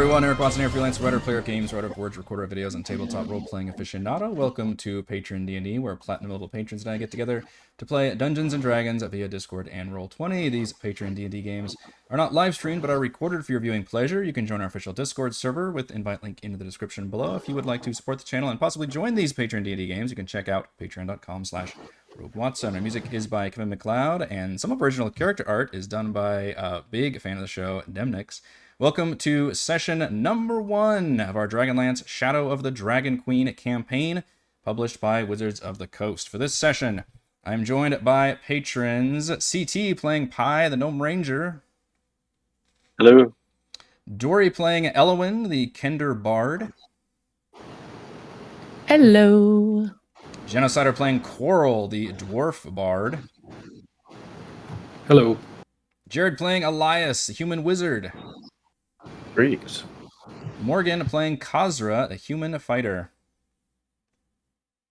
everyone, Eric Watson here, freelance writer, player of games, writer of words, recorder of videos, and tabletop role-playing aficionado. Welcome to Patreon D&D, where platinum level patrons and I get together to play Dungeons & Dragons via Discord and Roll20. These Patreon D&D games are not live-streamed, but are recorded for your viewing pleasure. You can join our official Discord server with invite link in the description below. If you would like to support the channel and possibly join these Patreon D&D games, you can check out patreon.com/RogueWatson. Our music is by Kevin MacLeod, and some original character art is done by a big fan of the show, Demnix. Welcome to session number 1 of our Dragonlance Shadow of the Dragon Queen campaign, published by Wizards of the Coast. For this session, I'm joined by patrons CT playing Pi, the Gnome Ranger. Hello. Dory playing Ellowyn, the Kender Bard. Hello. Genocider playing Korl, the Dwarf Bard. Hello. Jared playing Elyas, the Human Wizard. Greetings. Morgan playing Kazra, the Human Fighter.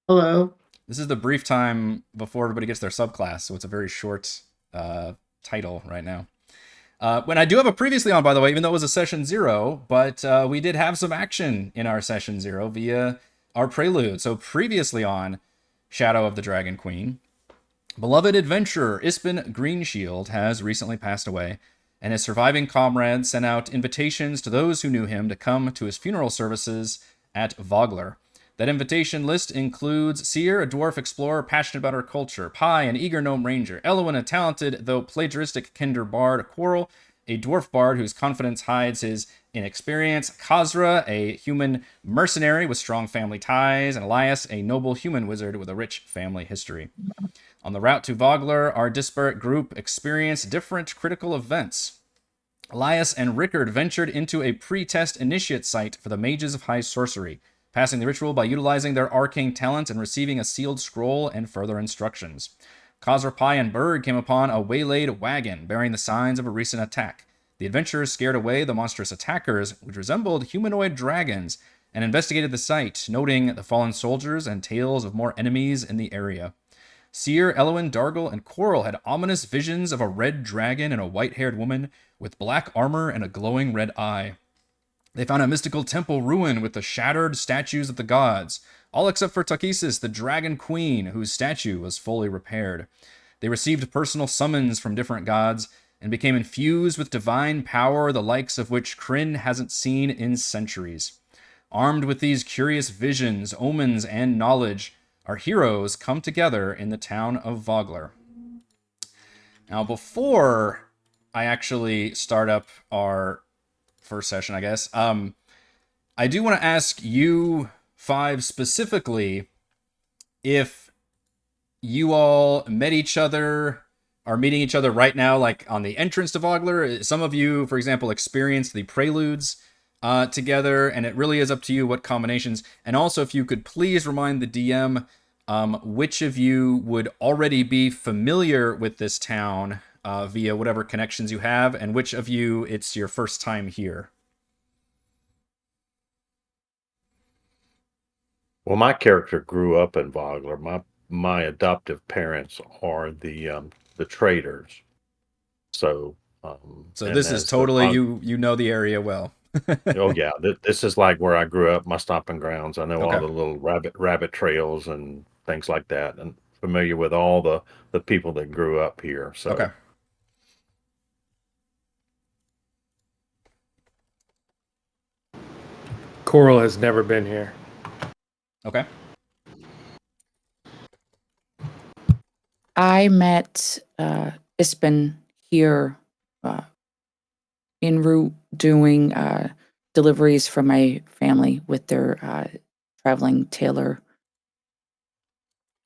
Hello. This is the brief time before everybody gets their subclass, so it's a very short title right now. When I do have a previously on, by the way, even though it was a session 0, but we did have some action in our session 0 via our prelude. So previously on Shadow of the Dragon Queen, beloved adventurer Ispen Greenshield has recently passed away, and his surviving comrades sent out invitations to those who knew him to come to his funeral services at Vogler. That invitation list includes Seer, a dwarf explorer passionate about her culture, Pi, an eager gnome ranger, Ellowyn, a talented though plagiaristic kender bard, Korl, a dwarf bard whose confidence hides his inexperience, Kazra, a human mercenary with strong family ties, and Elyas, a noble human wizard with a rich family history. On the route to Vogler, our disparate group experienced different critical events. Elyas and Rickard ventured into a pre-test initiate site for the mages of high sorcery, passing the ritual by utilizing their arcane talent and receiving a sealed scroll and further instructions. Kazra, Pi, and Bird came upon a waylaid wagon bearing the signs of a recent attack. The adventurers scared away the monstrous attackers, which resembled humanoid dragons, and investigated the site, noting the fallen soldiers and tales of more enemies in the area. Seer, Ellowyn, Dargle, and Korl had ominous visions of a red dragon and a white-haired woman with black armor and a glowing red eye. They found a mystical temple ruin with the shattered statues of the gods, all except for Takisis, the dragon queen, whose statue was fully repaired. They received personal summons from different gods and became infused with divine power, the likes of which Krynn hasn't seen in centuries. Armed with these curious visions, omens, and knowledge, our heroes come together in the town of Vogler. Now, before I actually start up our first session, I guess, I do want to ask you 5 specifically if you all met each other, are meeting each other right now, like on the entrance to Vogler. Some of you, for example, experienced the preludes together, and it really is up to you what combinations. And also, if you could please remind the DM which of you would already be familiar with this town via whatever connections you have, and which of you it's your first time here. Well, my character grew up in Vogler. My adoptive parents are the traders. So This is totally you know the area well. Oh yeah, this is like where I grew up, my stomping grounds. I know Okay. all the little rabbit trails and things like that, and familiar with all the people that grew up here. So Okay. Korl has never been here. Okay. I met Ispen here en route doing deliveries for my family with their traveling tailor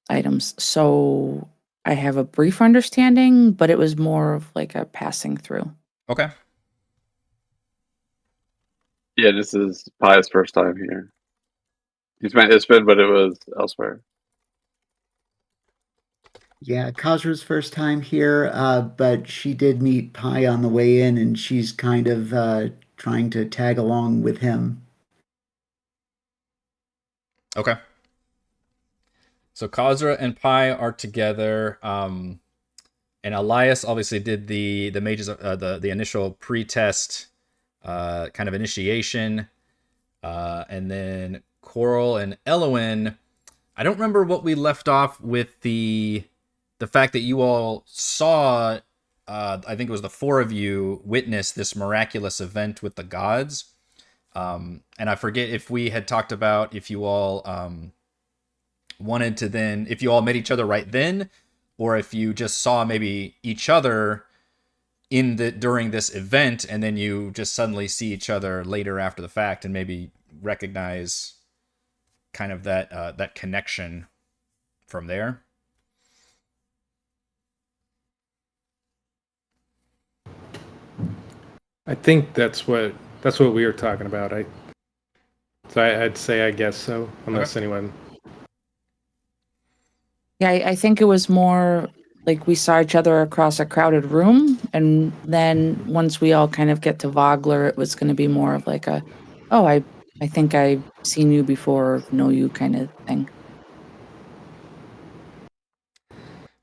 items. So I have a brief understanding, but it was more of like a passing through. Okay. Yeah, this is Pi's first time here. He's met Ispin, but it was elsewhere. Yeah, Kazra's first time here, but she did meet Pi on the way in, and she's kind of trying to tag along with him. Okay. So Kazra and Pi are together. And Elyas obviously did the mages the initial pre-test kind of initiation. And then Korl and Ellowyn. I don't remember what we left off with the fact that you all saw. I think it was the four of you witness this miraculous event with the gods. And I forget if we had talked about if you all wanted to then, if you all met each other right then, or if you just saw maybe each other during this event, and then you just suddenly see each other later after the fact, and maybe recognize kind of that connection from there. I think that's what we were talking about. I'd say I guess so, unless anyone. Yeah, I think it was more like we saw each other across a crowded room, and then once we all kind of get to Vogler, it was going to be more of like I think I've seen you before, know you kind of thing.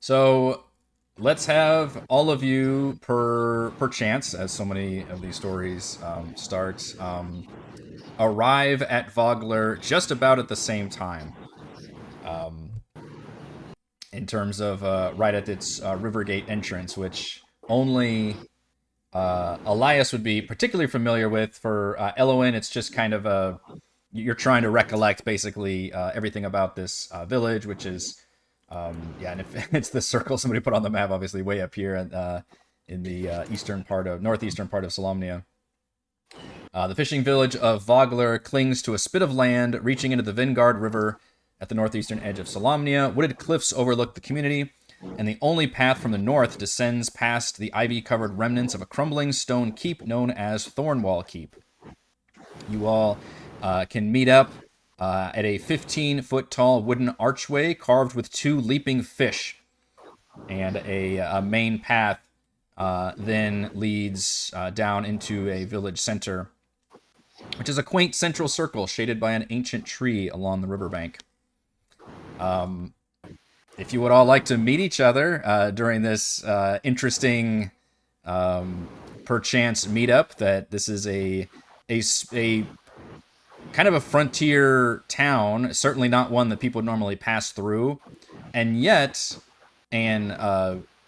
So let's have all of you per chance, as so many of these stories start, arrive at Vogler just about at the same time. In terms of right at its Rivergate entrance, which only Elyas would be particularly familiar with. For Ellowyn, it's just kind of you're trying to recollect basically everything about this village, which is and if it's the circle somebody put on the map, obviously way up here in the northeastern part of Solamnia. The fishing village of Vogler clings to a spit of land reaching into the Vingard River at the northeastern edge of Solamnia. Wooded cliffs overlook the community, and the only path from the north descends past the ivy-covered remnants of a crumbling stone keep known as Thornwall Keep. You all can meet up at a 15-foot-tall wooden archway carved with two leaping fish, and a main path then leads down into a village center, which is a quaint central circle shaded by an ancient tree along the riverbank. If you would all like to meet each other during this interesting, perchance meetup, that this is a kind of a frontier town, certainly not one that people normally pass through, and yet, and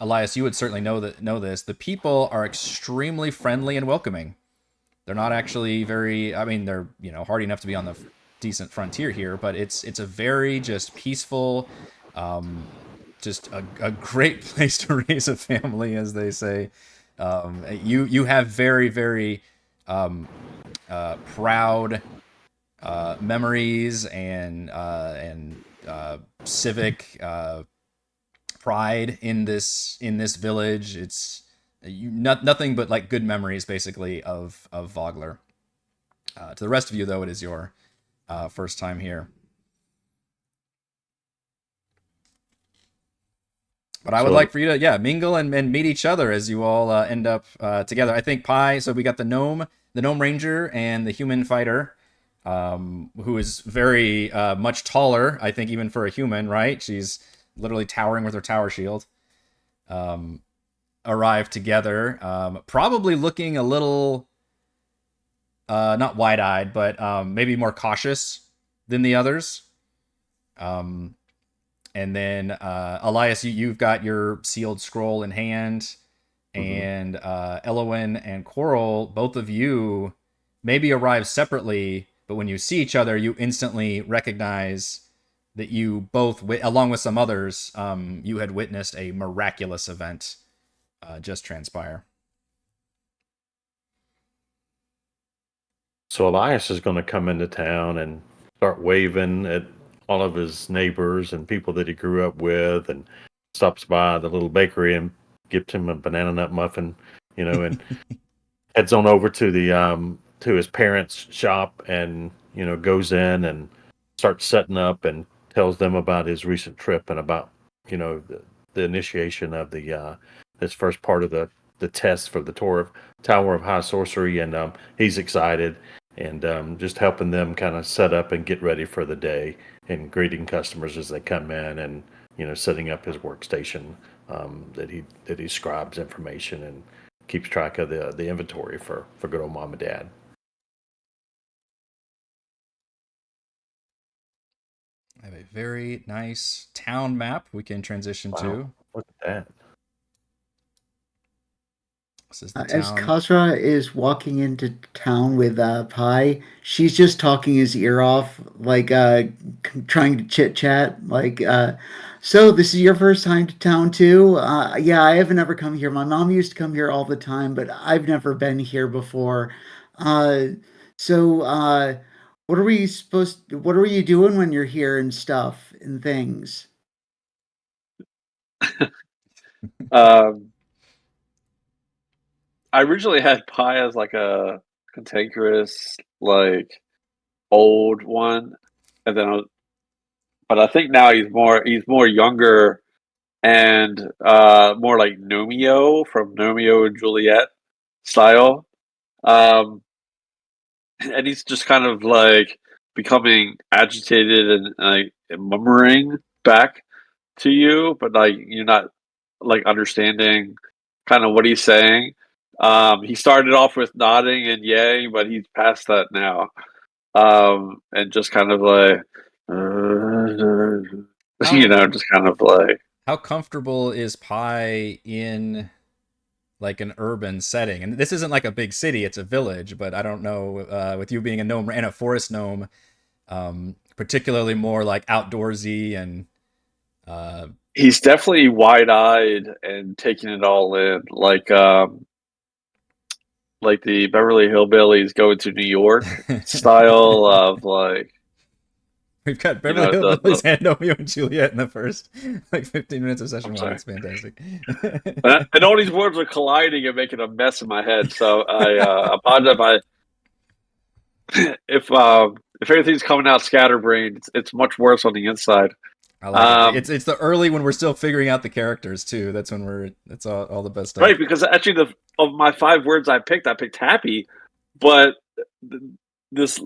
Elyas, you would certainly know this. The people are extremely friendly and welcoming. They're not actually very. I mean, they're hardy enough to be on the decent frontier here, but it's a very just peaceful, just a great place to raise a family, as they say. You have very, very proud memories and civic pride in this village. It's nothing but like good memories, basically, of Vogler. To the rest of you, though, it is your first time here. But I would like for you to, mingle and meet each other as you all end up together. I think Pi, so we got the gnome ranger, and the human fighter, who is very much taller, I think, even for a human, right? She's literally towering with her tower shield. Arrive together, probably looking a little, not wide-eyed, but maybe more cautious than the others. And then Elyas, you've got your sealed scroll in hand, and Ellowyn and Korl, both of you maybe arrive separately, but when you see each other, you instantly recognize that you both, along with some others, you had witnessed a miraculous event just transpire. So Elyas is going to come into town and start waving at all of his neighbors and people that he grew up with, and stops by the little bakery and gives him a banana nut muffin, and heads on over to the to his parents' shop, and goes in and starts setting up and tells them about his recent trip and about the initiation of the this first part of the test for the Tower of High Sorcery, and he's excited, and just helping them kind of set up and get ready for the day, and greeting customers as they come in, and setting up his workstation that he scribes information and keeps track of the inventory for good old mom and dad. I have a very nice town map we can transition to. Look at that. This is the As town. Kazra is walking into town with Pi, she's just talking his ear off, like trying to chit chat. Like, so this is your first time to town too? Yeah, I haven't ever come here. My mom used to come here all the time, but I've never been here before. Uh, so, what are we supposed? What are you doing when you're here and stuff and things? I originally had Pi as like a cantankerous, like old one, and then, but I think now he's more younger and more like Nomeo from Nomeo and Juliet style, and he's just kind of like becoming agitated and like murmuring back to you, but like you're not like understanding kind of what he's saying. He started off with nodding and yay, but he's past that now. And just kind of like, just kind of like. How comfortable is Pi in like an urban setting? And this isn't like a big city; it's a village. But I don't know. With you being a gnome and a forest gnome, particularly more like outdoorsy and. He's definitely wide-eyed and taking it all in, like the Beverly Hillbillies going to New York style of like. We've got Beverly Hillbillies and Romeo and Juliet in the first like 15 minutes of session 1. It's fantastic. And all these words are colliding and making a mess in my head. So I apologize if everything's coming out scatterbrained. It's much worse on the inside. I like it. It's the early when we're still figuring out the characters too. That's when it's all the best stuff. Right, because actually of my 5 words I picked happy, but this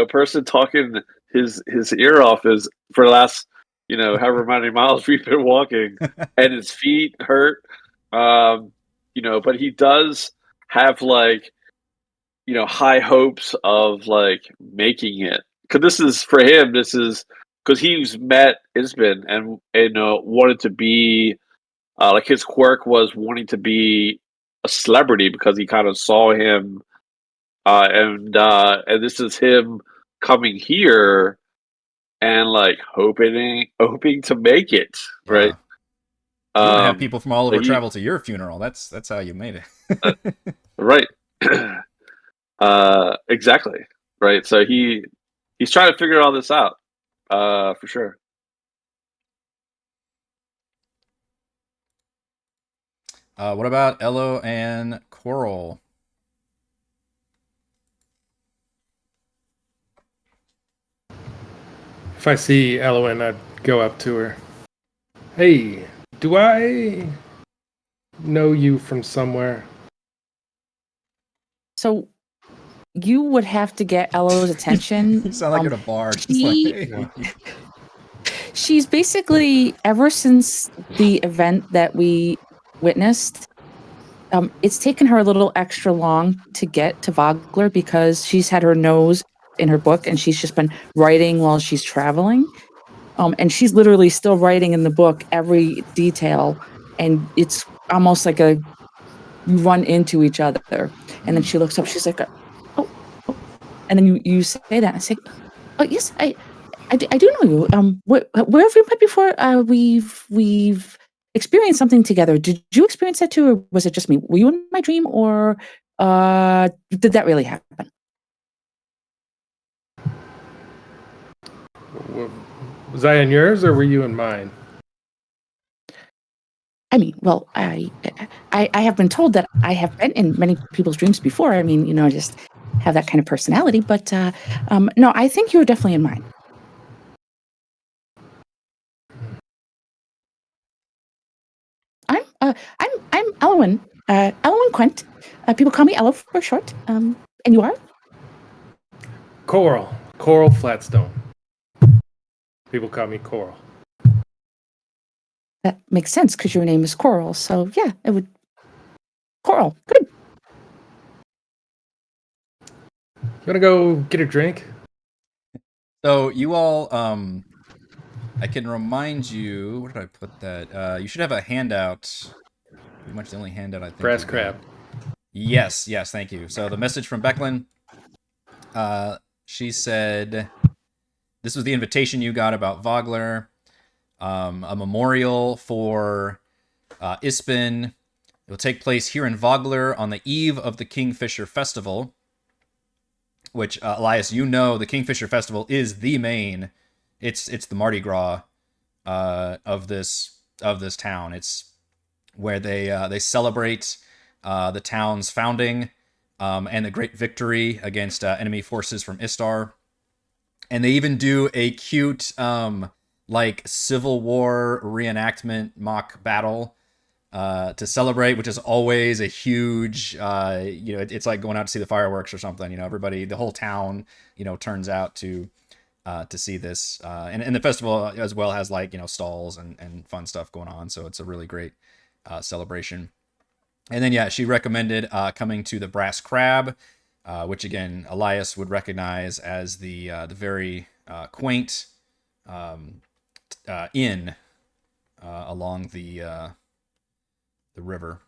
person talking his ear off is for the last however many miles we've been walking, and his feet hurt. But he does have like high hopes of like making it, because this is for him. This is because he's met Ispen and wanted to be like his quirk was wanting to be a celebrity because he kind of saw him, and this is him coming here and like hoping to make it, right? You want to have people from all over travel to your funeral. That's how you made it. Right. Exactly. Right. So he's trying to figure all this out, for sure. What about Ellowyn and Korl? If I see Ellowyn, I'd go up to her. Hey, do I know you from somewhere? So you would have to get Ellow's attention. You sound like you're at a bar. She's basically, ever since the event that we witnessed, it's taken her a little extra long to get to Vogler because she's had her nose in her book and she's just been writing while she's traveling. And she's literally still writing in the book every detail, and it's almost like you run into each other. And then she looks up, she's like, oh. And then you say that, and I say, oh yes, I do know you. Where have we met before? We've experienced something together. Did you experience that too, or was it just me? Were you in my dream, or did that really happen? Was I in yours, or were you in mine? I mean, well, I have been told that I have been in many people's dreams before. I mean, I just have that kind of personality. But no, I think you were definitely in mine. I'm Ellowyn. Ellowyn Quaint. People call me Ello for short. And you are? Korl Flatstone. People call me Korl. That makes sense because your name is Korl. So yeah, it would. Korl, good. You wanna go get a drink? So you all, I can remind you. Where did I put that? You should have a handout. Pretty much the only handout I think. Brass crab. Yes, thank you. So the message from Becklin. She said, "This was the invitation you got about Vogler. A memorial for Ispin. It will take place here in Vogler on the eve of the Kingfisher Festival." Which, Elyas, you know, the Kingfisher Festival is the main. It's the Mardi Gras of this town. It's where they celebrate the town's founding and the great victory against enemy forces from Istar. And they even do a cute like Civil War reenactment mock battle to celebrate, which is always a huge, it's like going out to see the fireworks or something. Everybody, the whole town, turns out to see this. And the festival as well has like, stalls and fun stuff going on. So it's a really great celebration. And then, yeah, she recommended coming to the Brass Crab, which again, Elyas would recognize as the very quaint inn along the river.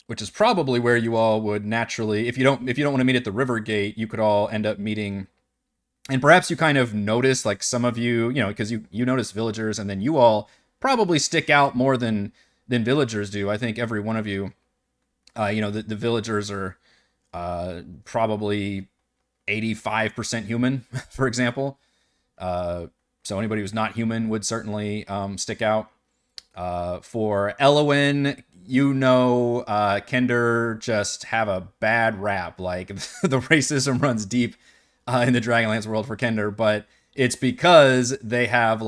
Which is probably where you all would naturally, if you don't want to meet at the river gate, you could all end up meeting. And perhaps you kind of notice, like some of you, because you notice villagers, and then you all probably stick out more than villagers do. I think every one of you, the villagers are probably 85% human, for example. So anybody who's not human would certainly stick out. For Ellowyn, kender just have a bad rap. Like the racism runs deep in the Dragonlance world for kender, but it's because they have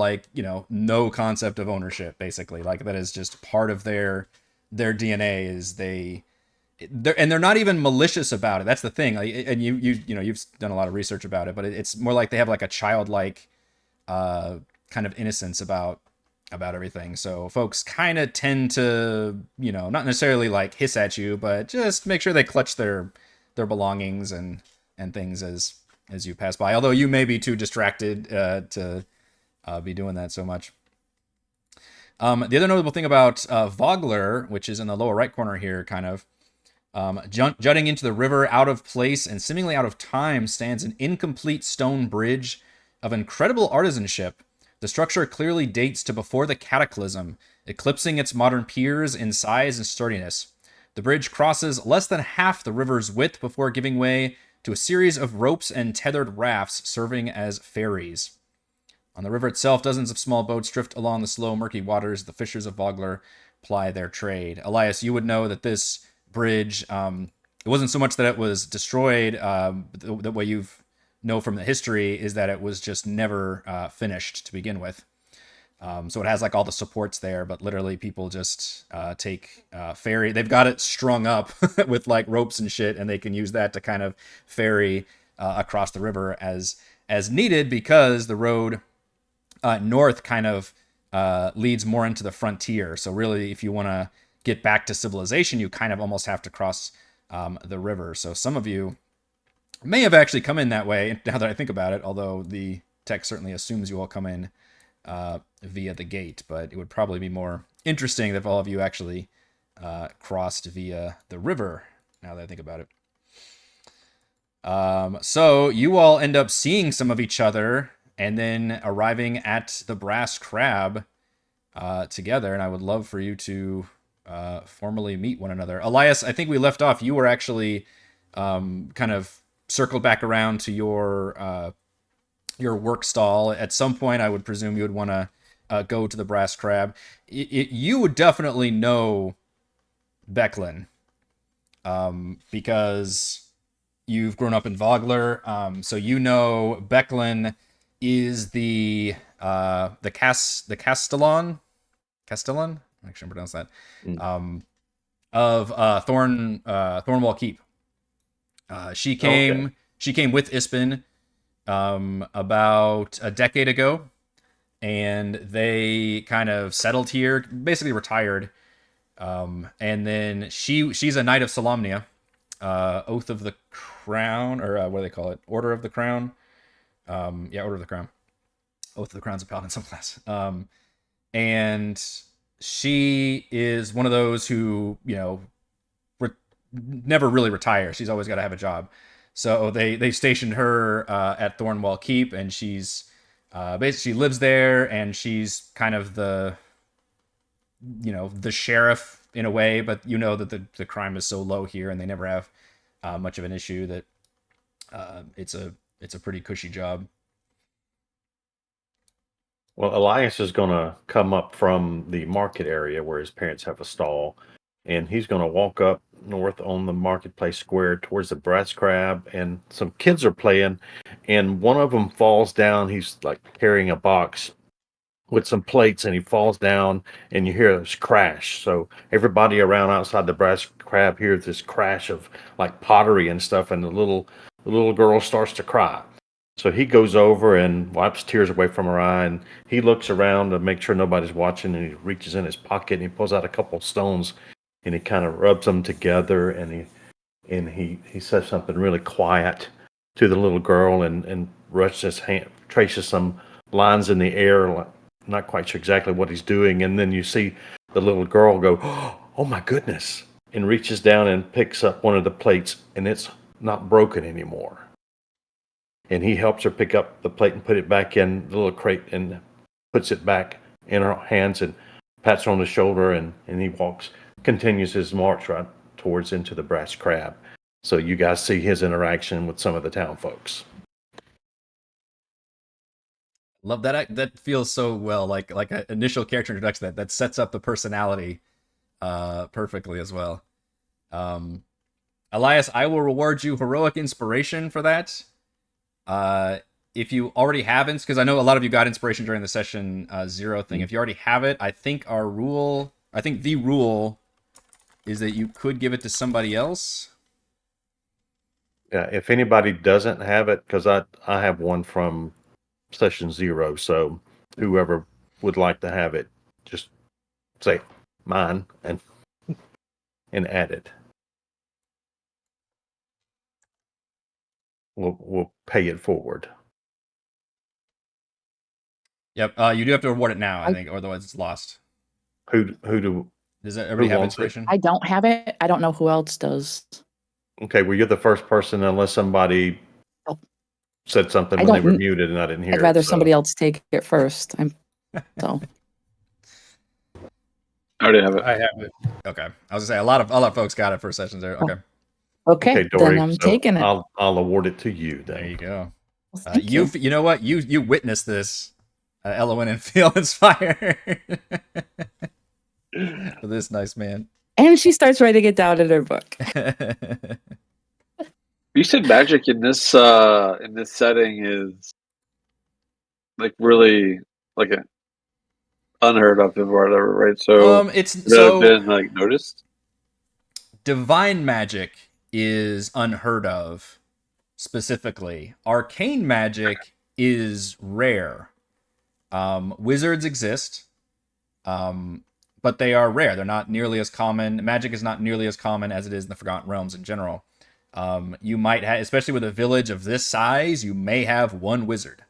no concept of ownership, basically. Like that is just part of their DNA. Is they're not even malicious about it. That's the thing. And you've done a lot of research about it, but it's more like they have like a childlike kind of innocence about everything. So folks kind of tend to, not necessarily like hiss at you, but just make sure they clutch their belongings and things as you pass by. Although you may be too distracted to be doing that so much. The other notable thing about Vogler, which is in the lower right corner here, kind of jutting into the river out of place and seemingly out of time, stands an incomplete stone bridge of incredible artisanship. The structure clearly dates to before the Cataclysm, eclipsing its modern peers in size and sturdiness. The bridge crosses less than half the river's width before giving way to a series of ropes and tethered rafts serving as ferries. On the river itself, dozens of small boats drift along the slow, murky waters. The fishers of Vogler ply their trade. Elyas, you would know that this bridge, it wasn't so much that it was destroyed. The way you know from the history is that it was just never finished to begin with. So it has like all the supports there, but literally people just take ferry. They've got it strung up with like ropes and shit, and they can use that to kind of ferry across the river as needed, because the road north kind of leads more into the frontier. So really, if you want to get back to civilization, you kind of almost have to cross the river. So some of you may have actually come in that way, now that I think about it, although the text certainly assumes you all come in via the gate, but it would probably be more interesting if all of you actually crossed via the river, now that I think about it. So you all end up seeing some of each other and then arriving at the Brass Crab together, and I would love for you to formally meet one another. Elyas, I think we left off. You were actually kind of circled back around to your work stall. At some point, I would presume you would want to go to the Brass Crab. You would definitely know Becklin because you've grown up in Vogler. So you know Becklin is the Castellan. Castellan? I actually pronounce that. Of Thornwall Keep. She came with Ispen about a decade ago and they kind of settled here, basically retired. And then she's a knight of Solamnia, Oath of the Crown, or what do they call it? Order of the Crown. Order of the Crown. Oath of the Crown's a paladin subclass. And she is one of those who, never really retire. She's always got to have a job. So they stationed her at Thornwall Keep, and she's basically, she lives there, and she's kind of the sheriff in a way, but that the crime is so low here, and they never have much of an issue, that it's a pretty cushy job. Well, Elyas is going to come up from the market area where his parents have a stall, and he's going to walk up north on the marketplace square towards the brass crab, and some kids are playing, and one of them falls down. He's like carrying a box with some plates, and he falls down, and you hear this crash. So everybody around outside the brass crab hears this crash of like pottery and stuff, and the little girl starts to cry. So he goes over and wipes tears away from her eye, and he looks around to make sure nobody's watching, and he reaches in his pocket and he pulls out a couple of stones, and he kind of rubs them together, and he says something really quiet to the little girl, and rushes his hand, traces some lines in the air, like, not quite sure exactly what he's doing, and then you see the little girl go, "Oh my goodness," and reaches down and picks up one of the plates, and it's not broken anymore. And he helps her pick up the plate and put it back in the little crate, and puts it back in her hands, and pats her on the shoulder, and he continues his march right towards into the brass crab. So you guys see his interaction with some of the town folks. Love that. That feels so well like an initial character introduction that sets up the personality perfectly as well. Elyas, I will reward you heroic inspiration for that. If you already haven't, because I know a lot of you got inspiration during the session 0 thing. If you already have it, I think the rule is that you could give it to somebody else. Yeah, if anybody doesn't have it, because I have one from session 0, so whoever would like to have it, just say mine and add it. We'll pay it forward. Yep. You do have to reward it now, I think, or otherwise it's lost. Does everybody have inspiration? I don't have it. I don't know who else does. Okay, well, you're the first person, unless somebody said something when they were muted and I didn't hear it. I'd rather somebody else take it first. So. I already have it. I have it. Okay. I was gonna say a lot of folks got it for session 0. Okay. Okay, Dory, then I'm taking it. I'll award it to you then. There you go. Well, you know what? You witnessed this, Ellowyn, and feel inspired for this nice man. And she starts writing it down in her book. You said magic in this setting is like really like a unheard of or whatever, right? So it's been like noticed. Divine magic is unheard of. Specifically, arcane magic is rare. Wizards exist, but they are rare. They're not nearly as common. Magic is not nearly as common as it is in the Forgotten Realms in general. You might have, especially with a village of this size, you may have one wizard,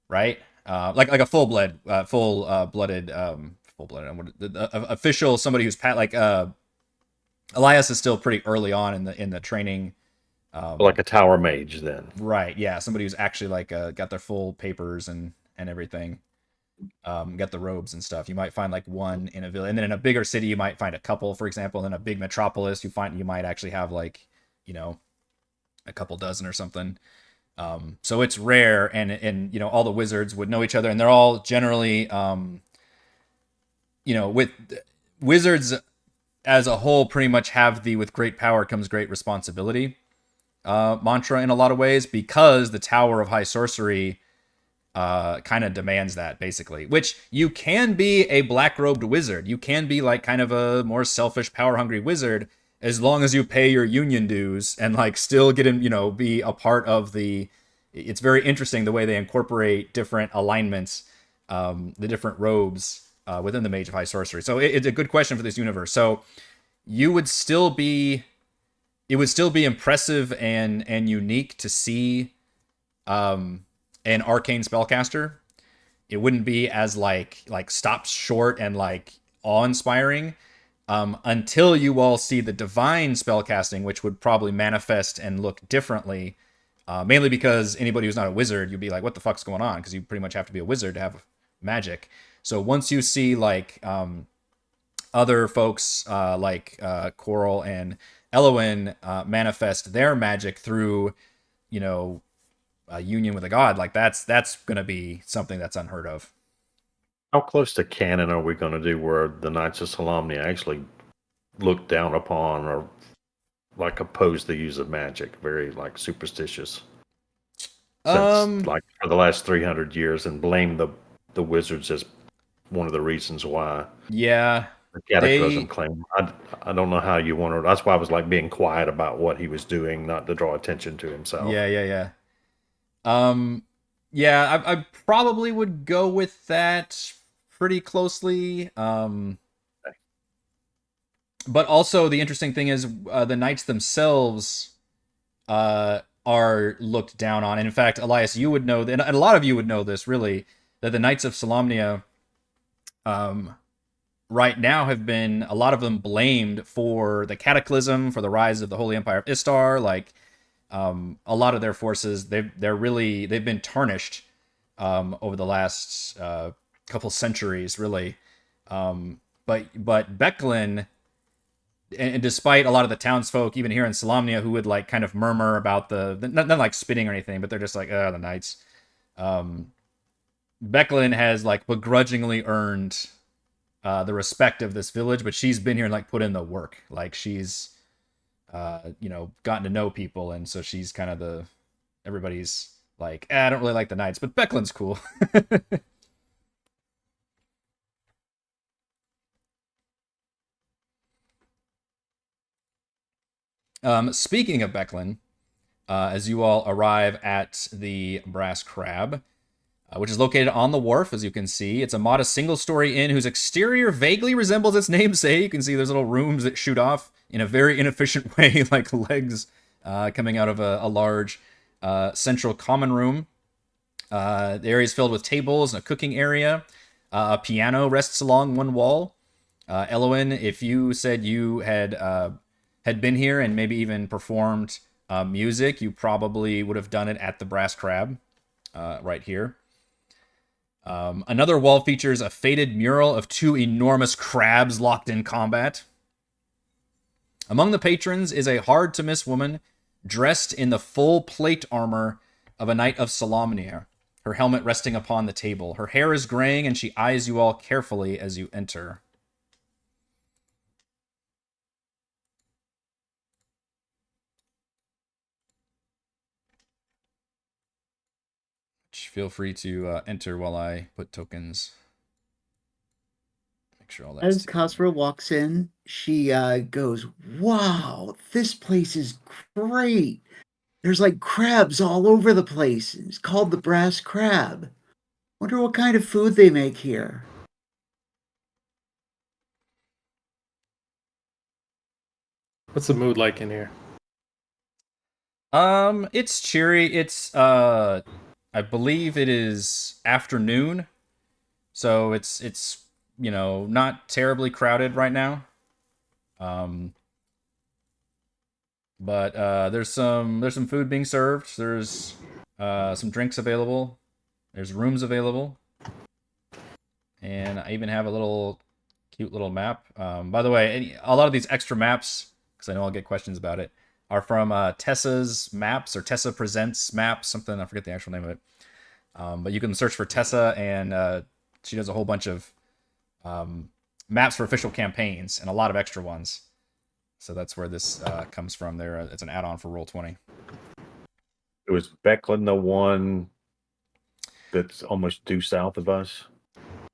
right? Like a full-blooded official, somebody who's Elyas is still pretty early on in the training. Like a tower mage, then. Right? Yeah, somebody who's actually got their full papers and everything. Got the robes and stuff. You might find one in a village, and then in a bigger city you might find a couple, for example. In a big metropolis, you might actually have a couple dozen or something. So it's rare, and all the wizards would know each other, and they're all generally with wizards as a whole pretty much have the "with great power comes great responsibility" mantra in a lot of ways, because the Tower of High Sorcery kind of demands that, basically. Which, you can be a black-robed wizard. You can be kind of a more selfish, power-hungry wizard, as long as you pay your union dues and still get in, be a part of the. It's very interesting the way they incorporate different alignments the different robes within the Mage of High Sorcery. So it's a good question for this universe. So you would still be, it would still be impressive and unique to see an arcane spellcaster. It wouldn't be as like stopped short and like awe-inspiring until you all see the divine spellcasting, which would probably manifest and look differently. Mainly because anybody who's not a wizard, you'd be like, what the fuck's going on? Because you pretty much have to be a wizard to have magic. So once you see like other folks like Korl and Ellowyn manifest their magic through, you know, a union with a god, like that's going to be something that's unheard of. How close to canon are we going to do where the Knights of Solamnia actually look down upon or like oppose the use of magic? Very like superstitious. Since like for the last 300 years, and blame the wizards as one of the reasons why. Yeah. The Cataclysm claim. I don't know how you want to. That's why I was like being quiet about what he was doing, not to draw attention to himself. Yeah. Yeah, I probably would go with that pretty closely. But also the interesting thing is the knights themselves are looked down on. And in fact, Elyas, you would know, and a lot of you would know this really, that the Knights of Solamnia right now have been, a lot of them blamed for the Cataclysm, for the rise of the Holy Empire of Istar. Like a lot of their forces, they've been tarnished over the last couple centuries, really. But Becklin, and despite a lot of the townsfolk, even here in Solamnia, who would like kind of murmur about the not like spitting or anything, but they're just like, the knights. Becklin has like begrudgingly earned the respect of this village, but she's been here and like put in the work. Like she's, gotten to know people, and so she's kind of everybody's like, I don't really like the knights, but Becklin's cool. Speaking of Becklin, as you all arrive at the Brass Crab, which is located on the wharf, as you can see. It's a modest single-story inn whose exterior vaguely resembles its namesake. You can see there's little rooms that shoot off in a very inefficient way, like legs coming out of a large central common room. The area is filled with tables and a cooking area. A piano rests along one wall. Ellowyn, if you said you had been here and maybe even performed music, you probably would have done it at the Brass Crab right here. Another wall features a faded mural of two enormous crabs locked in combat. Among the patrons is a hard-to-miss woman dressed in the full plate armor of a Knight of Solamnia, her helmet resting upon the table. Her hair is graying, and she eyes you all carefully as you enter. Feel free to enter while I put tokens. Make sure all that's As Kazra walks in, she goes, "Wow, this place is great. There's like crabs all over the place. It's called the Brass Crab. Wonder what kind of food they make here." What's the mood like in here? It's cheery. It's I believe it is afternoon, so it's not terribly crowded right now. But there's some food being served. There's some drinks available. There's rooms available, and I even have a cute little map. By the way, a lot of these extra maps, because I know I'll get questions about it, are from Tessa's maps, or Tessa Presents maps, something, I forget the actual name of it. But you can search for Tessa, and she does a whole bunch of maps for official campaigns, and a lot of extra ones. So that's where this comes from. There, it's an add-on for Roll20. It was Becklin, the one that's almost due south of us.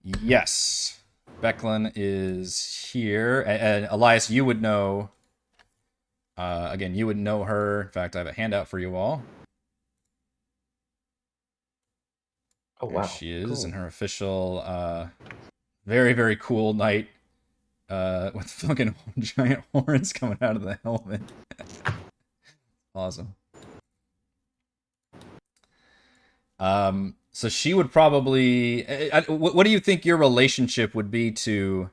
Yes, Becklin is here, and Elyas, you would know. Again, you would know her. In fact, I have a handout for you all. Oh There wow, she is cool. in her official, very, very cool knight with fucking giant horns coming out of the helmet. Awesome. So she would probably. What do you think your relationship would be to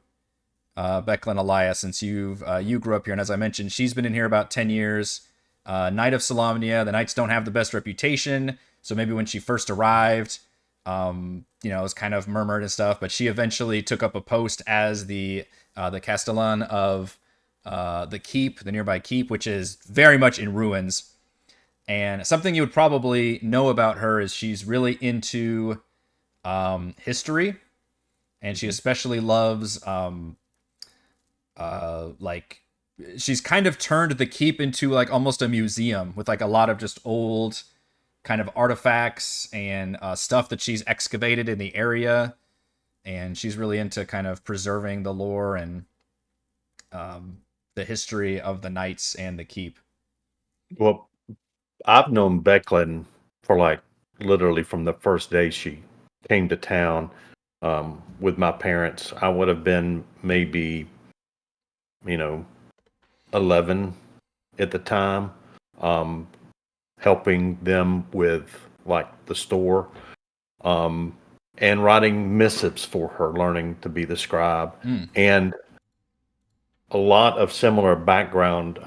Becklin Elyas, since you grew up here, and as I mentioned, she's been in here about 10 years. Knight of Solamnia. The knights don't have the best reputation, so maybe when she first arrived, it was kind of murmured and stuff. But she eventually took up a post as the castellan of the keep, the nearby keep, which is very much in ruins. And something you would probably know about her is she's really into history, and she especially loves like she's kind of turned the keep into like almost a museum with like a lot of just old kind of artifacts and stuff that she's excavated in the area, and she's really into kind of preserving the lore and the history of the knights and the keep. Well, I've known Becklin for like literally from the first day she came to town with my parents. I would have been maybe, 11 at the time, helping them with like the store and writing missives for her, learning to be the scribe. And a lot of similar background.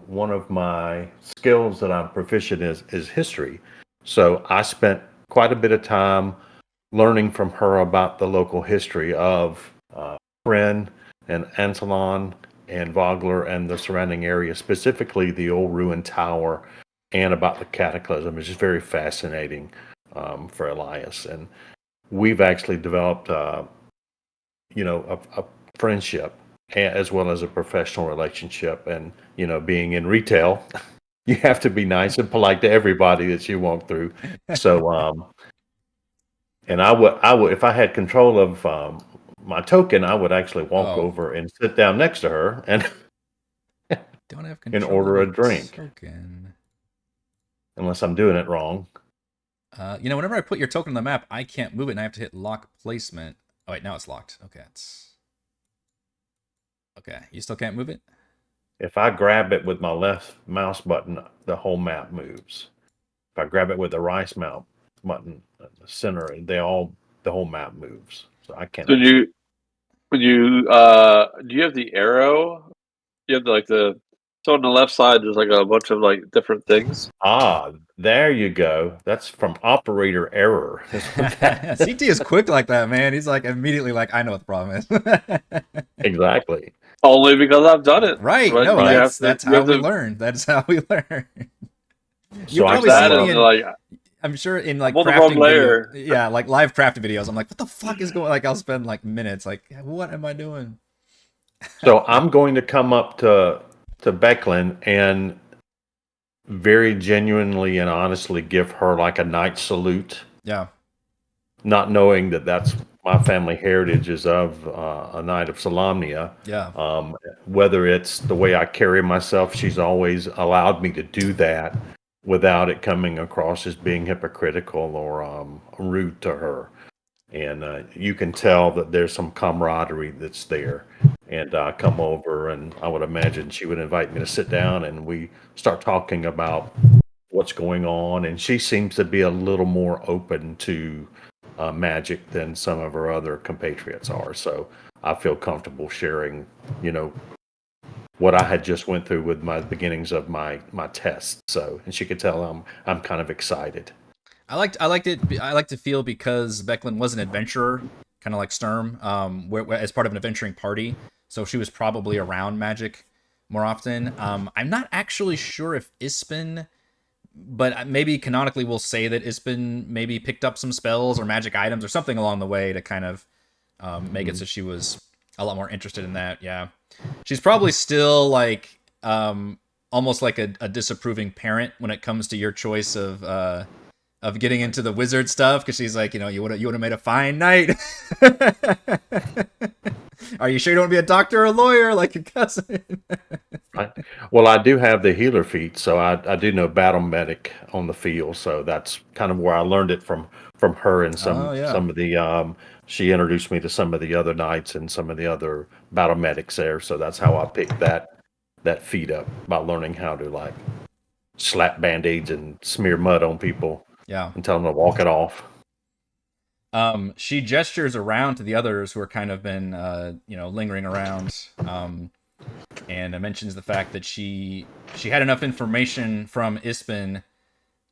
One of my skills that I'm proficient is history. So I spent quite a bit of time learning from her about the local history of Krynn and Ansalon and Vogler and the surrounding area, specifically the old ruined tower and about the cataclysm. It's just very fascinating for Elyas. And we've actually developed, a friendship as well as a professional relationship. And, being in retail, you have to be nice and polite to everybody that you walk through. So, and I would, if I had control of my token, I would actually walk over and sit down next to her and Don't have and control order of a drink, token. unless I'm doing it wrong. Whenever I put your token on the map, I can't move it, and I have to hit lock placement. Oh wait, now it's locked. Okay. You still can't move it? If I grab it with my left mouse button, the whole map moves. If I grab it with the right mouse button, the center, the whole map moves. So I can't. So when you do you have the arrow? You have so on the left side there's like a bunch of like different things. There you go. That's from operator error. CT is quick like that, man. He's like immediately like, I know what the problem is. Exactly. Only because I've done it. Right. But No, you that's how we learn. That's how we learn. You So I probably that see is me in, like I'm sure in like I'm on the wrong crafting video, layer. yeah, like live crafting videos. I'm like, what the fuck is going? Like, I'll spend like minutes. Like, what am I doing? So I'm going to come up to Becklin and very genuinely and honestly give her like a knight salute, Yeah. not knowing that that's my family heritage is of a knight of Solamnia. Yeah. Whether it's the way I carry myself, she's always allowed me to do that without it coming across as being hypocritical or rude to her. And you can tell that there's some camaraderie that's there. And I come over, and I would imagine she would invite me to sit down, and we start talking about what's going on. And she seems to be a little more open to magic than some of her other compatriots are. So I feel comfortable sharing, what I had just went through with my beginnings of my test. So, and she could tell I'm kind of excited. I liked it. I like to feel because Becklin was an adventurer, kind of like Sturm, where as part of an adventuring party. So she was probably around magic more often. I'm not actually sure if Ispen, but maybe canonically we'll say that Ispen maybe picked up some spells or magic items or something along the way to kind of make it so she was a lot more interested in that. Yeah, she's probably still like almost like a disapproving parent when it comes to your choice of getting into the wizard stuff, because she's like, you would have made a fine knight. Are you sure you don't want to be a doctor or a lawyer like your cousin? Well, I do have the healer feat, so I do know battle medic on the field. So that's kind of where I learned it from from her and Oh, yeah. some of the she introduced me to some of the other knights and some of the other battle medics there. So that's how I picked that feat up, by learning how to like slap band-aids and smear mud on people Yeah. and tell them to walk it off. She gestures around to the others who are kind of been, lingering around, and mentions the fact that she had enough information from Ispen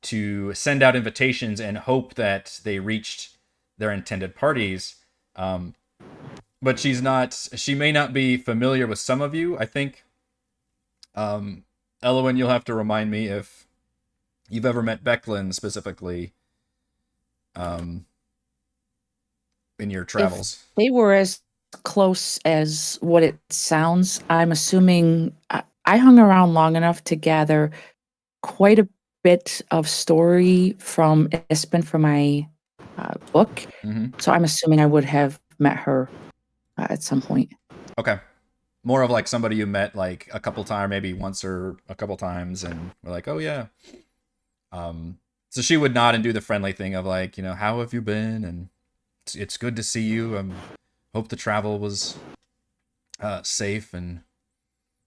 to send out invitations and hope that they reached their intended parties. But she may not be familiar with some of you. I think, Ellowyn, you'll have to remind me if you've ever met Becklin specifically, in your travels. If they were as close as what it sounds, I'm assuming I hung around long enough to gather quite a bit of story from Ispen for my book. Mm-hmm. So I'm assuming I would have met her at some point. Okay. More of like somebody you met like a couple times, maybe once or a couple times, and we're like, oh yeah. So she would nod and do the friendly thing of like, how have you been? And it's good to see you. Hope the travel was safe, and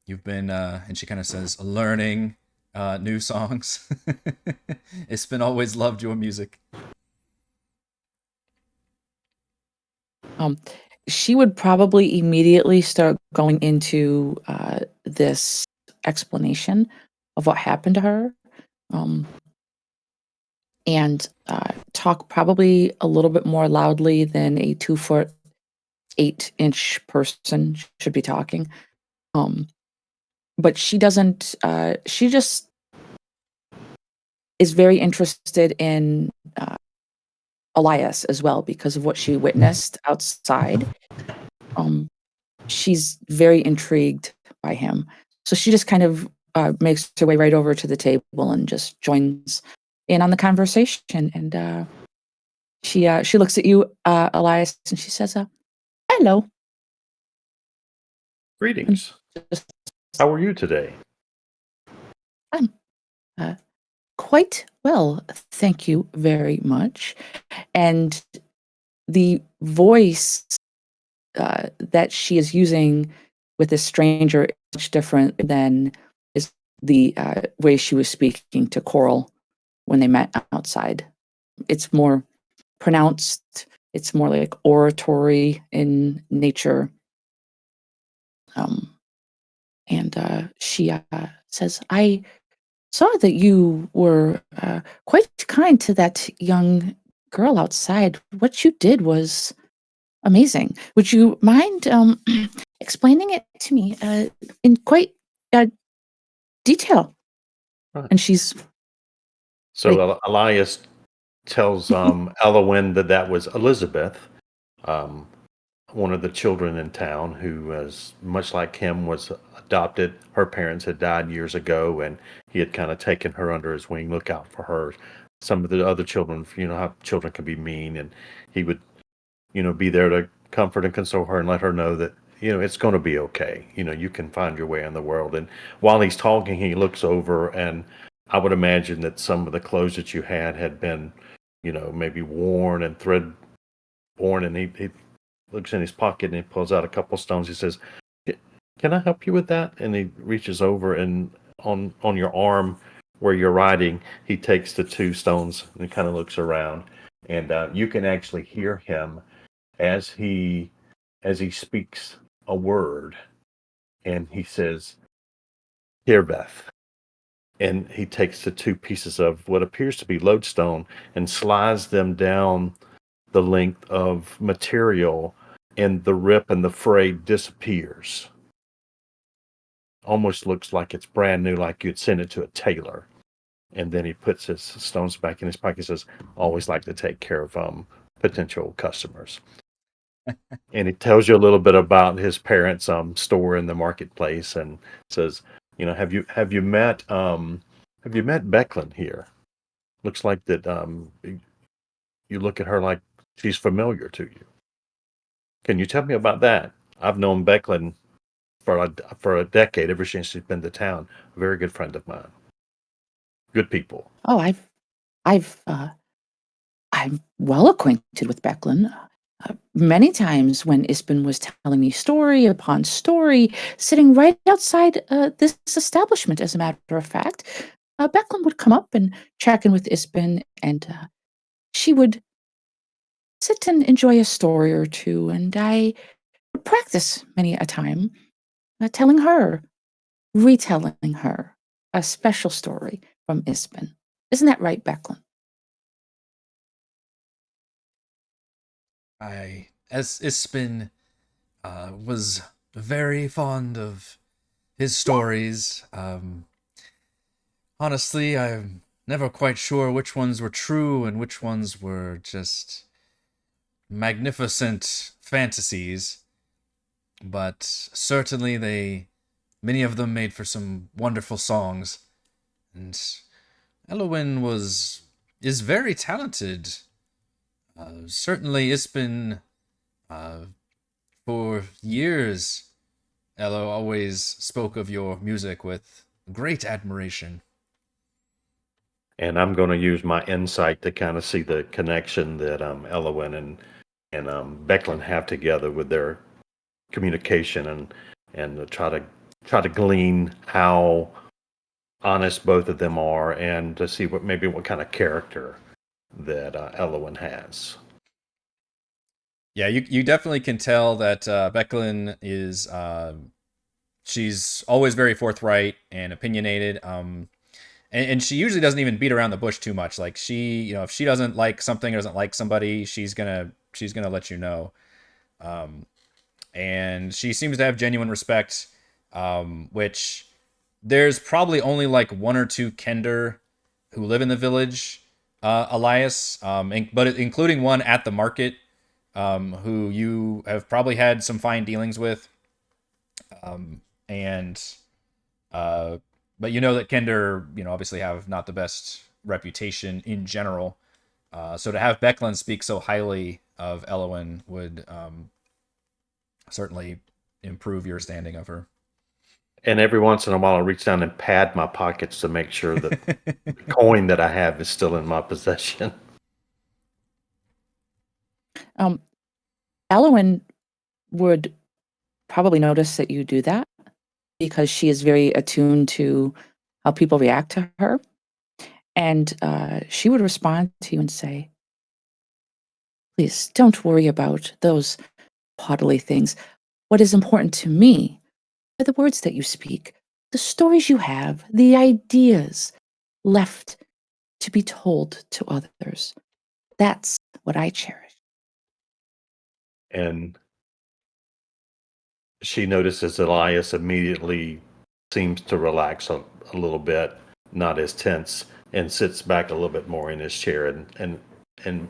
you've been, and she kind of says, learning new songs. Ispen always loved your music. She would probably immediately start going into this explanation of what happened to her, and talk probably a little bit more loudly than a 2'8" person should be talking. But she doesn't. She just is very interested in Elyas as well because of what she witnessed outside. She's very intrigued by him, so she just kind of makes her way right over to the table and just joins in on the conversation. And she looks at you, Elyas, and she says, "Hello." Greetings. How are you today? I'm quite well, thank you very much. And the voice that she is using with this stranger is much different than is the way she was speaking to Korl when they met outside. It's more pronounced. It's more like oratory in nature. And she says, "I saw that you were quite kind to that young girl outside. What you did was amazing. Would you mind explaining it to me in quite detail?" Right. And she's So Elyas tells Ellowyn that was Elizabeth, one of the children in town who, was much like him, was adopted. Her parents had died years ago, and he had kind of taken her under his wing, look out for her. Some of the other children, how children can be mean, and he would, be there to comfort and console her and let her know that, it's going to be okay. You can find your way in the world. And while he's talking, he looks over, and I would imagine that some of the clothes that you had been, maybe worn and thread worn, and he looks in his pocket and he pulls out a couple stones. He says, "Can I help you with that?" And he reaches over, and on your arm where you're riding, he takes the two stones and he kind of looks around, and you can actually hear him as he speaks a word, and he says, "Hirbeth." And he takes the two pieces of what appears to be lodestone and slides them down the length of material, and the rip and the fray disappears. Almost looks like it's brand new, like you'd send it to a tailor. And then he puts his stones back in his pocket and says, "Always like to take care of potential customers." And he tells you a little bit about his parents' store in the marketplace, and says, have you met Becklin here? Looks like that you look at her like she's familiar to you. Can you tell me about that? I've known Becklin for a decade, ever since she's been to town. A very good friend of mine. Good people. "Oh, I've I'm well acquainted with Becklin. Many times when Ispen was telling me story upon story, sitting right outside this establishment, as a matter of fact, Becklin would come up and check in with Ispen, and she would sit and enjoy a story or two, and I would practice many a time, telling her, retelling her a special story from Ispen. Isn't that right, Becklin? As Ispin was very fond of his stories. Honestly, I'm never quite sure which ones were true and which ones were just magnificent fantasies, but certainly many of them made for some wonderful songs. And Ellowyn is very talented. Certainly, Ispin, for years, Ello always spoke of your music with great admiration. And I'm going to use my insight to kind of see the connection that Ellowyn and Becklin have together with their communication, and to try to glean how honest both of them are, and to see what kind of character that Ellowyn has. Yeah, you definitely can tell that Becklin is she's always very forthright and opinionated. And she usually doesn't even beat around the bush too much. Like if she doesn't like something or doesn't like somebody, she's gonna let you know. And she seems to have genuine respect, which there's probably only like one or two kender who live in the village, Elyas, but including one at the market, who you have probably had some fine dealings with, and but you know that kender, obviously have not the best reputation in general. So to have Becklin speak so highly of Ellowyn would certainly improve your standing of her. And every once in a while, I reach down and pad my pockets to make sure that the coin that I have is still in my possession. Ellowyn would probably notice that you do that because she is very attuned to how people react to her. And she would respond to you and say, please don't worry about those bodily things. What is important to me are the words that you speak, the stories you have, the ideas left to be told to others. That's what I cherish. And she notices that Elyas immediately seems to relax a little bit, not as tense, and sits back a little bit more in his chair, and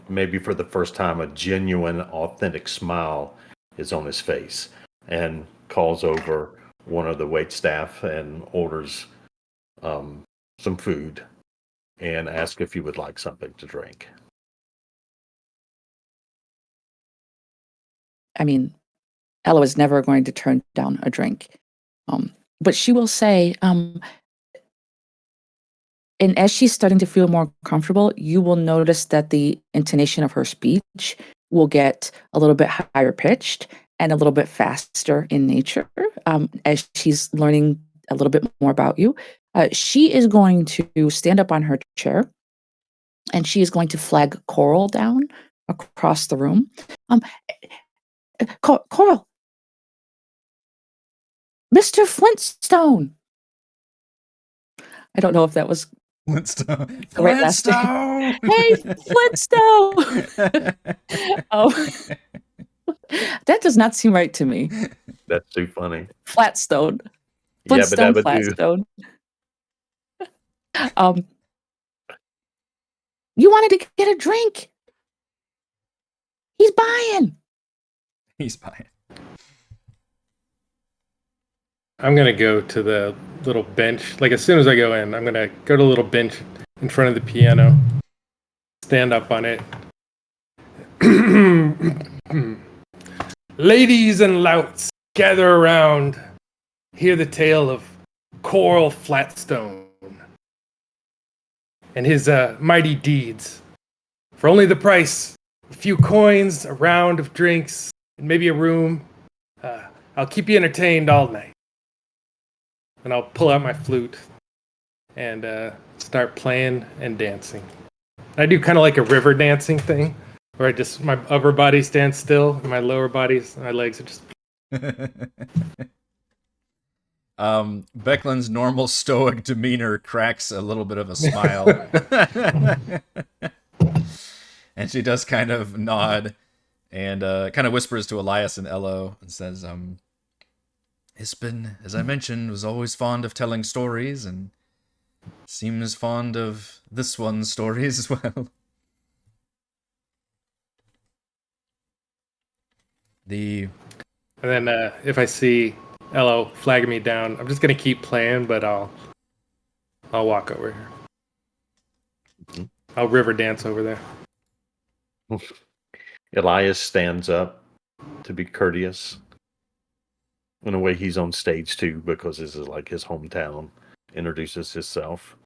maybe for the first time a genuine, authentic smile is on his face, and calls over one of the wait staff and orders some food and asks if you would like something to drink. I mean, Ella is never going to turn down a drink. But she will say, and as she's starting to feel more comfortable, you will notice that the intonation of her speech will get a little bit higher pitched and a little bit faster in nature as she's learning a little bit more about you. She is going to stand up on her chair and she is going to flag Korl down across the room. Korl, Mr. Flintstone. I don't know if that was Flintstone. the right last name. Hey, Flintstone. That does not seem right to me. That's too funny. Flatstone. Flintstone, Flatstone. You wanted to get a drink. He's buying. He's buying. I'm going to go to the little bench. Like, as soon as I go in, I'm going to go to the little bench in front of the piano, stand up on it. Ladies and louts, gather around. Hear the tale of Korl Flatstone and his mighty deeds. For only the price, a few coins, a round of drinks, and maybe a room, I'll keep you entertained all night. And I'll pull out my flute and start playing and dancing. I do kind of like a river dancing thing, where my upper body stands still, and my lower my legs are just. Becklin's normal stoic demeanor cracks a little bit of a smile. And she does kind of nod and kind of whispers to Elyas and Ello and says, Ispen, as I mentioned, was always fond of telling stories and seems fond of this one's stories as well. And then if I see Ello flagging me down, I'm just gonna keep playing, but I'll walk over here. Mm-hmm. I'll river dance over there. Elyas stands up to be courteous. In a way, he's on stage too, because this is like his hometown. Introduces himself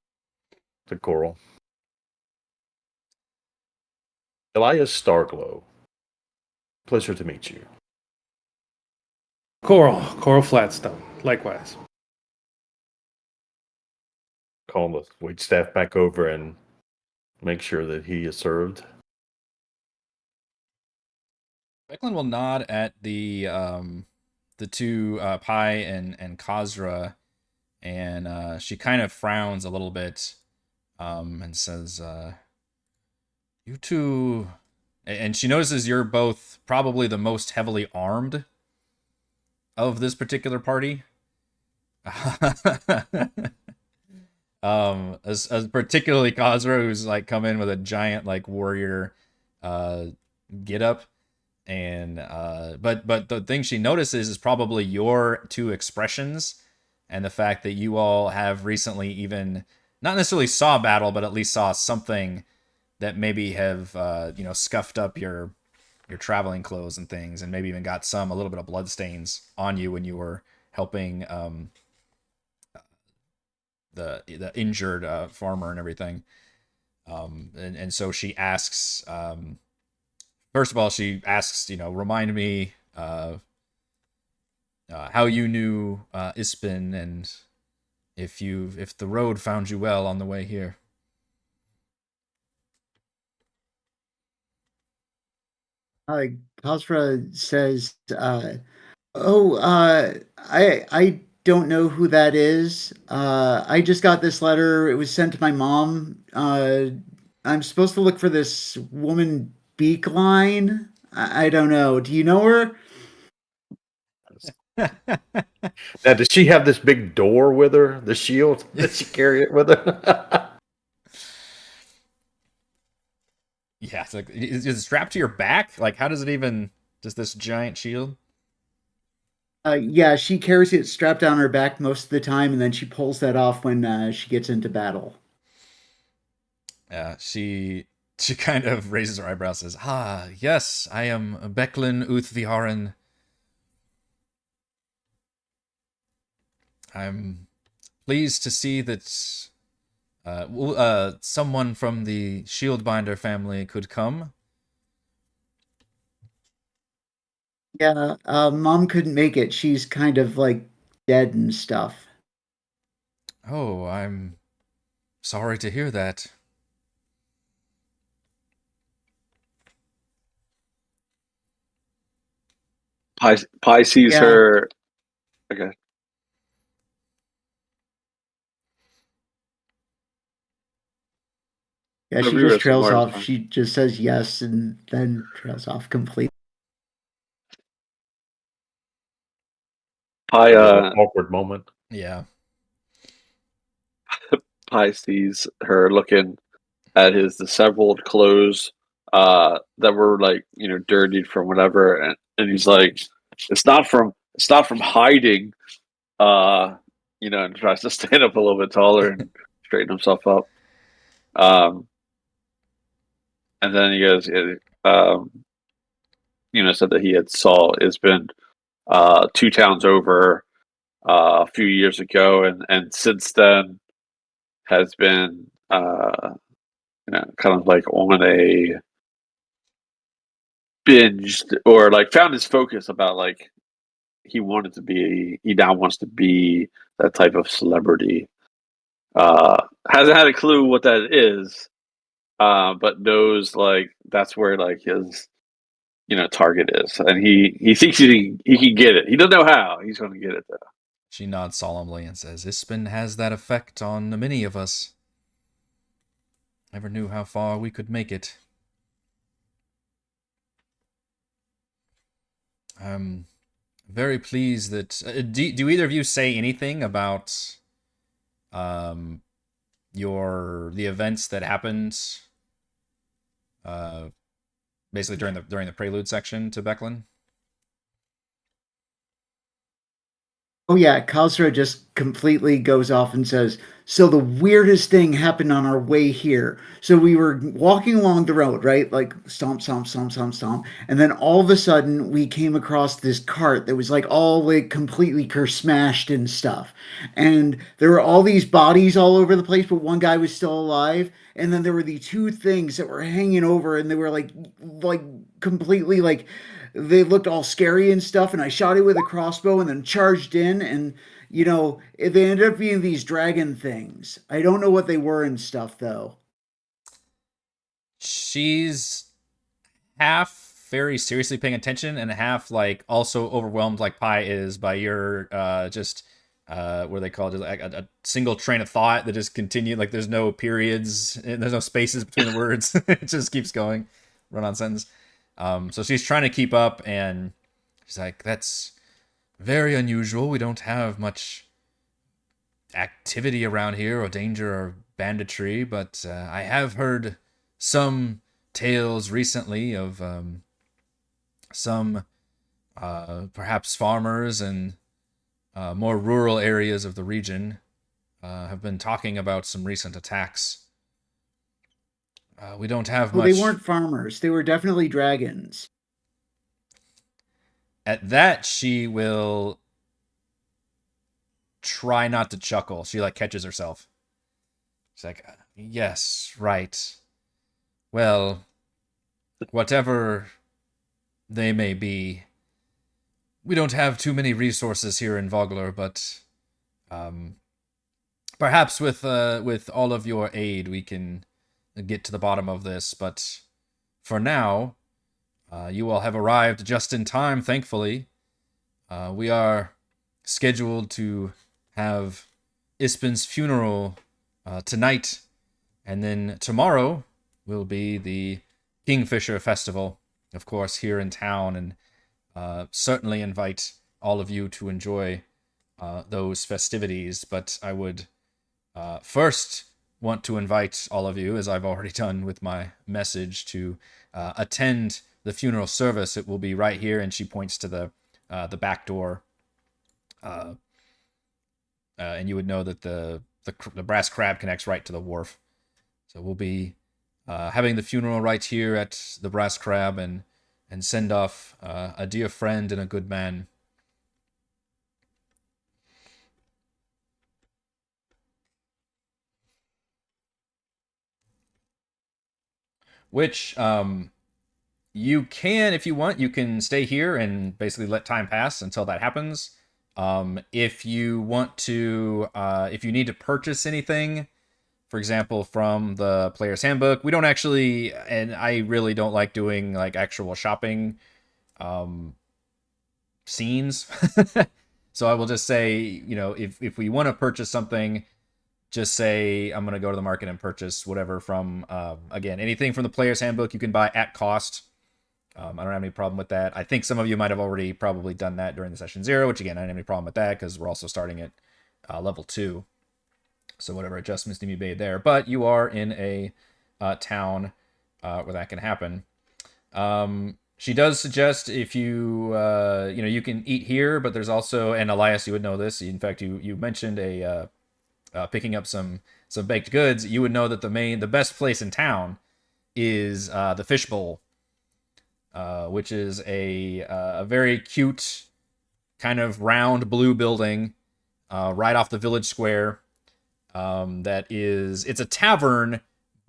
to Korl. Elyas Starglow. Pleasure to meet you. Korl Flatstone, likewise. Call the waitstaff back over and make sure that he is served. Becklin will nod at the two Pi and Kazra, and she kind of frowns a little bit and says, you two... And she notices you're both probably the most heavily armed of this particular party. As particularly Kazra, who's like come in with a giant like warrior get up. And but the thing she notices is probably your two expressions and the fact that you all have recently even not necessarily saw battle, but at least saw something that maybe have scuffed up your traveling clothes and things, and maybe even got a little bit of blood stains on you when you were helping the injured farmer and everything. And so she asks. First of all, she asks, remind me how you knew Ispen and if the road found you well on the way here. Kazra says, I don't know who that is. I just got this letter. It was sent to my mom. I'm supposed to look for this woman Becklin. I don't know. Do you know her? Now, does she have this big door with her? The shield? Does she carry it with her? Yeah, it's like, is it strapped to your back? Like, how does it even... Just this giant shield? Yeah, she carries it strapped down her back most of the time, and then she pulls that off when she gets into battle. Yeah, she kind of raises her eyebrows and says, yes, I am Becklin Uthviharan. I'm pleased to see that someone from the Shieldbinder family could come. Yeah, Mom couldn't make it. She's kind of like dead and stuff. Oh, I'm sorry to hear that. Pi sees her. Okay. Yeah, she just trails off. She just says yes and then trails off completely. Pi, awkward moment. Yeah. Pi sees her looking at his disheveled clothes that were like dirtied from whatever, and he's like, it's not from hiding, and tries to stand up a little bit taller and straighten himself up. And then he goes, said that he had saw Ispen 2 towns over a few years ago, and since then has been kind of like on a binged or like found his focus about like he now wants to be that type of celebrity. Hasn't had a clue what that is, but knows like that's where like his target is, and he thinks he can get it. He doesn't know how he's going to get it though. She nods solemnly and says, Ispen has that effect on many of us. Never knew how far we could make it. I'm very pleased that... do either of you say anything about the events that happened basically during the prelude section to Becklin? Oh yeah, Kazra just completely goes off and says, so the weirdest thing happened on our way here. So we were walking along the road, right? Like stomp, stomp, stomp, stomp, stomp. And then all of a sudden we came across this cart that was like all like completely smashed and stuff. And there were all these bodies all over the place, but one guy was still alive. And then there were these two things that were hanging over and they were like completely like they looked all scary and stuff, and I shot it with a crossbow and then charged in, and they ended up being these dragon things. I don't know what they were and stuff though. She's half very seriously paying attention and half like also overwhelmed like Pi is by your what do they call it, just like a single train of thought that just continued, like there's no periods and there's no spaces between the words. It just keeps going, run on sentence. So she's trying to keep up, and she's like, that's very unusual. We don't have much activity around here or danger or banditry, but I have heard some tales recently of some perhaps farmers and more rural areas of the region have been talking about some recent attacks. We don't have much... They weren't farmers. They were definitely dragons. At that, she will try not to chuckle. She like catches herself. She's like, yes, right. Well, whatever they may be, we don't have too many resources here in Vogler, but perhaps with all of your aid, we can get to the bottom of this. But for now, you all have arrived just in time, thankfully. We are scheduled to have Ispen's funeral tonight, and then tomorrow will be the Kingfisher Festival, of course, here in town, and certainly invite all of you to enjoy those festivities. But I would first want to invite all of you, as I've already done with my message, to attend the funeral service. It will be right here, and she points to the back door, and you would know that the brass crab connects right to the wharf. So we'll be having the funeral right here at the brass crab, and send off a dear friend and a good man. Which you can, if you want, you can stay here and basically let time pass until that happens. If you want to, if you need to purchase anything, for example, from the player's handbook, we don't actually, and I really don't like doing like actual shopping scenes. So I will just say, if we want to purchase something, just say, I'm going to go to the market and purchase whatever from, again, anything from the player's handbook you can buy at cost. I don't have any problem with that. I think some of you might have already probably done that during the session 0, which again, I don't have any problem with that because we're also starting at level 2. So whatever adjustments need to be made there. But you are in a town where that can happen. She does suggest if you, you can eat here, but there's also, and Elyas, you would know this. In fact, you mentioned picking up some baked goods. You would know that the best place in town is the Fishbowl, which is a very cute kind of round blue building right off the village square. It's a tavern,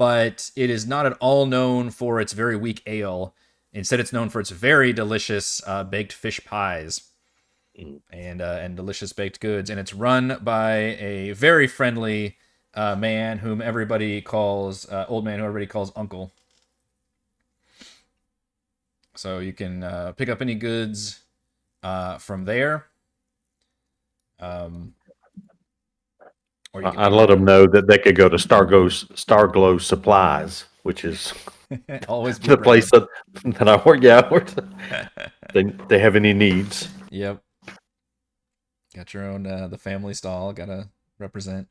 but it is not at all known for its very weak ale. Instead, it's known for its very delicious baked fish pies and delicious baked goods. And it's run by a very friendly man whom everybody calls old man, who everybody calls Uncle. So you can pick up any goods from there. Or you can I let them know that they could go to Starglow Supplies, which is always be the proud. place that I work. Yeah, they have any needs. Yep. Got your own the family stall. Gotta represent.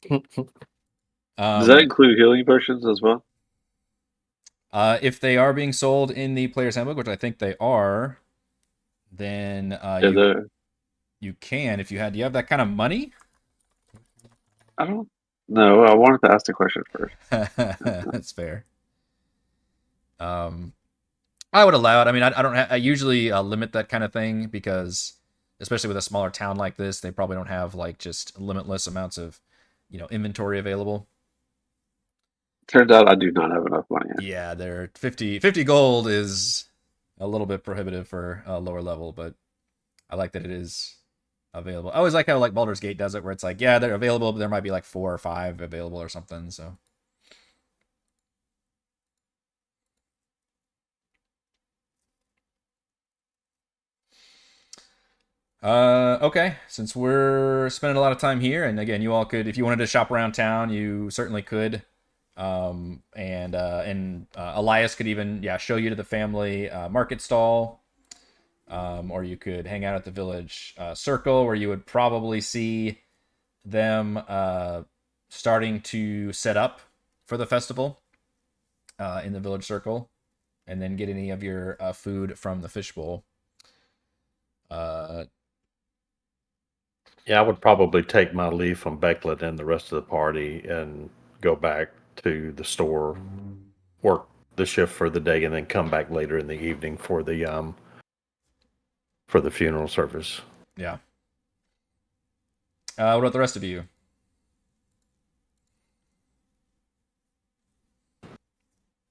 Does that include healing potions as well? If they are being sold in the player's handbook, which I think they are, then you can. If you had, do you have that kind of money? I don't know. I wanted to ask the question first. That's fair. I would allow it. I mean, I don't. I usually limit that kind of thing because, especially with a smaller town like this, they probably don't have like just limitless amounts of, inventory available. Turns out I do not have enough money. Yeah, they're 50 gold is a little bit prohibitive for a lower level, but I like that it is available. I always like how like Baldur's Gate does it, where it's like, yeah, they're available, but there might be like 4 or 5 available or something. So. Okay. Since we're spending a lot of time here, and again, you all could, if you wanted to shop around town, you certainly could. And Elyas could even, show you to the family market stall. Or you could hang out at the village circle, where you would probably see them starting to set up for the festival in the village circle, and then get any of your food from the fishbowl. Yeah, I would probably take my leave from Becklin and the rest of the party and go back to the store, work the shift for the day, and then come back later in the evening for the funeral service. Yeah. What about the rest of you?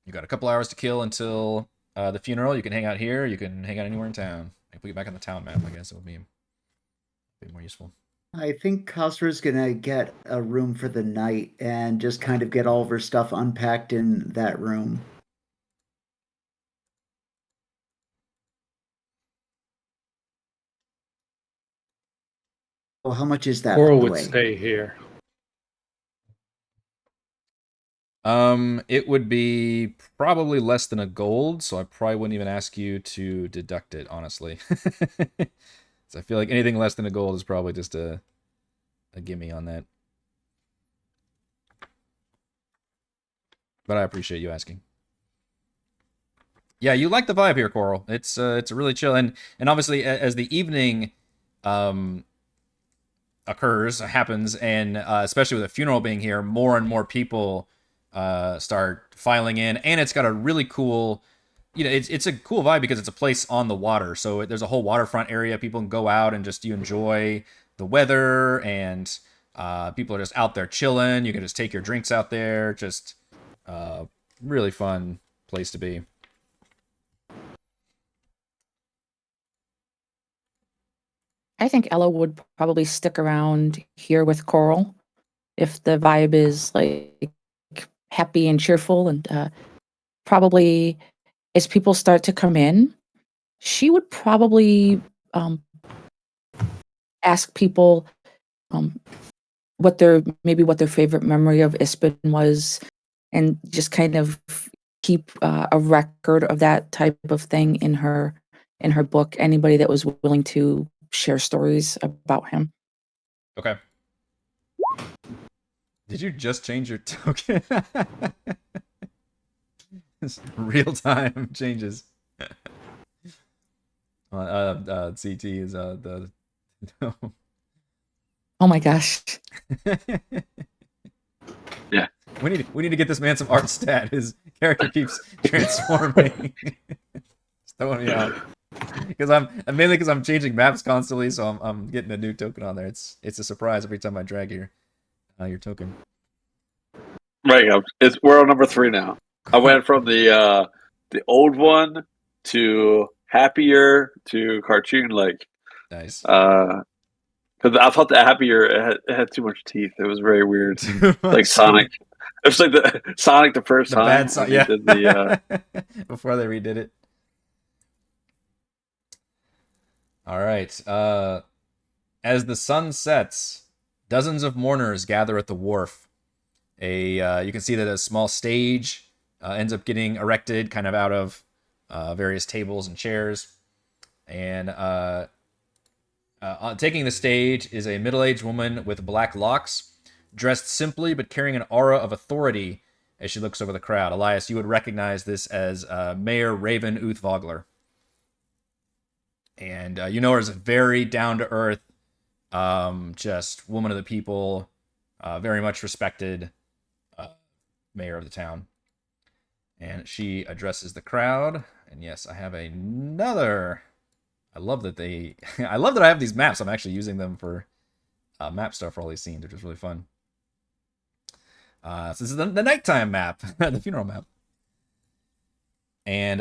You got a couple hours to kill until the funeral. You can hang out here. You can hang out anywhere in town. If we get back on the town map, I guess it would be more useful. I think Kazra's gonna get a room for the night and just kind of get all of her stuff unpacked in that room. Well, how much is that? Korl by the would way? stay here. It would be probably less than a gold, so I probably wouldn't even ask you to deduct it, honestly. So I feel like anything less than a gold is probably just a gimme on that. But I appreciate you asking. Yeah, you like the vibe here, Korl. It's really chill, and obviously as the evening happens, and especially with the funeral being here, more and more people start filing in, and it's got a really cool, it's a cool vibe because it's a place on the water. So there's a whole waterfront area. People can go out and just enjoy the weather, and people are just out there chilling. You can just take your drinks out there. Just really fun place to be. I think Ella would probably stick around here with Korl if the vibe is like happy and cheerful, and probably as people start to come in, she would probably ask people what their favorite memory of Ispen was, and just kind of keep a record of that type of thing in her book. Anybody that was willing to share stories about him. Okay. Did you just change your token? Real time changes. CT is the. Oh my gosh. Yeah. We need to get this man some art stat. His character keeps transforming. It's throwing me out. Because I'm changing maps constantly, so I'm getting a new token on there. It's a surprise every time I drag your token. Right. We're on number 3 now. I went from the old one to happier to cartoon like. Nice. Because I thought the happier it had too much teeth. It was very weird. Like Sonic. It was like the Sonic the first The time bad when song, they yeah. did the Before they redid it. All right. As the sun sets, dozens of mourners gather at the wharf. You can see that a small stage ends up getting erected, kind of out of various tables and chairs. And taking the stage is a middle-aged woman with black locks, dressed simply but carrying an aura of authority as she looks over the crowd. Elyas, you would recognize this as Mayor Raven Vogler. And you know her as a very down-to-earth, just woman of the people, very much respected mayor of the town. And she addresses the crowd. And yes, I have another... I love that I have these maps. I'm actually using them for map stuff for all these scenes, which is really fun. So this is the nighttime map, the funeral map. And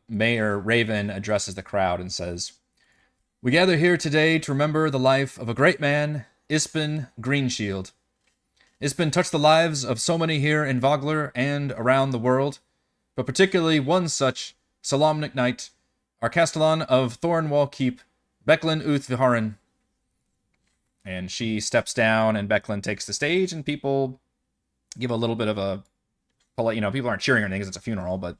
Mayor Raven addresses the crowd and says, "We gather here today to remember the life of a great man, Ispin Greenshield. Ispin touched the lives of so many here in Vogler and around the world, but particularly one such, Solamnic knight, our Castellan of Thornwall Keep, Becklin Viharin." And she steps down, and Becklin takes the stage, and people give a little bit of a polite, people aren't cheering or anything because it's a funeral, but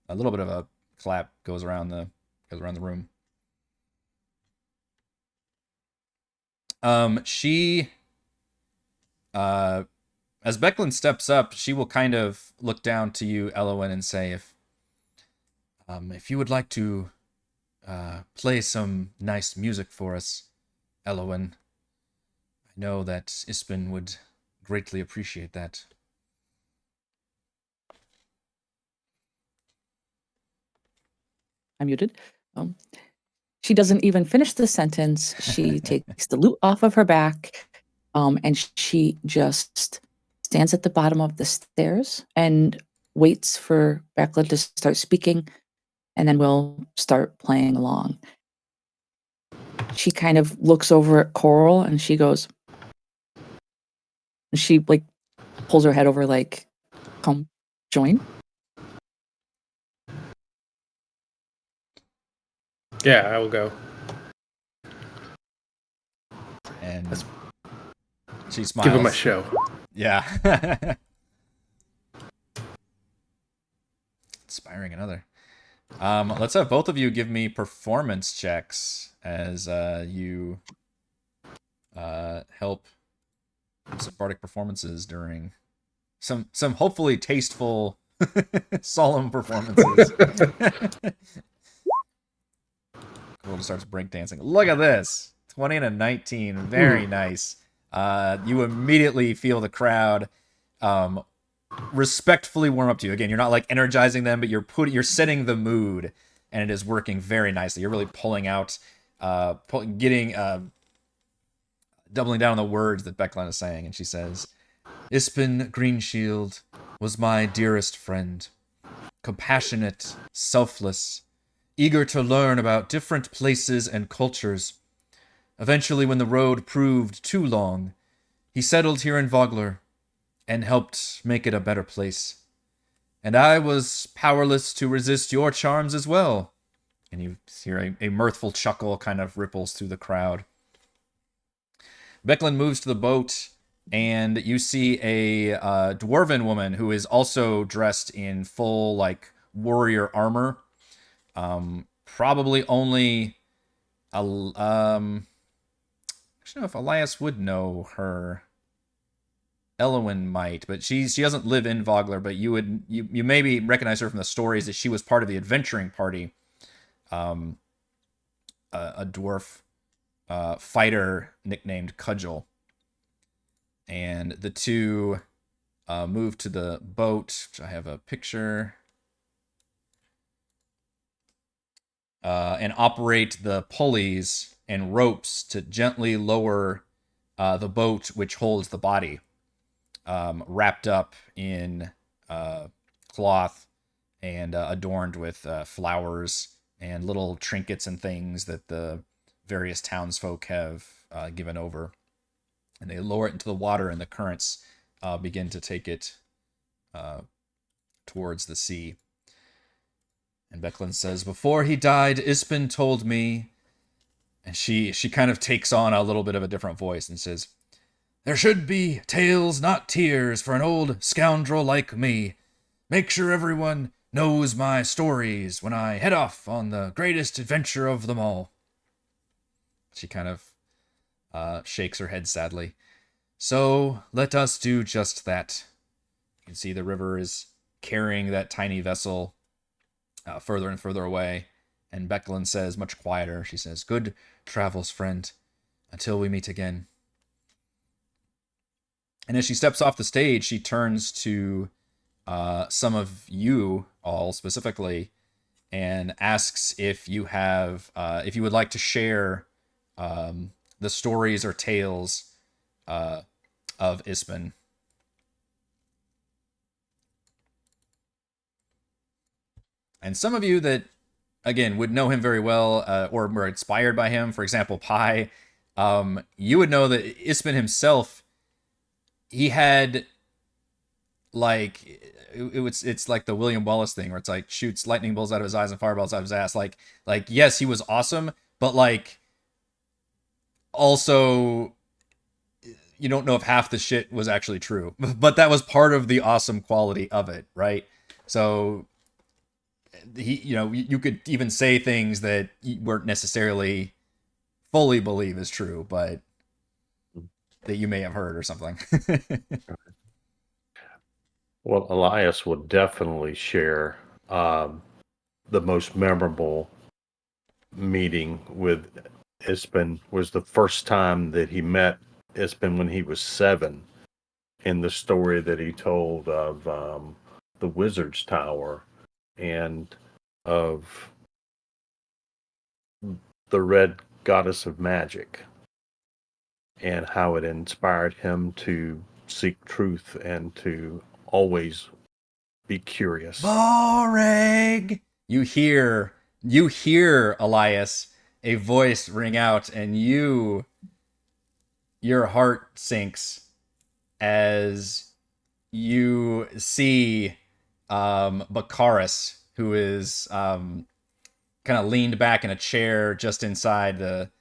a little bit of a clap goes around the room. She, as Becklin steps up, she will kind of look down to you, Ellowyn, and say, if you would like to play some nice music for us, Ellowyn, I know that Ispen would greatly appreciate that. I'm muted. She doesn't even finish the sentence. She takes the lute off of her back, and she just stands at the bottom of the stairs and waits for Becklin to start speaking, and then we'll start playing along. She kind of looks over at Korl, and she goes, and she pulls her head over, come join. Yeah, I will go. And she smiles. Give him a show. Yeah. Inspiring another. Let's have both of you give me performance checks as you help some bardic performances during some hopefully tasteful, solemn performances. Korl starts breakdancing. Look at this. 20 and a 19. Very nice. You immediately feel the crowd respectfully warm up to you. Again, you're not energizing them, but you're setting the mood, and it is working very nicely. You're really pulling out, doubling down on the words that Becklin is saying, and she says, "Ispen Greenshield was my dearest friend, compassionate, selfless, eager to learn about different places and cultures. Eventually, when the road proved too long, he settled here in Vogler and helped make it a better place. And I was powerless to resist your charms as well." And you hear a mirthful chuckle kind of ripples through the crowd. Becklin moves to the boat, and you see a dwarven woman who is also dressed in full, warrior armor. Probably only... I don't know if Elyas would know her. Ellowyn might, but she doesn't live in Vogler, but you maybe recognize her from the stories that she was part of the adventuring party. A dwarf fighter nicknamed Cudgel. And the two move to the boat, which I have a picture, and operate the pulleys and ropes to gently lower the boat which holds the body. wrapped up in cloth and adorned with flowers and little trinkets and things that the various townsfolk have given over. And they lower it into the water, and the currents begin to take it towards the sea. And Becklin says, "Before he died, Ispen told me," and she kind of takes on a little bit of a different voice and says, "There should be tales, not tears, for an old scoundrel like me. Make sure everyone knows my stories when I head off on the greatest adventure of them all." She kind of shakes her head sadly. "So let us do just that." You can see the river is carrying that tiny vessel further and further away. And Becklin says, much quieter, she says, "Good travels, friend, until we meet again." And as she steps off the stage, she turns to some of you all specifically and asks if you if you would like to share the stories or tales of Ispen. And some of you that, again, would know him very well or were inspired by him, for example, Pi, you would know that Ispen himself, he had, like, it's like the William Wallace thing where it's like shoots lightning bolts out of his eyes and fireballs out of his ass. Like yes, he was awesome, but like also you don't know if half the shit was actually true. But that was part of the awesome quality of it, right? So he, you could even say things that you weren't necessarily fully believe is true, but that you may have heard or something. Well, Elyas will definitely share the most memorable meeting with Ispen was the first time that he met Ispen when he was 7, in the story that he told of the Wizard's Tower and of the Red Goddess of Magic, and how it inspired him to seek truth and to always be curious. Boring. You hear Elyas, a voice ring out, and your heart sinks as you see Bakaris, who is kind of leaned back in a chair just inside the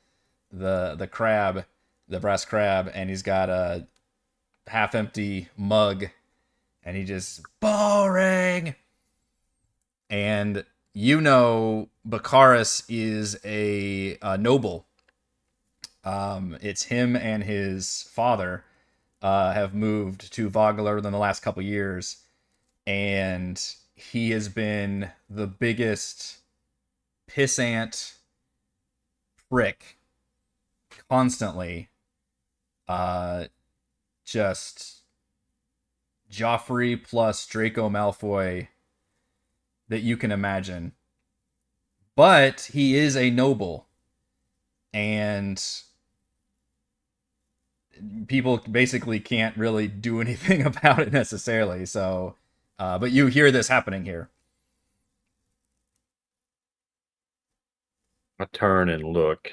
crab, the brass crab, and he's got a half empty mug, and he just boring. And Bakaris is a noble. It's him and his father have moved to Vogler in the last couple years, and he has been the biggest pissant prick constantly. Just Joffrey plus Draco Malfoy that you can imagine. But he is a noble, and people basically can't really do anything about it necessarily. So, but you hear this happening here. I turn and look,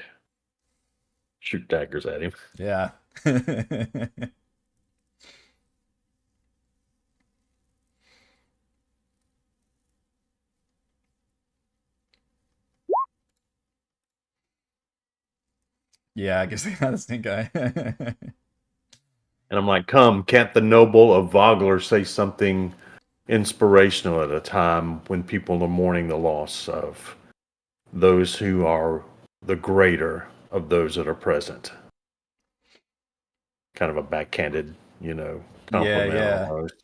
shoot daggers at him. Yeah. Yeah, I guess they got a stink eye. And I'm like, come, can't the noble of Vogler say something inspirational at a time when people are mourning the loss of those who are the greater of those that are present? Kind of a backhanded, compliment Yeah. almost.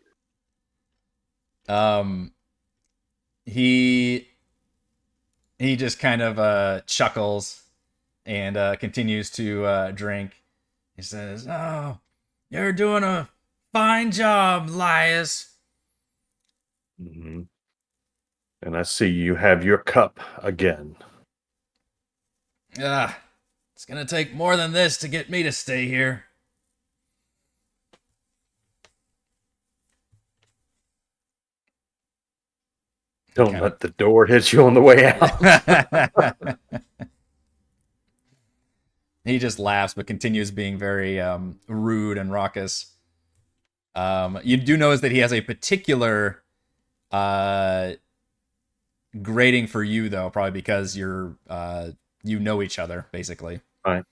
He just kind of chuckles and continues to drink. He says, "Oh, you're doing a fine job, Elyas." Mm-hmm. And I see you have your cup again. It's gonna take more than this to get me to stay here. Don't let the door hit you on the way out. He just laughs, but continues being very rude and raucous. You do notice that he has a particular grading for you, though, probably because you're you know each other, basically. Right.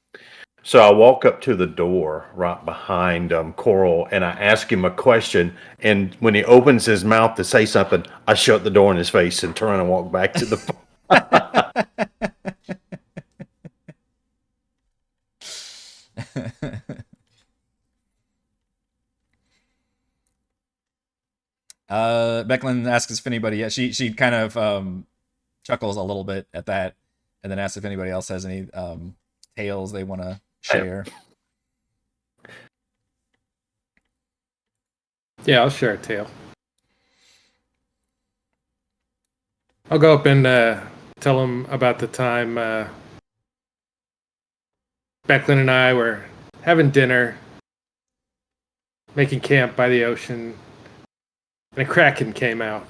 So I walk up to the door right behind Korl, and I ask him a question. And when he opens his mouth to say something, I shut the door in his face and turn and walk back to the. Becklin asks if anybody. Yeah, she kind of chuckles a little bit at that, and then asks if anybody else has any tales they want to share. Yeah, I'll share a tale. I'll go up and tell him about the time Becklin and I were having dinner, making camp by the ocean, and a kraken came out.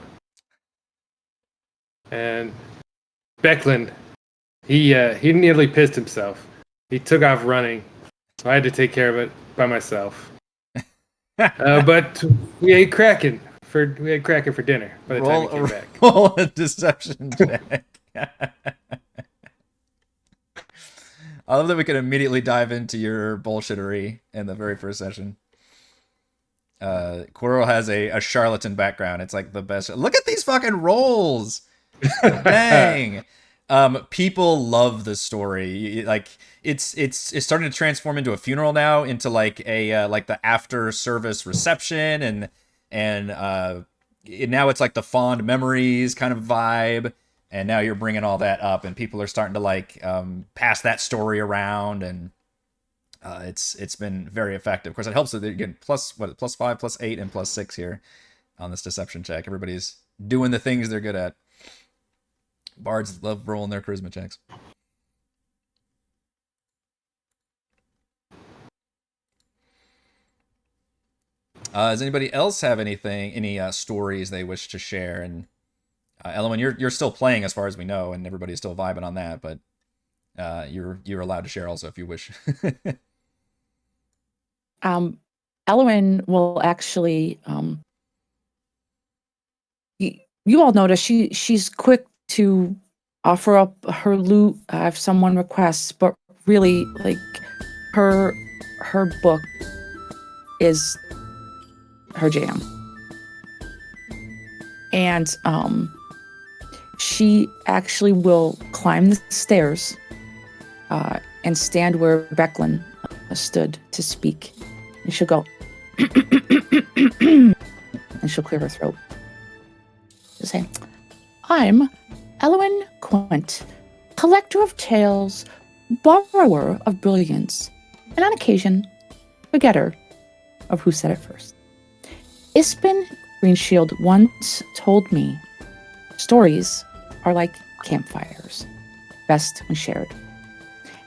And Becklin, he nearly pissed himself. He took off running, so I had to take care of it by myself. But we ate kraken for dinner by the time he came back. Roll a deception check. I love that we can immediately dive into your bullshittery in the very first session. Korl has a charlatan background. It's like the best. Look at these fucking rolls. Dang. People love the story. Like it's starting to transform into a funeral now, into like a like the after service reception, and now it's like the fond memories kind of vibe. And now you're bringing all that up, and people are starting to like pass that story around, and it's been very effective. Of course, it helps that you're getting +5, +8, and +6 here on this deception check. Everybody's doing the things they're good at. Bards love rolling their charisma checks. Does anybody else have any stories they wish to share? And Ellowyn, you're still playing as far as we know, and everybody's still vibing on that. But you're allowed to share also if you wish. Ellowyn will actually. You all notice she's quick to offer up her loot if someone requests, but really, like, her book is her jam. And she actually will climb the stairs and stand where Becklin stood to speak. And she'll go, and she'll clear her throat. She'll say, I'm Ellowyn Quaint, collector of tales, borrower of brilliance, and on occasion, forgetter of who said it first. Ispin Greenshield once told me, stories are like campfires, best when shared.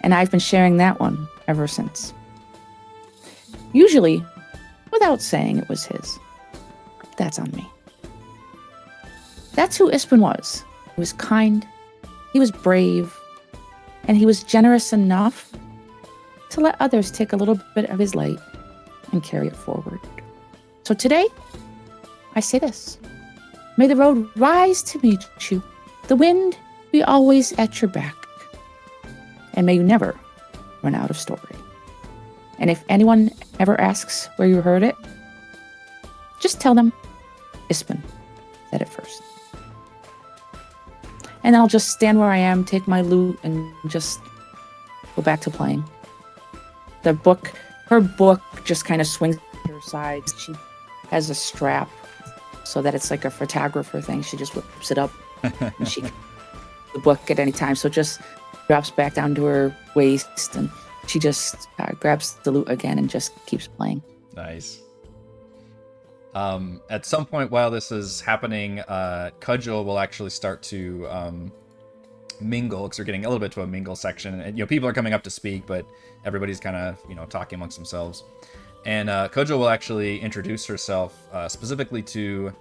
And I've been sharing that one ever since. Usually, without saying it was his. That's on me. That's who Ispen was. He was kind, he was brave, and he was generous enough to let others take a little bit of his light and carry it forward. So today, I say this. May the road rise to meet you, the wind be always at your back, and may you never run out of story. And if anyone ever asks where you heard it, just tell them Ispen said it first. And I'll just stand where I am, take my loot, and just go back to playing. Her book just kind of swings to her side. She has a strap so that it's like a photographer thing. She just whips it up and she the book at any time. So it just drops back down to her waist, and she just grabs the loot again and just keeps playing. Nice. At some point while this is happening, Cudgel will actually start to mingle, because we're getting a little bit to a mingle section. And, people are coming up to speak, but everybody's kind of, talking amongst themselves. And Cudgel will actually introduce herself specifically to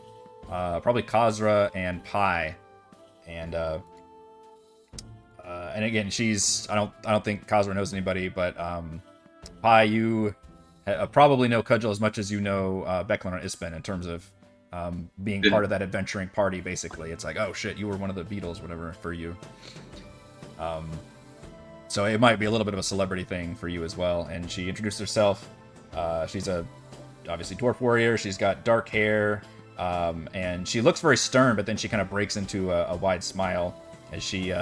probably Kazra and Pi, and again, I don't think Kazra knows anybody, but Pi, you probably know Cudgel as much as you know Becklin or Ispen in terms of being part of that adventuring party. Basically, it's like, oh shit, you were one of the Beatles, whatever, for you. So it might be a little bit of a celebrity thing for you as well. And she introduced herself. She's a obviously dwarf warrior. She's got dark hair, and she looks very stern, but then she kind of breaks into a wide smile as she,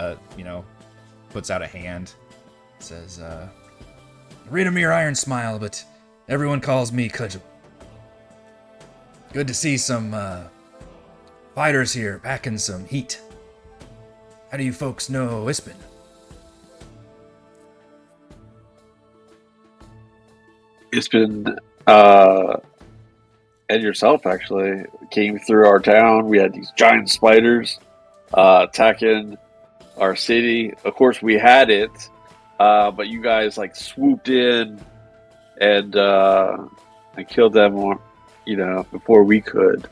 puts out a hand. Says, Radomir Iron Smile, but everyone calls me Cudgel. Good to see some fighters here, packing some heat. How do you folks know Ispin? Ispin, and yourself actually came through our town. We had these giant spiders attacking our city. Of course, we had it, but you guys like swooped in and killed them, before we could.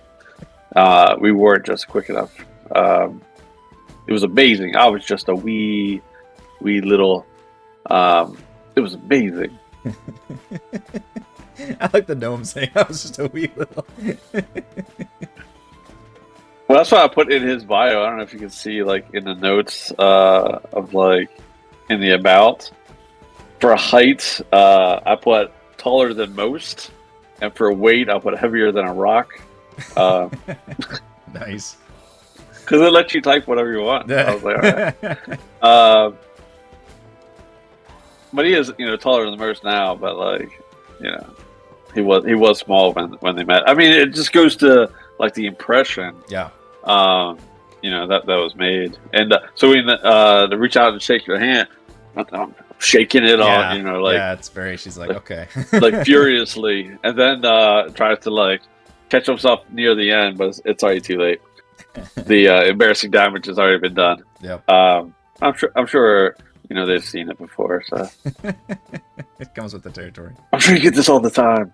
We weren't just quick enough. It was amazing. I was just a wee little. It was amazing. I like the gnome saying I was just a wee little. Well, that's what I put in his bio. I don't know if you can see, like, in the notes of, like, in the about. For height, I put taller than most. And for weight, I put heavier than a rock. Nice. Because it lets you type whatever you want. I was like, all right. But he is, taller than most now. But, like, he was small when they met. I mean, it just goes to, like, the impression. Yeah. That was made. And so we to reach out and shake your hand, I'm shaking it on, yeah, it's very. She's like, okay, like furiously, and then tries to like catch himself near the end, but it's already too late. The embarrassing damage has already been done. Yep. I'm sure they've seen it before, so it comes with the territory. I'm sure you get this all the time.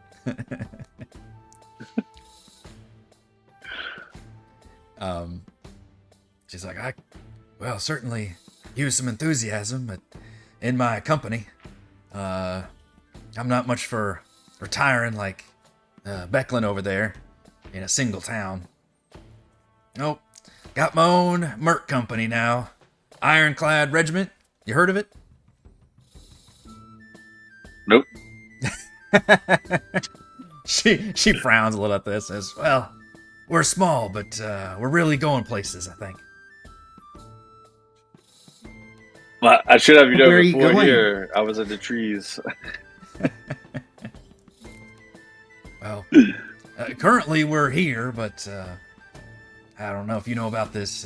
She's like, I certainly use some enthusiasm, but in my company, I'm not much for retiring like Becklin over there in a single town. Nope, got my own merc company now, Ironclad Regiment. You heard of it? Nope. She frowns a little at this. Says, well, we're small, but we're really going places, I think. Well, I should have Where are you before going? here. I was in the trees. Well, currently we're here, but I don't know if you know about this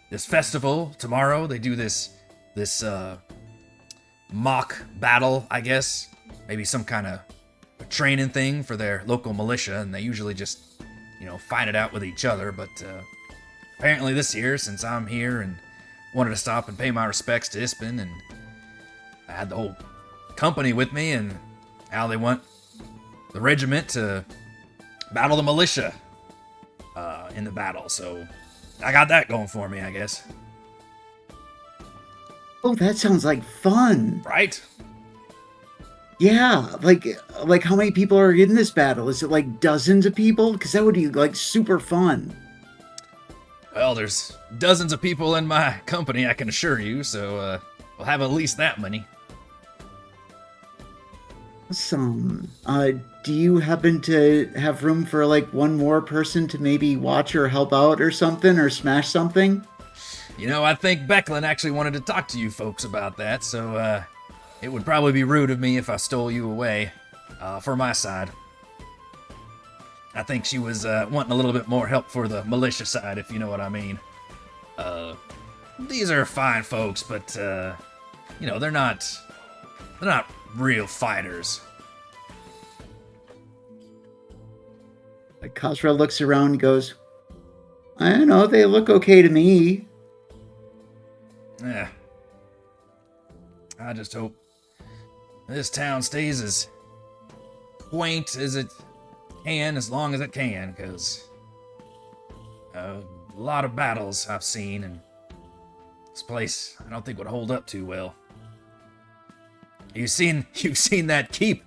this festival tomorrow. They do this mock battle, I guess. Maybe some kind of training thing for their local militia, and they usually just fight it out with each other. But apparently this year, since I'm here and wanted to stop and pay my respects to Ispen, and I had the whole company with me, and now they want the regiment to battle the militia in the battle. So I got that going for me, I guess. Oh, that sounds like fun. Right? Yeah, like how many people are in this battle? Is it like dozens of people? Because that would be like super fun. Well, there's dozens of people in my company, I can assure you, so we'll have at least that many. Awesome. Do you happen to have room for like one more person to maybe watch or help out or something, or smash something? I think Becklin actually wanted to talk to you folks about that, so it would probably be rude of me if I stole you away for my side. I think she was wanting a little bit more help for the militia side, if you know what I mean. These are fine folks, but they're not real fighters. Like Kazra looks around and goes, I don't know, they look okay to me. Yeah. I just hope this town stays as quaint as it can, as long as it can, because A lot of battles I've seen, and this place I don't think would hold up too well. You've seen that keep,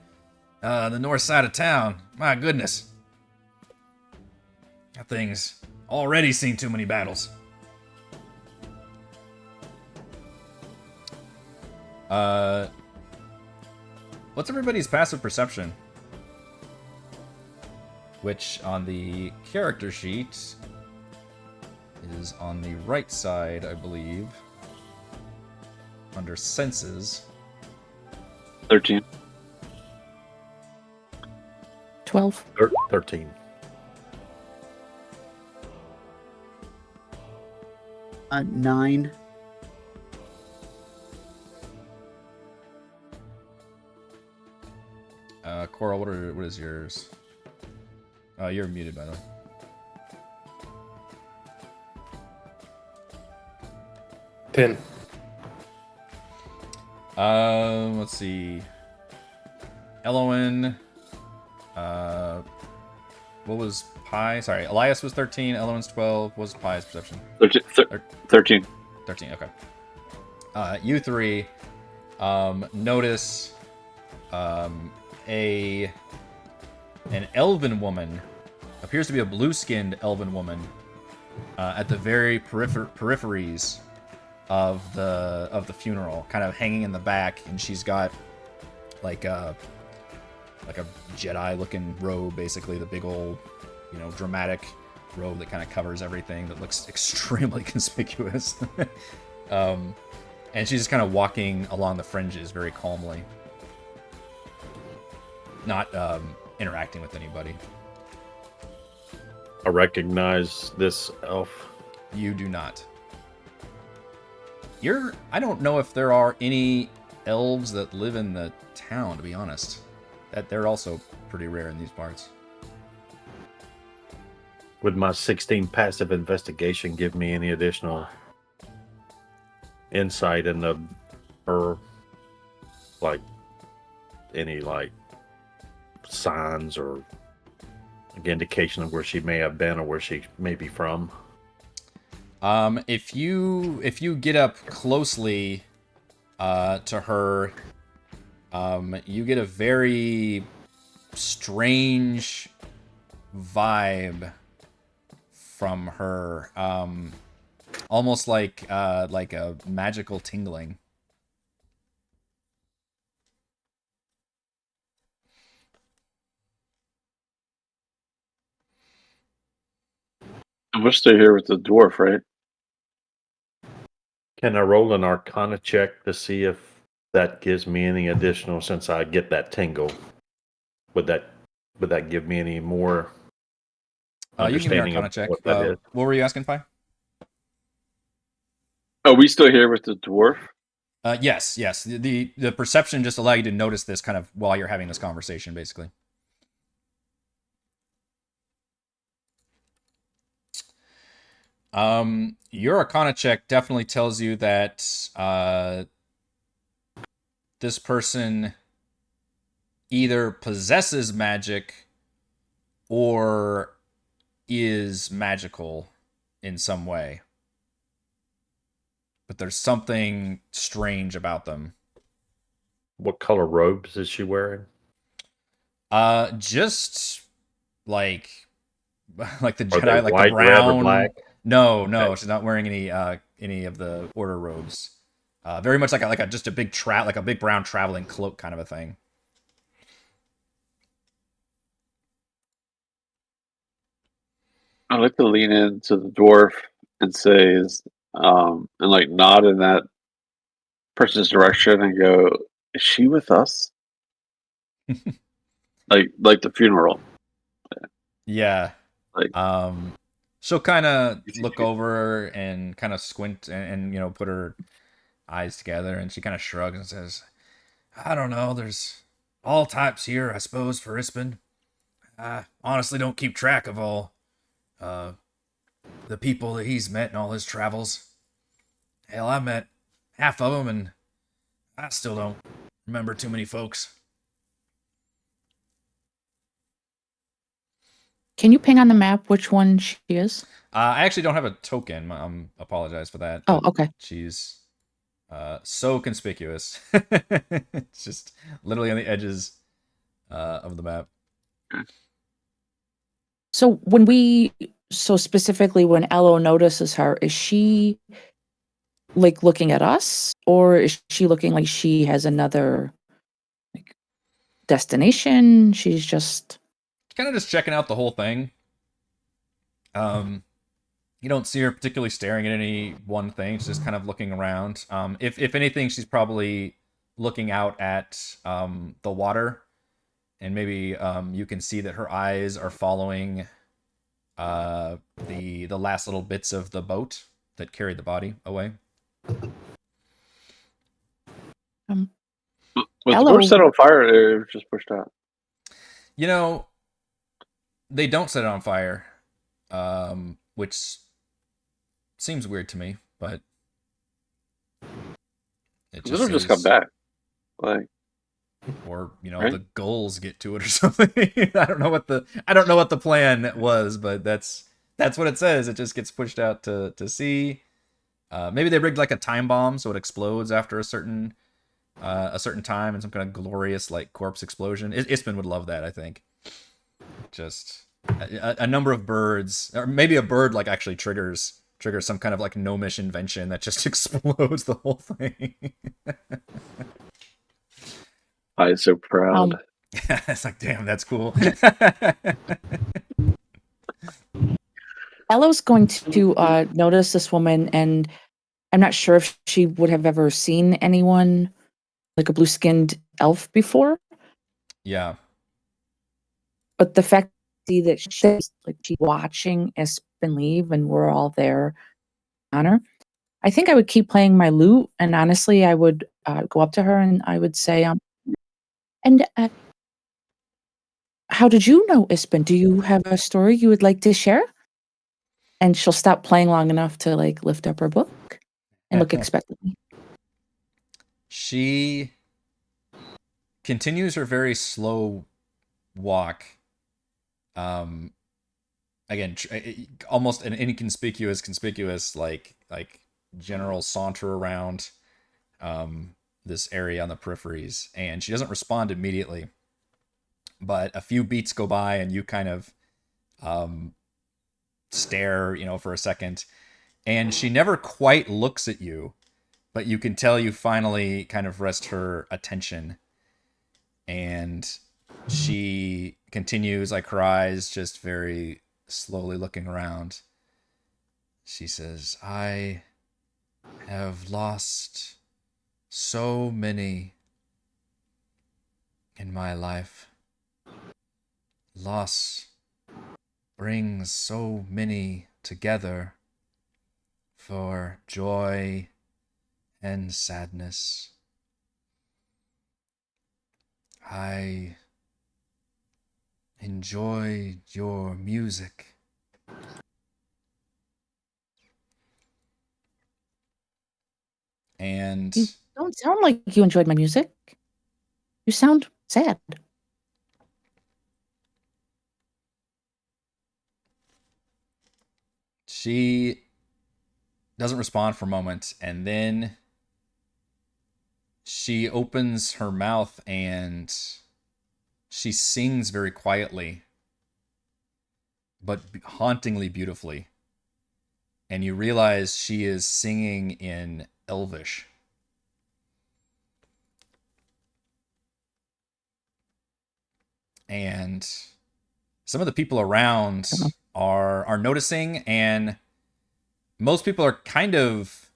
the north side of town. My goodness, that thing's already seen too many battles. What's everybody's passive perception? Which on the character sheet is on the right side, I believe, under senses. 13. 12. 13. 9. Korl, what is yours? Oh, you're muted, by the way. Pin. Let's see. Ellowyn. What was Pi? Sorry, Elyas was 13. Ellowyn's 12. What was Pi's perception? 13. 13. Okay. You three notice an elven woman, appears to be a blue-skinned elven woman, at the very peripheries of the funeral, kind of hanging in the back, and she's got like a Jedi-looking robe, basically the big old, dramatic robe that kind of covers everything, that looks extremely conspicuous. And she's just kind of walking along the fringes very calmly, not interacting with anybody. I recognize this elf. You do not. I don't know if there are any elves that live in the town, to be honest. That they're also pretty rare in these parts. Would my 16 passive investigation give me any additional insight into her, like any signs or indication of where she may have been or where she may be from? If you get up closely to her, you get a very strange vibe from her, almost like a magical tingling. And we're still here with the dwarf, right? Can I roll an Arcana check to see if that gives me any additional, since I get that tingle? Would that give me any more You can give me an understanding Arcana of check. what that is? What were you asking, Pi? Are we still here with the dwarf? Yes. The perception just allow you to notice this kind of while you're having this conversation, basically. Your Arcana check definitely tells you that this person either possesses magic or is magical in some way. But there's something strange about them. What color robes is she wearing? Just like the Are Jedi, they like white, the red, or brown. black? No, Okay. she's not wearing any of the order robes. Very much like just a big a big brown traveling cloak kind of a thing. I'd like to lean into the dwarf and say, and like nod in that person's direction and go, "Is she with us?" like the funeral. Yeah. Like, She'll kind of look over and kind of squint and put her eyes together, and she kind of shrugs and says, "I don't know. There's all types here, I suppose, for Ispen. I honestly don't keep track of all the people that he's met in all his travels. Hell, I met half of them, and I still don't remember too many folks." Can you ping on the map which one she is? I actually don't have a token. Apologize for that. Oh, but okay. She's so conspicuous. It's just literally on the edges of the map. So specifically when Ello notices her, is she like looking at us, or is she looking like she has another like destination? She's just Kind of just checking out the whole thing. You don't see her particularly staring at any one thing. She's just kind of looking around. If anything, she's probably looking out at the water, and maybe you can see that her eyes are following the last little bits of the boat that carried the body away. Was the Hello. boat set on fire or it was just pushed out? You know, they don't set it on fire, which seems weird to me, but it This will just come is- back. Like, or Right? the gulls get to it or something. I don't know what the plan was, but that's what it says. It just gets pushed out to sea. Maybe they rigged like a time bomb so it explodes after a certain time, and some kind of glorious like corpse explosion. Ispen would love that, I think. Just a number of birds, or maybe a bird like actually triggers some kind of like gnomish invention that just explodes the whole thing. I'm so proud. It's like, damn, that's cool. Ello's going to notice this woman, and I'm not sure if she would have ever seen anyone like a blue-skinned elf before. Yeah. But the fact that she's watching Ispin leave, and we're all there on her, I think I would keep playing my lute, and honestly, I would go up to her and I would say, and how did you know Ispin? Do you have a story you would like to share? And she'll stop playing long enough to like lift up her book and look expectantly. She continues her very slow walk. Again, almost an conspicuous like general saunter around this area on the peripheries, and she doesn't respond immediately. But a few beats go by, and you kind of stare, for a second, and she never quite looks at you, but you can tell you finally kind of rest her attention, and she continues, like her eyes just very slowly looking around. She says, I have lost so many in my life. Loss brings so many together for joy and sadness. I enjoy your music. And You don't sound like you enjoyed my music. You sound sad. she doesn't respond for a moment, and then she opens her mouth and she sings very quietly, but hauntingly beautifully. And you realize she is singing in Elvish. And some of the people around are noticing, and most people are kind of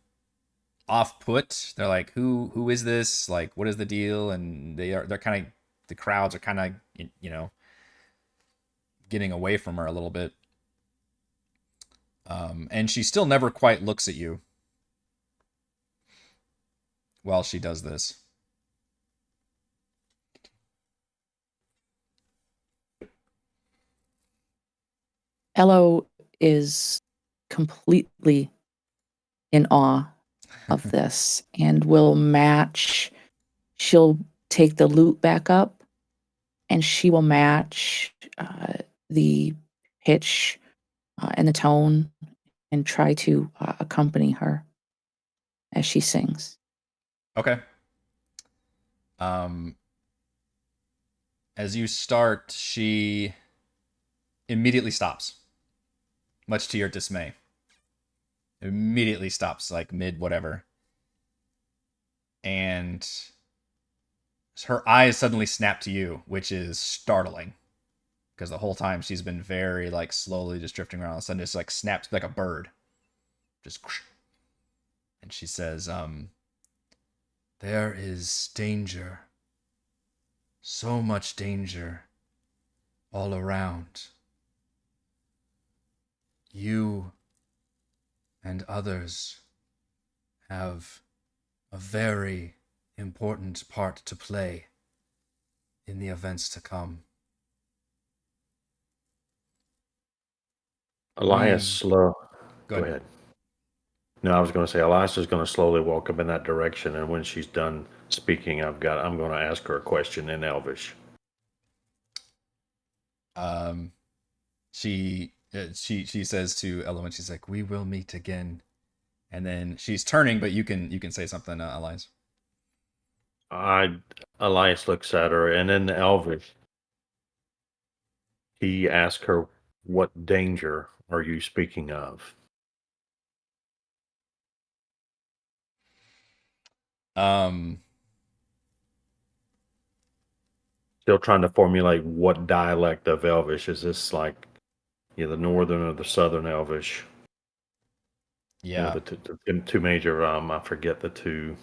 off put. They're like, who is this? Like, what is the deal? And they're kind of, the crowds are kind of, getting away from her a little bit. And she still never quite looks at you while she does this. Ello is completely in awe of this and will match. She'll take the lute back up and she will match the pitch and the tone and try to accompany her as she sings. Okay. As you start, she immediately stops, much to your dismay. Immediately stops, like mid whatever. And her eyes suddenly snap to you, which is startling. Because the whole time she's been very, like, slowly just drifting around. All of a sudden, just, like, snaps like a bird. Just... And she says, there is danger. So much danger all around. You and others have a very important part to play in the events to come. Elyas, go ahead. No, I was going to say Elyas is going to slowly walk up in that direction, and when she's done speaking, I'm going to ask her a question in Elvish. She says to Ellowyn, she's like, "We will meet again," and then she's turning, but you can say something, Elyas. Elyas looks at her, and in Elvish, he asks her, "What danger are you speaking of?" Still trying to formulate what dialect of Elvish. Is this like the northern or the southern Elvish? Yeah. The two major, I forget the two.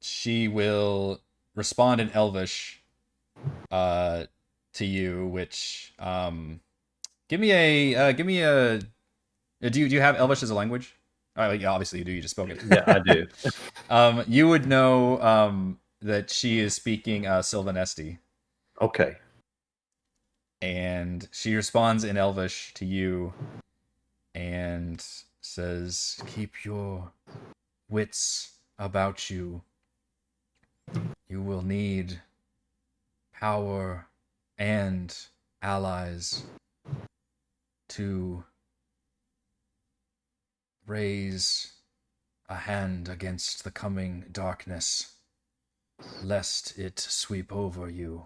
She will respond in Elvish to you, which give me a do you have Elvish as a language? Yeah, obviously you do, you just spoke it. Yeah, I do. You would know that she is speaking Sylvanesti. Okay. And she responds in Elvish to you and says, "Keep your wits about you. You will need power and allies to raise a hand against the coming darkness, lest it sweep over you."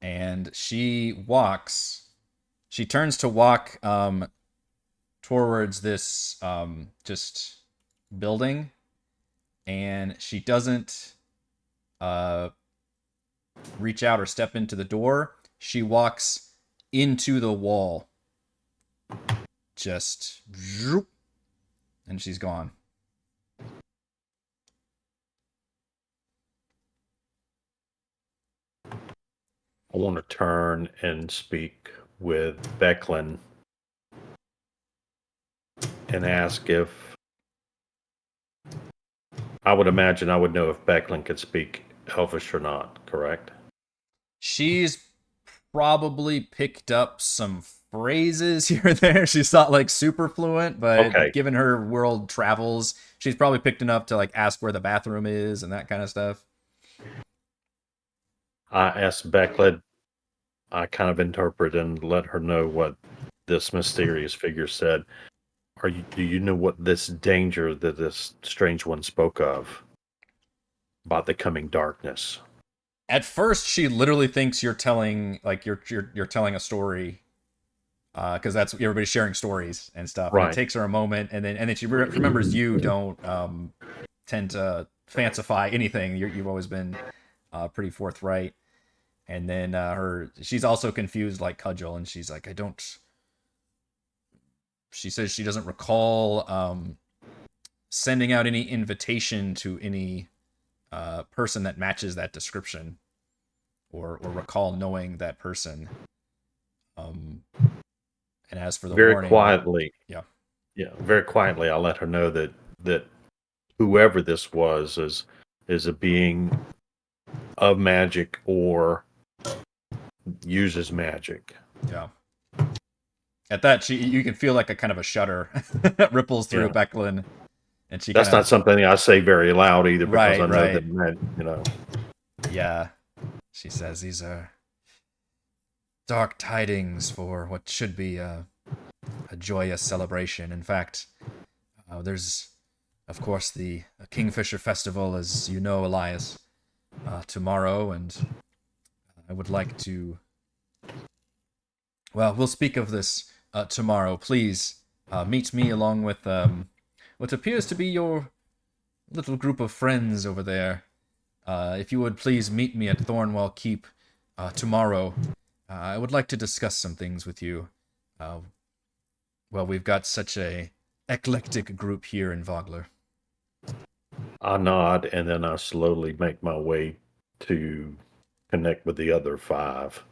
And she turns to walk towards this just building, and she doesn't reach out or step into the door. She walks into the wall, just zoop, and she's gone. I want to turn and speak with Becklin and ask if I would imagine I would know if Becklin could speak Elvish or not, correct? She's probably picked up some phrases here and there. She's not like super fluent, but given her world travels, she's probably picked enough to like ask where the bathroom is and that kind of stuff. I asked Becklin, I kind of interpret and let her know what this mysterious figure said. Do you know what this danger that this strange one spoke of about the coming darkness? At first, she literally thinks you're telling you're telling a story, because that's everybody's sharing stories and stuff. Right. And it takes her a moment, and then she remembers you don't tend to fancify anything. You've always been pretty forthright. And then she's also confused like Cudgel, and she's like, she says she doesn't recall sending out any invitation to any person that matches that description, or recall knowing that person. And as for the warning, quietly, yeah, very quietly, I'll let her know that whoever this was is a being of magic or uses magic. Yeah. At that, you can feel like a kind of a shudder ripples through Becklin, and that's not something I say very loud either, because I know right. that, Yeah. She says these are dark tidings for what should be a joyous celebration. In fact, there's, of course, the Kingfisher Festival, as you know, Elyas, tomorrow, and I would like to... Well, we'll speak of this tomorrow. Please meet me along with what appears to be your little group of friends over there. If you would please meet me at Thornwall Keep tomorrow. I would like to discuss some things with you. Well, we've got such a eclectic group here in Vogler. I nod, and then I slowly make my way to connect with the other 5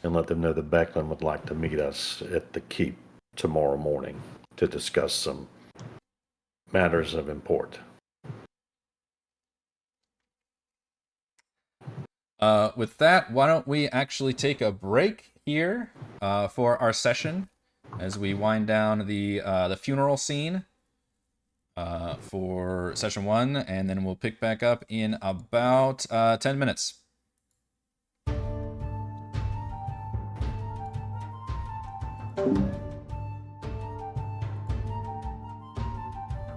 and let them know that Becklin would like to meet us at the keep tomorrow morning to discuss some matters of import. With that, why don't we actually take a break here for our session as we wind down the funeral scene for session 1, and then we'll pick back up in about 10 minutes.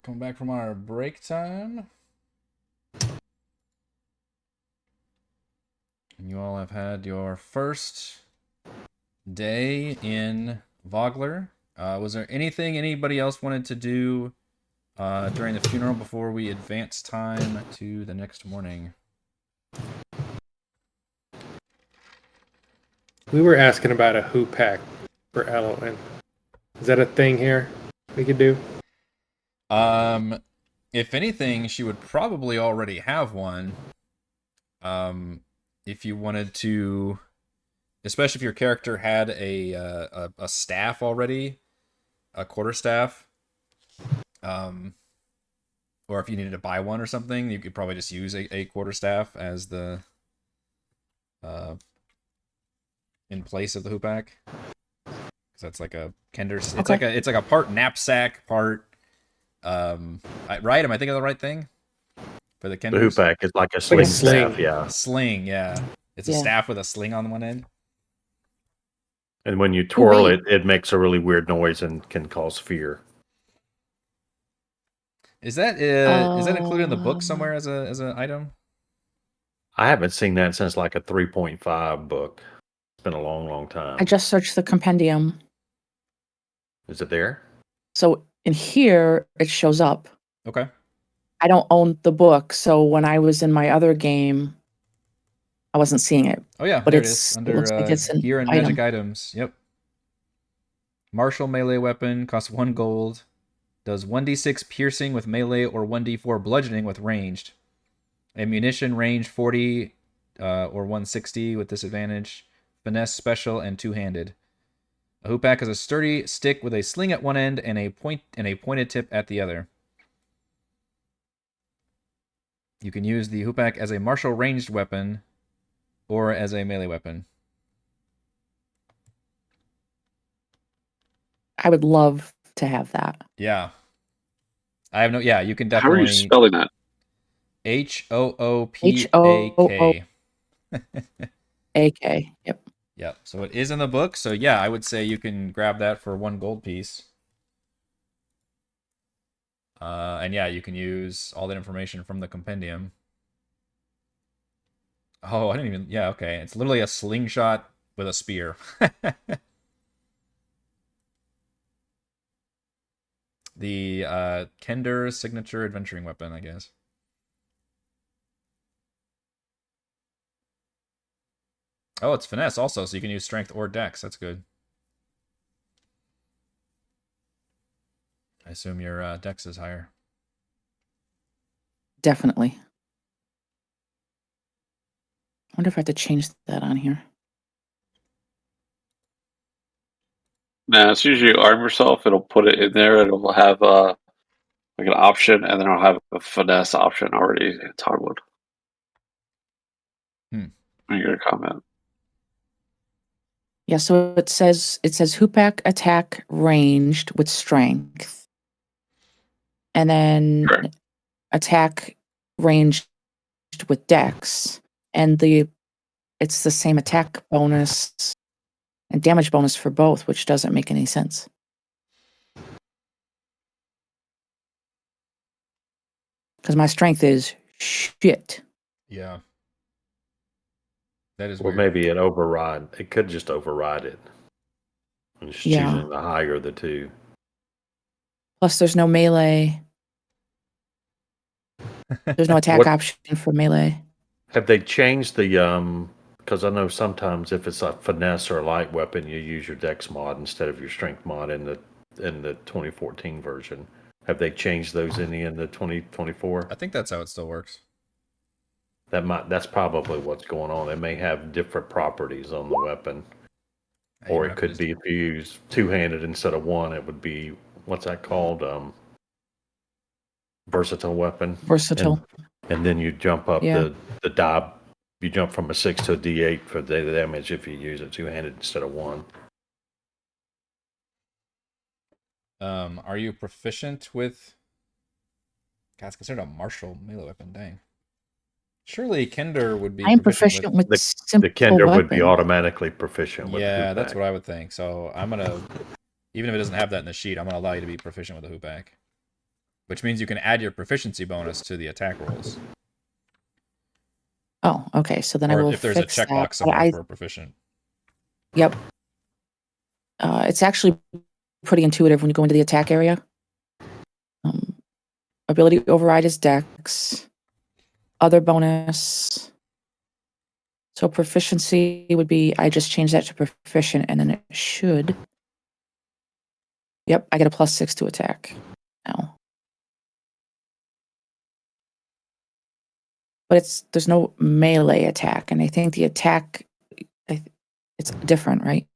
Come back from our break time. And you all have had your first day in Vogler. Was there anything anybody else wanted to do during the funeral before we advance time to the next morning? We were asking about a hoop pack for Ellowyn. Is that a thing here we could do? If anything, she would probably already have one. If you wanted to, especially if your character had a staff already, a quarterstaff, or if you needed to buy one or something, you could probably just use a quarterstaff as the in place of the hoopak. Because that's like a kender. It's like a part knapsack, part right? Am I thinking of the right thing? For the kender. The hoopak is like a Like a sling sling. staff, yeah. Sling, yeah. It's a staff with a sling on one end. And when you twirl wait. it makes a really weird noise and can cause fear. Is that included in the book somewhere as an item? I haven't seen that since like a 3.5 book. It's been a long, long time. I just searched the compendium. Is it there? So in here, it shows up. Okay. I don't own the book, so when I was in my other game, I wasn't seeing it. Oh yeah, But there it it's- is. it Under looks like it's an gear and item. magic items. Yep. Martial melee weapon costs 1 gold. Does 1d6 piercing with melee or 1d4 bludgeoning with ranged. Ammunition range 40 or 160 with disadvantage. Finesse special and 2-handed. A hoopak is a sturdy stick with a sling at one end and a pointed tip at the other. You can use the hoopak as a martial ranged weapon or as a melee weapon. I would love to have that. Yeah. I have no... Yeah, you can How are you definitely... spelling that? H-O-O-P-A-K. AK. Yep. Yep. So it is in the book. So yeah, I would say you can grab that for 1 gold piece. And yeah, you can use all that information from the compendium. Oh, I didn't even... Yeah, okay. It's literally a slingshot with a spear. The Kender signature adventuring weapon, I guess. Oh, it's finesse also, so you can use strength or dex. That's good. I assume your dex is higher. Definitely. I wonder if I have to change that on here. Nah, it's usually arm yourself. It'll put it in there. It'll have like an option, and then it'll have a finesse option already toggled. Hmm. When you get a comment. Yeah, so it says hoopak attack ranged with strength. And then Sure. attack ranged with dex. And the it's the same attack bonus and damage bonus for both, which doesn't make any sense. Because my strength is shit. Yeah. That is Or weird. maybe it could just override it. And just Yeah. choosing the higher of the two. Plus, there's no melee. There's no attack option for melee. Have they changed the because I know sometimes if it's a finesse or a light weapon, you use your dex mod instead of your strength mod in the 2014 version. Have they changed those in the 2024? I think that's how it still works. That's probably what's going on. They may have different properties on the weapon. Or it could be if you use two-handed instead of one, it would be, what's that called? Versatile weapon. Versatile. And then you jump up the die. You jump from a 6 to a D8 for the damage if you use it two-handed instead of one. Are you proficient with... God, it's considered a martial melee weapon, dang. Surely Kender would be I'm proficient with simple the Kender weapons. would be automatically proficient with the Yeah, that's hoopback. what I would think. So I'm going to, even if it doesn't have that in the sheet, I'm going to allow you to be proficient with the hoopback. Which means you can add your proficiency bonus to the attack rolls. Oh, okay. So then I Or will if there's a fix checkbox that. somewhere for proficient. Yep. It's actually pretty intuitive when you go into the attack area. Ability override is dex. Other bonus. So proficiency would be, I just changed that to proficient, and then it should. Yep, I get a +6 to attack now. But there's no melee attack, and I think the attack, it's different, right?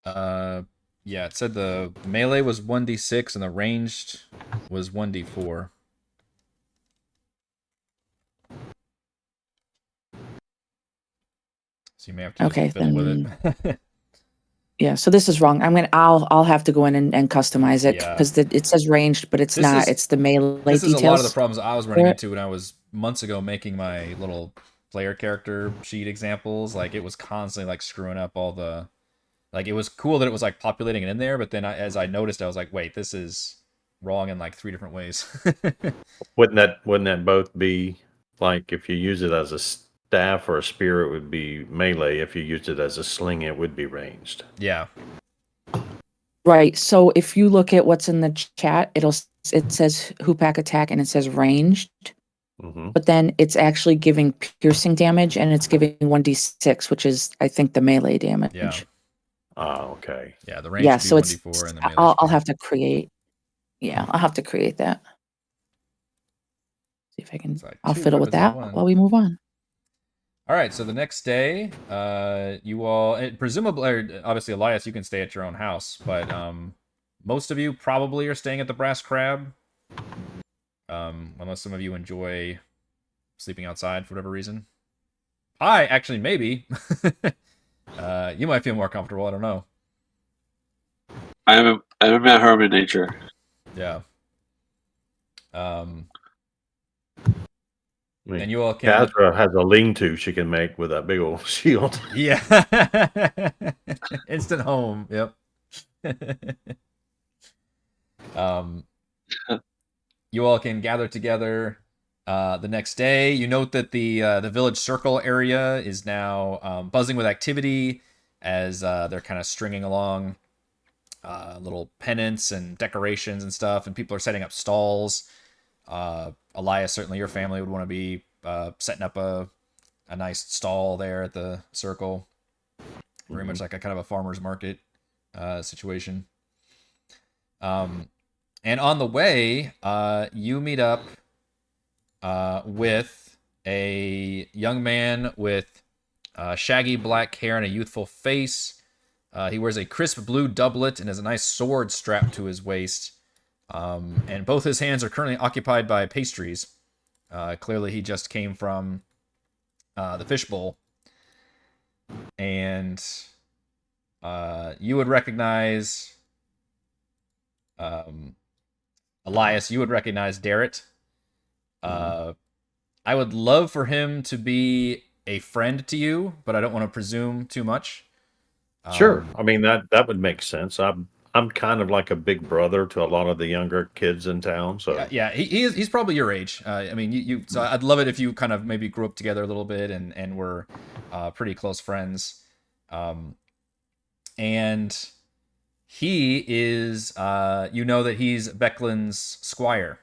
Yeah, it said the melee was 1d6 and the ranged was 1d4. So you may have to just fiddle with it. Yeah, so this is wrong. I'll have to go in and customize it because it says ranged, but it's not. It's the melee details. This is a lot of the problems I was running into when I was months ago making my little player character sheet examples. Like, it was constantly like screwing up all the... Like, it was cool that it was like populating it in there, but then as I noticed, I was like, wait, this is wrong in like 3 different ways. Wouldn't that both be like if you use it as a staff or a spear, it would be melee. If you used it as a sling, it would be ranged. Yeah. Right. So if you look at what's in the chat, it says hoopback attack and it says ranged. Mm-hmm. But then it's actually giving piercing damage and it's giving 1d6, which is I think the melee damage. Yeah. Oh, okay. Yeah, the range should be 1d4 and the melee. I'll have to create. Yeah, I'll have to create that. See if I can. Like I'll fiddle with that while we move on. All right, so the next day, you all, presumably, obviously, Elyas, you can stay at your own house, but most of you probably are staying at the Brass Crab, unless some of you enjoy sleeping outside for whatever reason. Actually, maybe. You might feel more comfortable. I don't know. I'm a man harm in nature. Yeah. And you all can. Kazra has a lean-to she can make with that big old shield. Yeah. Instant home. Yep. You all can gather together the next day. You note that the village circle area is now buzzing with activity as they're kind of stringing along little pennants and decorations and stuff, and people are setting up stalls. Elyas, certainly your family would want to be setting up a nice stall there at the circle. Very much like a kind of a farmer's market situation. And on the way, you meet up with a young man with shaggy black hair and a youthful face. He wears a crisp blue doublet and has a nice sword strapped to his waist. And both his hands are currently occupied by pastries. Clearly, he just came from the fishbowl. And you would recognize Elyas. You would recognize Darrett. I would love for him to be a friend to you, but I don't want to presume too much. Sure. I mean that would make sense. I'm kind of like a big brother to a lot of the younger kids in town. So Yeah, he's probably your age. I mean, so I'd love it if you kind of maybe grew up together a little bit and were pretty close friends. And he is, you know that he's Becklin's squire.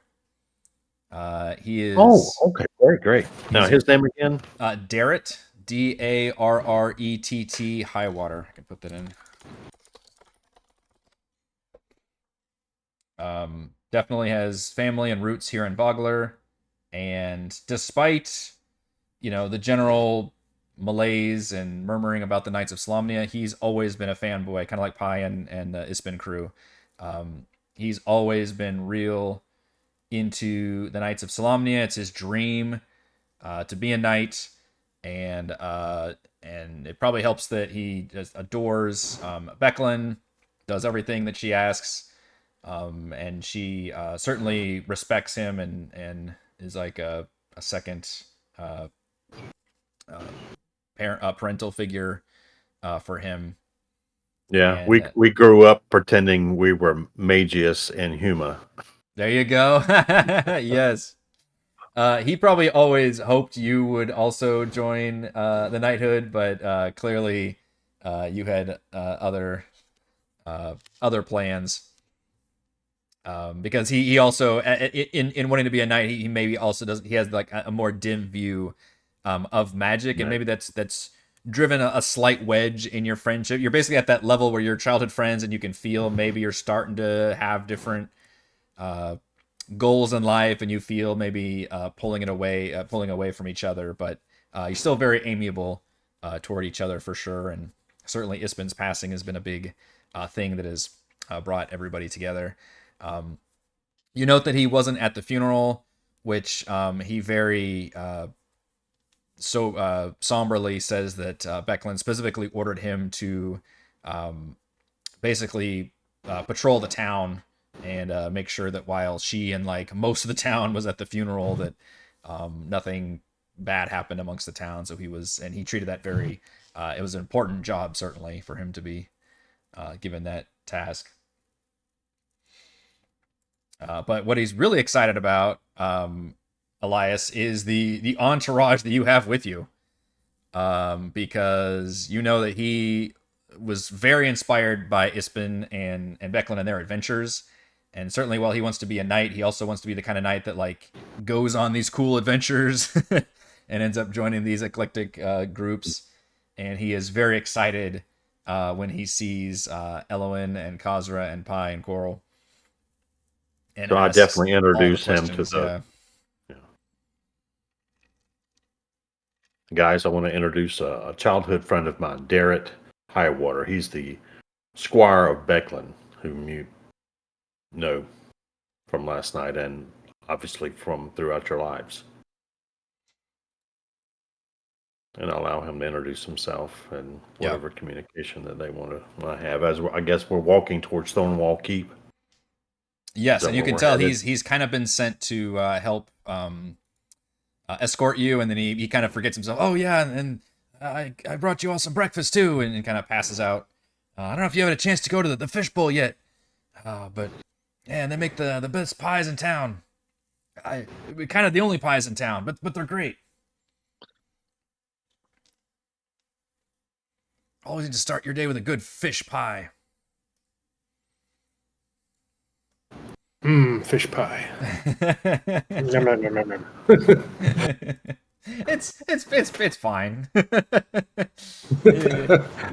He is. Oh, okay, very great. Now his name again? Darrett, Darrett Highwater. I can put that in. Definitely has family and roots here in Vogler, and despite the general malaise and murmuring about the Knights of Solamnia, he's always been a fanboy, kind of like Pi and the Ispin crew. He's always been real into the Knights of Solamnia. It's his dream to be a knight, and it probably helps that he just adores Becklin, does everything that she asks. And she certainly respects him and is like a second parental figure for him. Yeah, And, we grew up pretending we were Magius and Huma. There you go. Yes. He probably always hoped you would also join the knighthood, but clearly you had other plans. Because he also in wanting to be a knight, he maybe also he has like a more dim view of magic, and maybe that's driven a slight wedge in your friendship. You're basically at that level where you're childhood friends, and you can feel maybe you're starting to have different goals in life, and you feel maybe pulling away from each other, but you're still very amiable toward each other for sure. And certainly Ispin's passing has been a big thing that has brought everybody together. You note that he wasn't at the funeral, which he very somberly says that Becklin specifically ordered him to basically patrol the town and make sure that while she and like most of the town was at the funeral, that nothing bad happened amongst the town. So he treated that very it was an important job, certainly, for him to be given that task. But what he's really excited about, Elyas, is the entourage that you have with you. Because you know that he was very inspired by Ispen and Becklin and their adventures. And certainly while he wants to be a knight, he also wants to be the kind of knight that like goes on these cool adventures and ends up joining these eclectic groups. And he is very excited when he sees Ellowyn and Kazra and Pi and Korl. And so I definitely introduce him to the guys. I want to introduce a childhood friend of mine, Darrett Highwater. He's the squire of Becklin, whom you know from last night and obviously from throughout your lives. And allow him to introduce himself and whatever communication that they want to have. As I guess we're walking towards Stonewall Keep. Yes, and you can tell he's kind of been sent to help escort you, and then he kind of forgets himself. Oh yeah, and I brought you all some breakfast too, and kind of passes out. I don't know if you had a chance to go to the fishbowl yet, but yeah, they make the best pies in town. Kind of the only pies in town, but they're great. Always need to start your day with a good fish pie. Fish pie. It's fine.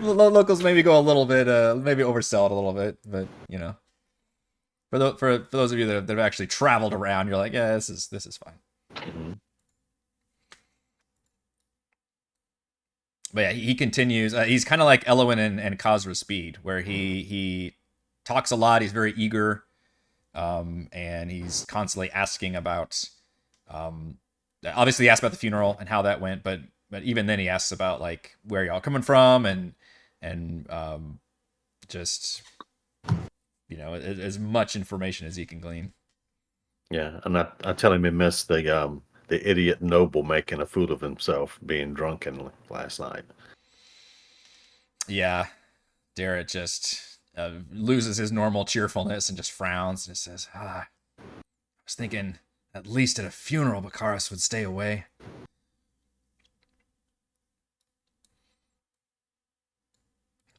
Locals maybe go a little bit, maybe oversell it a little bit, but you know, for those of you that have actually traveled around, you're like, yeah, this is fine. Mm-hmm. But yeah, he continues. He's kind of like Ellowyn and Kazra's speed, where he talks a lot. He's very eager. And he's constantly asking about, obviously he asked about the funeral and how that went, but even then he asks about like where y'all coming from and just, as much information as he can glean. Yeah, and I tell him he missed the the idiot noble making a fool of himself, being drunken last night. Yeah, Darrett just loses his normal cheerfulness and just frowns and says, I was thinking at least at a funeral Bakaris would stay away.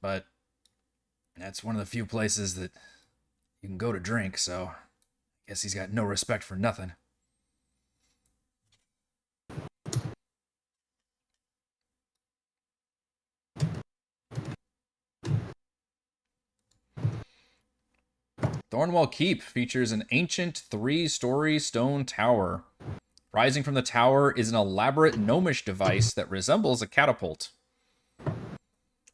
But that's one of the few places that you can go to drink, so I guess he's got no respect for nothing. Thornwall Keep features an ancient 3-story stone tower. Rising from the tower is an elaborate gnomish device that resembles a catapult.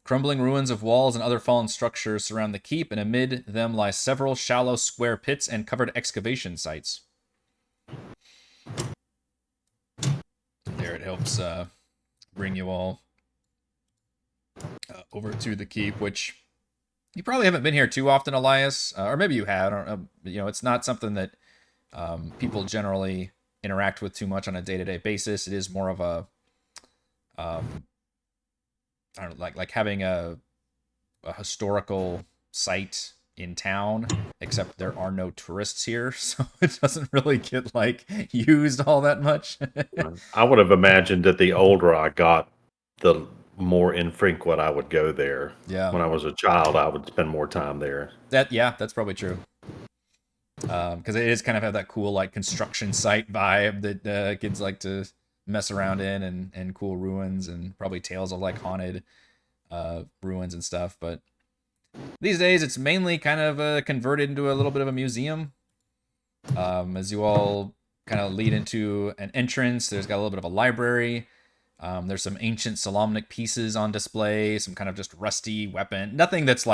Crumbling ruins of walls and other fallen structures surround the keep, and amid them lie several shallow square pits and covered excavation sites. There it helps bring you all over to the keep, which you probably haven't been here too often, Elyas, or maybe you had. It's not something that people generally interact with too much on a day-to-day basis. It is more of a I don't know, like having a historical site in town, except there are no tourists here, so it doesn't really get used all that much. I would have imagined that the older I got, the more infrequent I would go there. Yeah. When I was a child, I would spend more time there. That's probably true. Because it is kind of have that cool construction site vibe that kids like to mess around in, and cool ruins, and probably tales of haunted ruins and stuff. But these days it's mainly kind of converted into a little bit of a museum. As you all kind of lead into an entrance, there's got a little bit of a library. There's some ancient Solamnic pieces on display, some kind of just rusty weapon. Nothing that's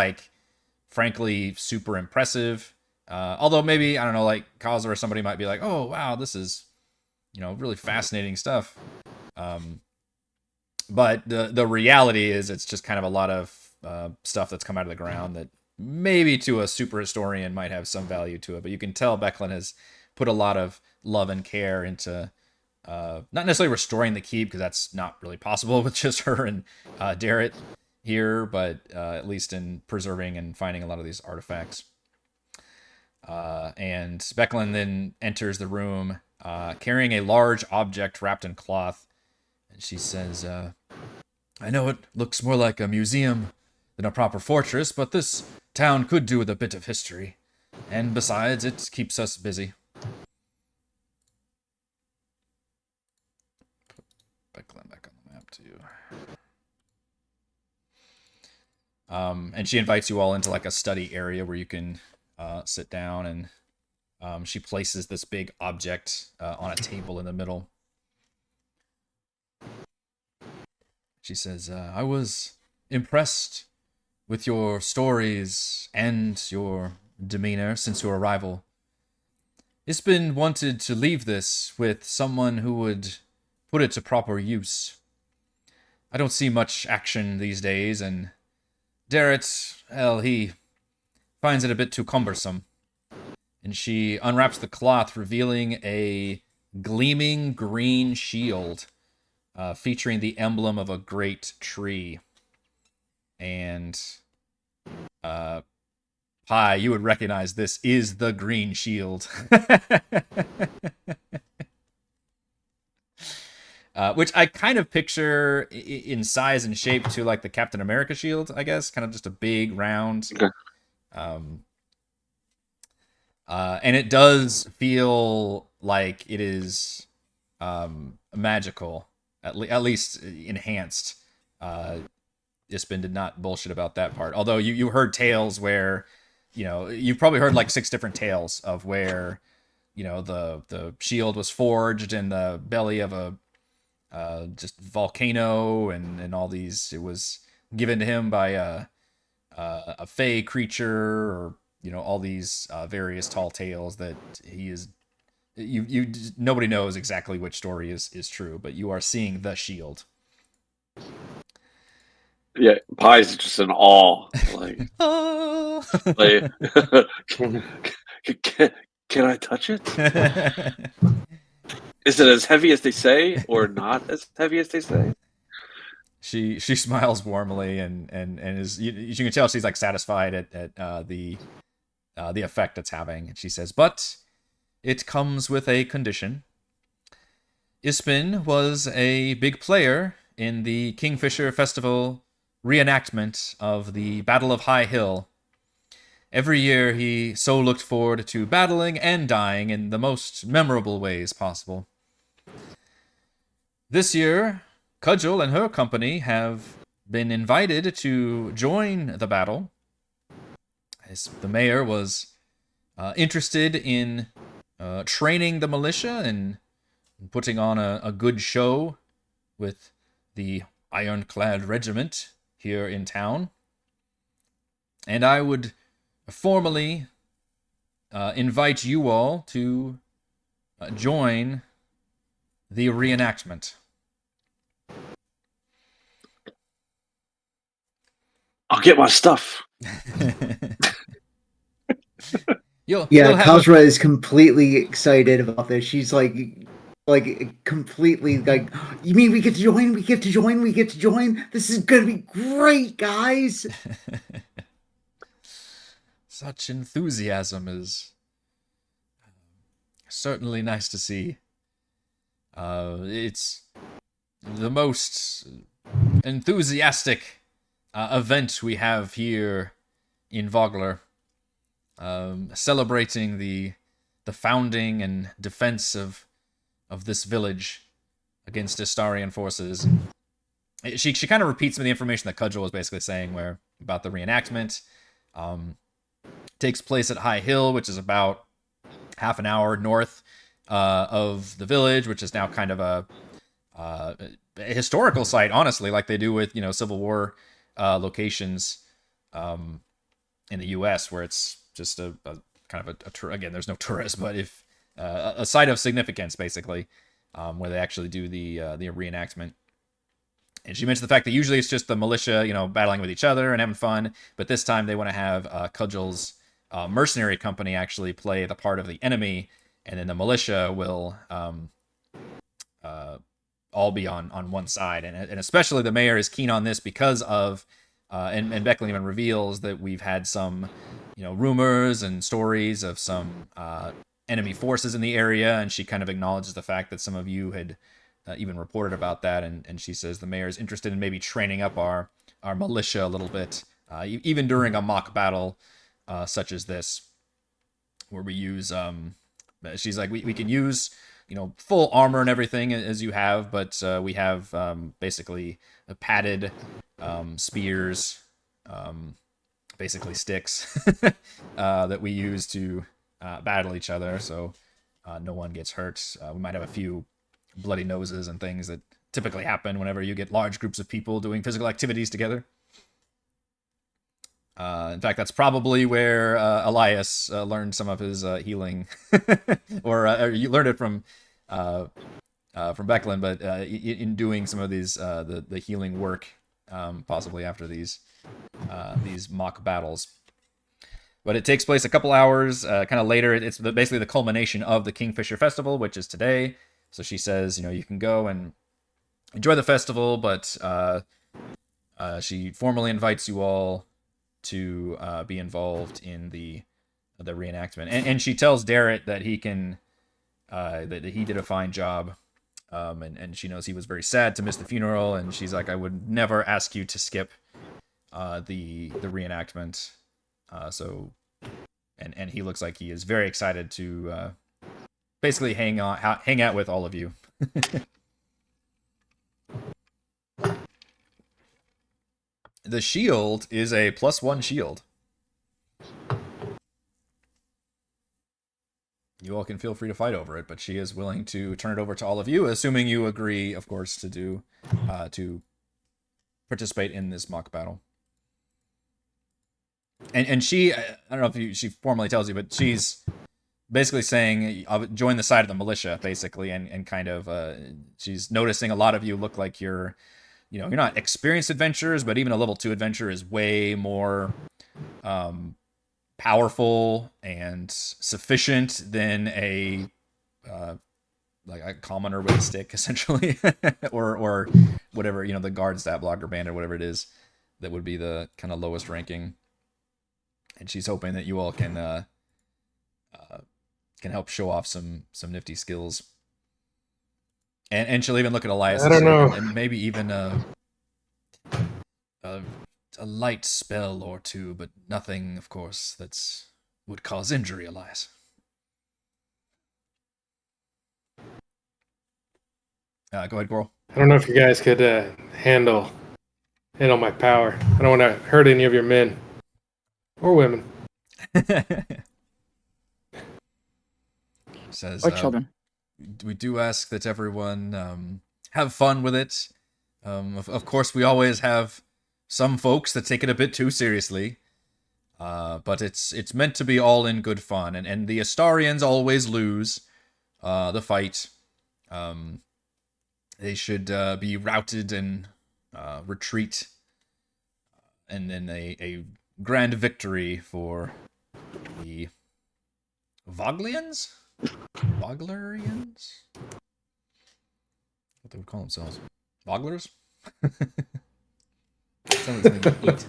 frankly super impressive. Although maybe, I don't know, Kazra or somebody might be like, oh, wow, this is, really fascinating stuff. But the reality is it's just kind of a lot of stuff that's come out of the ground that maybe to a super historian might have some value to it. But you can tell Becklin has put a lot of love and care into not necessarily restoring the keep, because that's not really possible with just her and Darrett here, but at least in preserving and finding a lot of these artifacts. And Becklin then enters the room carrying a large object wrapped in cloth. And she says, I know it looks more like a museum than a proper fortress, but this town could do with a bit of history. And besides, it keeps us busy. Put Becklin back on the map too. And she invites you all into a study area where you can sit down, and she places this big object on a table in the middle. She says, I was impressed with your stories and your demeanor since your arrival. Ispen wanted to leave this with someone who would put it to proper use. I don't see much action these days, and Darrett, he finds it a bit too cumbersome. And she unwraps the cloth, revealing a gleaming green shield featuring the emblem of a great tree. And Pi, you would recognize this is the green shield. Which I kind of picture in size and shape to the Captain America shield, I guess. Kind of just a big, round. Okay. And it does feel like it is magical, at least enhanced. Ispen did not bullshit about that part. Although you heard tales where, you've probably heard 6 different tales of where, the shield was forged in the belly of a just volcano, and all these. It was given to him by a fey creature, or all these various tall tales that he is. Nobody knows exactly which story is true, but you are seeing the shield. Yeah, Pi's just in awe. Oh. Can I touch it? Is it as heavy as they say, or not as heavy as they say? She smiles warmly and is you can tell she's like satisfied at the effect it's having. And she says, "But it comes with a condition. Ispin was a big player in the Kingfisher Festival reenactment of the Battle of High Hill. Every year he so looked forward to battling and dying in the most memorable ways possible. This year, Cudgel and her company have been invited to join the battle. The mayor was interested in training the militia and putting on a good show with the Ironclad Regiment here in town. And I would formally invite you all to join the reenactment." I'll get my stuff. You'll Yeah, have Kazra is completely excited about this. She's like completely like, you mean we get to join? We get to join? We get to join? This is gonna be great, guys. Such enthusiasm is certainly nice to see. It's the most enthusiastic event we have here in Vogler, celebrating the founding and defense of this village against Astarian forces. She kind of repeats some of the information that Cudgel was basically saying, where about the reenactment. Takes place at High Hill, which is about half an hour north of the village, which is now kind of a historical site, honestly, like they do with Civil War locations in the U.S., where it's just a kind of again, there's no tourists, but if a site of significance, basically, where they actually do the reenactment. And she mentioned the fact that usually it's just the militia, battling with each other and having fun, but this time they want to have Cudgel's mercenary company actually play the part of the enemy, and then the militia will all be on one side. And especially the mayor is keen on this because of, and Becklin even reveals that we've had some, rumors and stories of some enemy forces in the area, and she kind of acknowledges the fact that some of you had even reported about that, and she says the mayor is interested in maybe training up our militia a little bit, even during a mock battle such as this, where we use she's like, we can use full armor and everything as you have, but we have basically padded spears, basically sticks that we use to battle each other, so no one gets hurt. We might have a few bloody noses and things that typically happen whenever you get large groups of people doing physical activities together. In fact, that's probably where Elyas learned some of his healing, or you learned it from Becklin, but in doing some of these the healing work, possibly after these mock battles. But it takes place a couple hours kind of later. It's basically the culmination of the Kingfisher Festival, which is today. So she says, you can go and enjoy the festival, but she formally invites you all to be involved in the reenactment. And she tells Darrett that he can, that he did a fine job. And she knows he was very sad to miss the funeral. And she's like, I would never ask you to skip the reenactment. And he looks like he is very excited to basically hang out with all of you. The shield is a +1 shield. You all can feel free to fight over it, but she is willing to turn it over to all of you, assuming you agree, of course, to participate in this mock battle. And she, I don't know if she formally tells you, but she's basically saying, I'll join the side of the militia, basically, and kind of, she's noticing a lot of you look like you're not experienced adventurers, but even a level 2 adventurer is way more powerful and sufficient than a like a commoner with a stick, essentially, or whatever, the guard, stat blocker, bandit, whatever it is, that would be the kind of lowest ranking. And she's hoping that you all can help show off some nifty skills. And she'll even look at Elyas. I don't know. And maybe even a light spell or two, but nothing, of course, would cause injury, Elyas. Go ahead, Korl. I don't know if you guys could handle my power. I don't want to hurt any of your men or women. Says, Or children. we do ask that everyone have fun with it. Of course, we always have some folks that take it a bit too seriously. But it's meant to be all in good fun. And the Astarians always lose the fight. They should be routed and retreat. And then a grand victory for the Voglians? Voglerians? What they would call themselves? Voglers? Something to eat.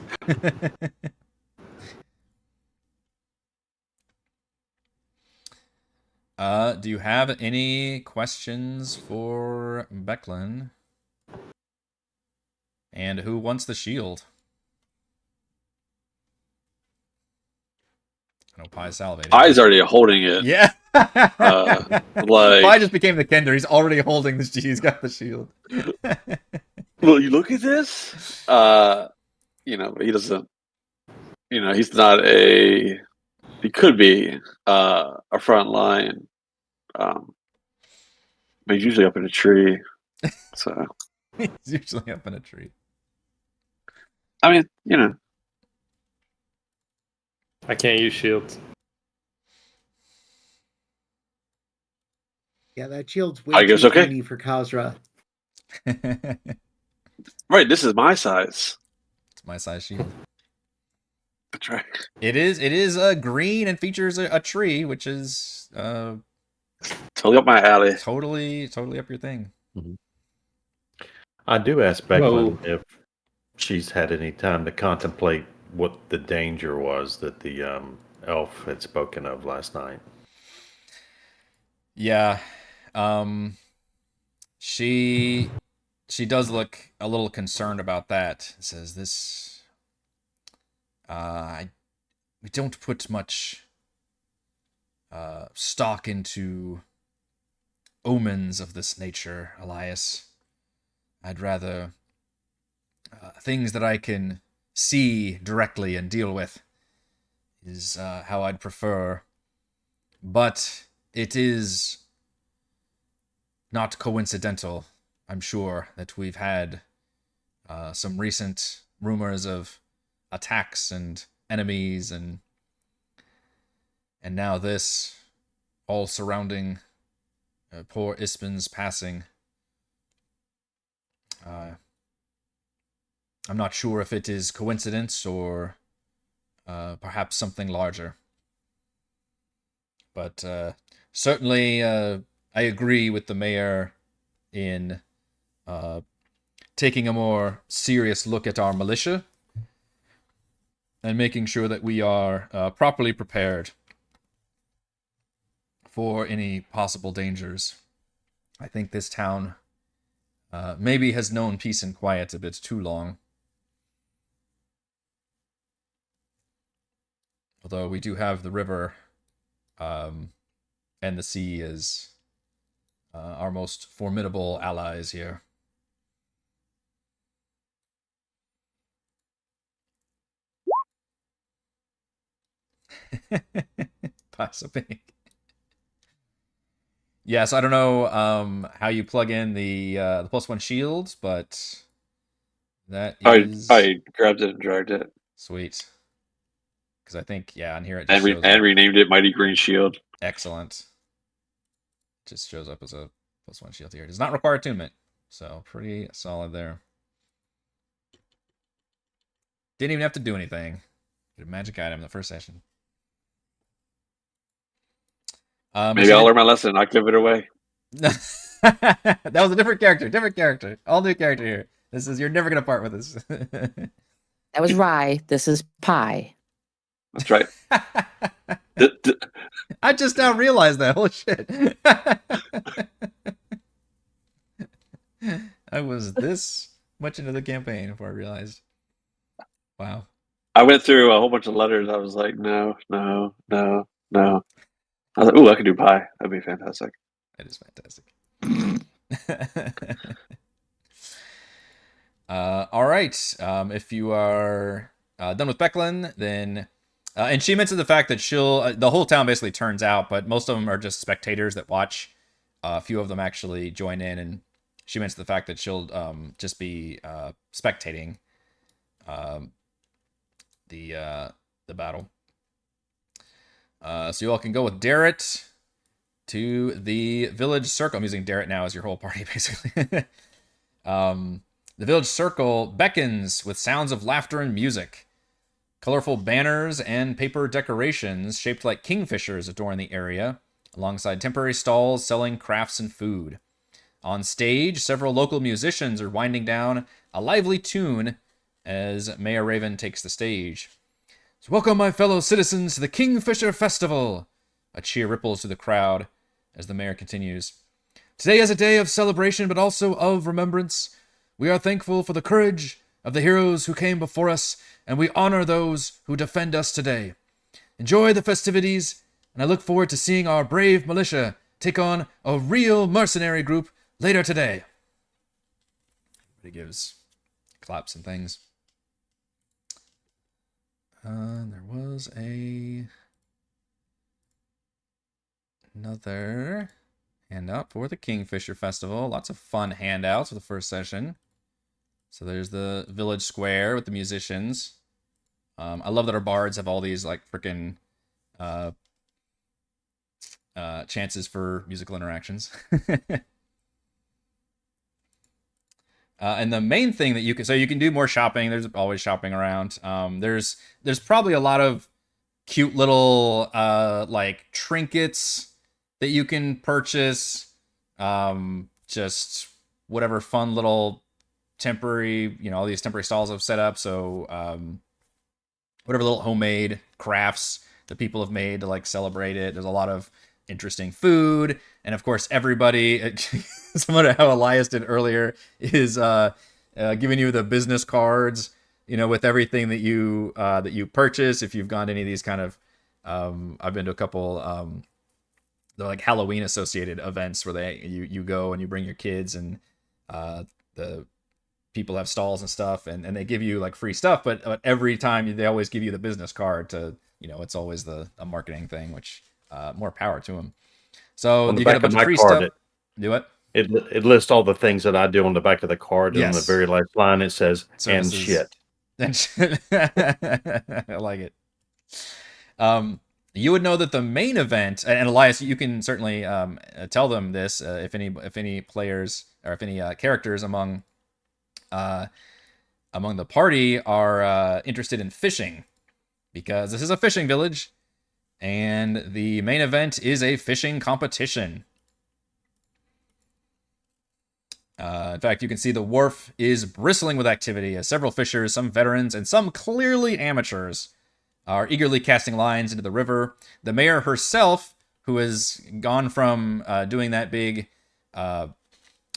Do you have any questions for Becklin? And who wants the shield? I know Pie's salivating. Pie's already holding it. Yeah. Like, Pie just became the kender. He's already holding the shield. He's got the shield. well, you look at this. But he doesn't. He's not a. He could be a front line. But he's usually up in a tree. So He's usually up in a tree. I mean, I can't use shields. Yeah, that shield's way I guess too okay. tiny for Kazra. Right, this is my size. It's my size shield. That's right. It is green and features a tree, which is Totally up my alley. totally up your thing. I do ask Becklin if she's had any time to contemplate what the danger was that the elf had spoken of last night. Yeah. She does look a little concerned about that. It says this we don't put much stock into omens of this nature, Elyas. I'd rather things that I can see directly and deal with is how I'd prefer. But it is not coincidental, I'm sure, that we've had some recent rumors of attacks and enemies and now this, all surrounding poor Ispen's passing. I'm not sure if it is coincidence or perhaps something larger. But certainly I agree with the mayor in taking a more serious look at our militia and making sure that we are properly prepared for any possible dangers. I think this town maybe has known peace and quiet a bit too long. Although we do have the river and the sea as our most formidable allies here. Possibly. Yes, I don't know how you plug in the +1 shield, but that is I grabbed it and dragged it. sweet. Because I think, yeah, on here it And, just shows and renamed it Mighty Green Shield. excellent. It just shows up as a +1 shield here. It does not require attunement, so pretty solid there. Didn't even have to do anything. Get a magic item in the first session. Maybe I'll learn my lesson and not give it away. That was a different character. Different character. All new character here. This is you're never gonna part with this. That was rye. This is pie. That's right. I just now realized that. Holy shit. I was this much into the campaign before I realized. Wow. I went through a whole bunch of letters. I was like, no, no, no, no. I was like, ooh, I could do pie. That'd be fantastic. That is fantastic. All right. If you are done with Becklin, then and she mentioned the fact that she'll the whole town basically turns out, but most of them are just spectators that watch. A few of them actually join in, and she mentioned the fact that she'll just be spectating the battle. So you all can go with Darrett to the village circle. I'm using Darrett now as your whole party, basically. The village circle beckons with sounds of laughter and music. Colorful banners and paper decorations shaped like kingfishers adorn the area, alongside temporary stalls selling crafts and food. On stage, several local musicians are winding down a lively tune as Mayor Raven takes the stage. So welcome, my fellow citizens, to the Kingfisher Festival. A cheer ripples through the crowd as the mayor continues. Today is a day of celebration, but also of remembrance. We are thankful for the courage of the heroes who came before us, and we honor those who defend us today. Enjoy the festivities, and I look forward to seeing our brave militia take on a real mercenary group later today. Everybody gives claps and things. There was another handout for the Kingfisher Festival. Lots of fun handouts for the first session. So there's the village square with the musicians. I love that our bards have all these like freaking chances for musical interactions. And the main thing that you can do more shopping. There's always shopping around. There's probably a lot of cute little like trinkets that you can purchase. Just whatever fun little temporary, all these temporary stalls have set up. So whatever little homemade crafts that people have made to like celebrate it. There's a lot of interesting food, and of course everybody similar to how Elyas did earlier is giving you the business cards, with everything that you purchase. If you've gone to any of these kind of I've been to a couple the like Halloween associated events where you go and you bring your kids, and the people have stalls and stuff, and they give you like free stuff, but every time they always give you the business card to, it's always a marketing thing, which more power to them. So On the you get a back of bunch of my free card, stuff. Do it. It lists all the things that I do on the back of the card, and on the Yes. very last line it says Services. and shit. And shit. I like it. You would know that the main event, and Elyas, you can certainly tell them this if any players or if any characters among the party are interested in fishing, because this is a fishing village, and the main event is a fishing competition. In fact, you can see the wharf is bristling with activity as several fishers, some veterans, and some clearly amateurs, are eagerly casting lines into the river. The mayor herself, who has gone from doing that big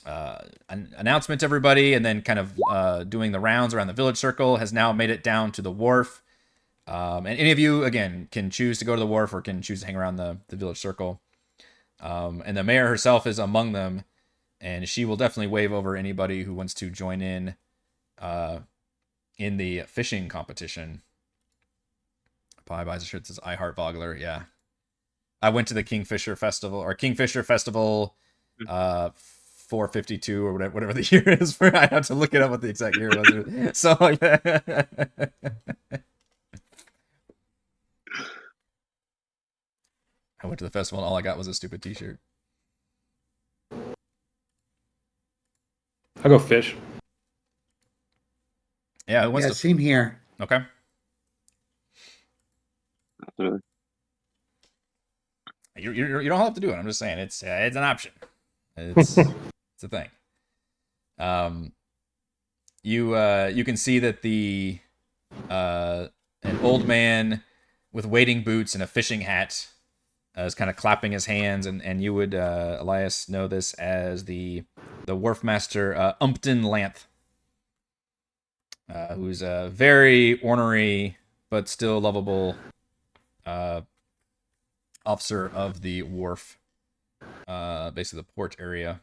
announcement to everybody and then kind of doing the rounds around the village circle, has now made it down to the wharf. And any of you, again, can choose to go to the wharf or can choose to hang around the village circle. And the mayor herself is among them, and she will definitely wave over anybody who wants to join in the fishing competition. Pie buys a shirt that says I Heart Vogler. Yeah. I went to the Kingfisher Festival 452 or whatever the year is. I have to look it up what the exact year was. So like that. I went to the festival and all I got was a stupid t-shirt. I'll go fish. Yeah, Same here. Okay. Absolutely. You don't have to do it. I'm just saying it's an option. It's a thing. You can see that an old man with wading boots and a fishing hat is kind of clapping his hands, and you would Elyas know this as the wharf master Umpton Lanth, who's a very ornery but still lovable officer of the wharf, basically the port area.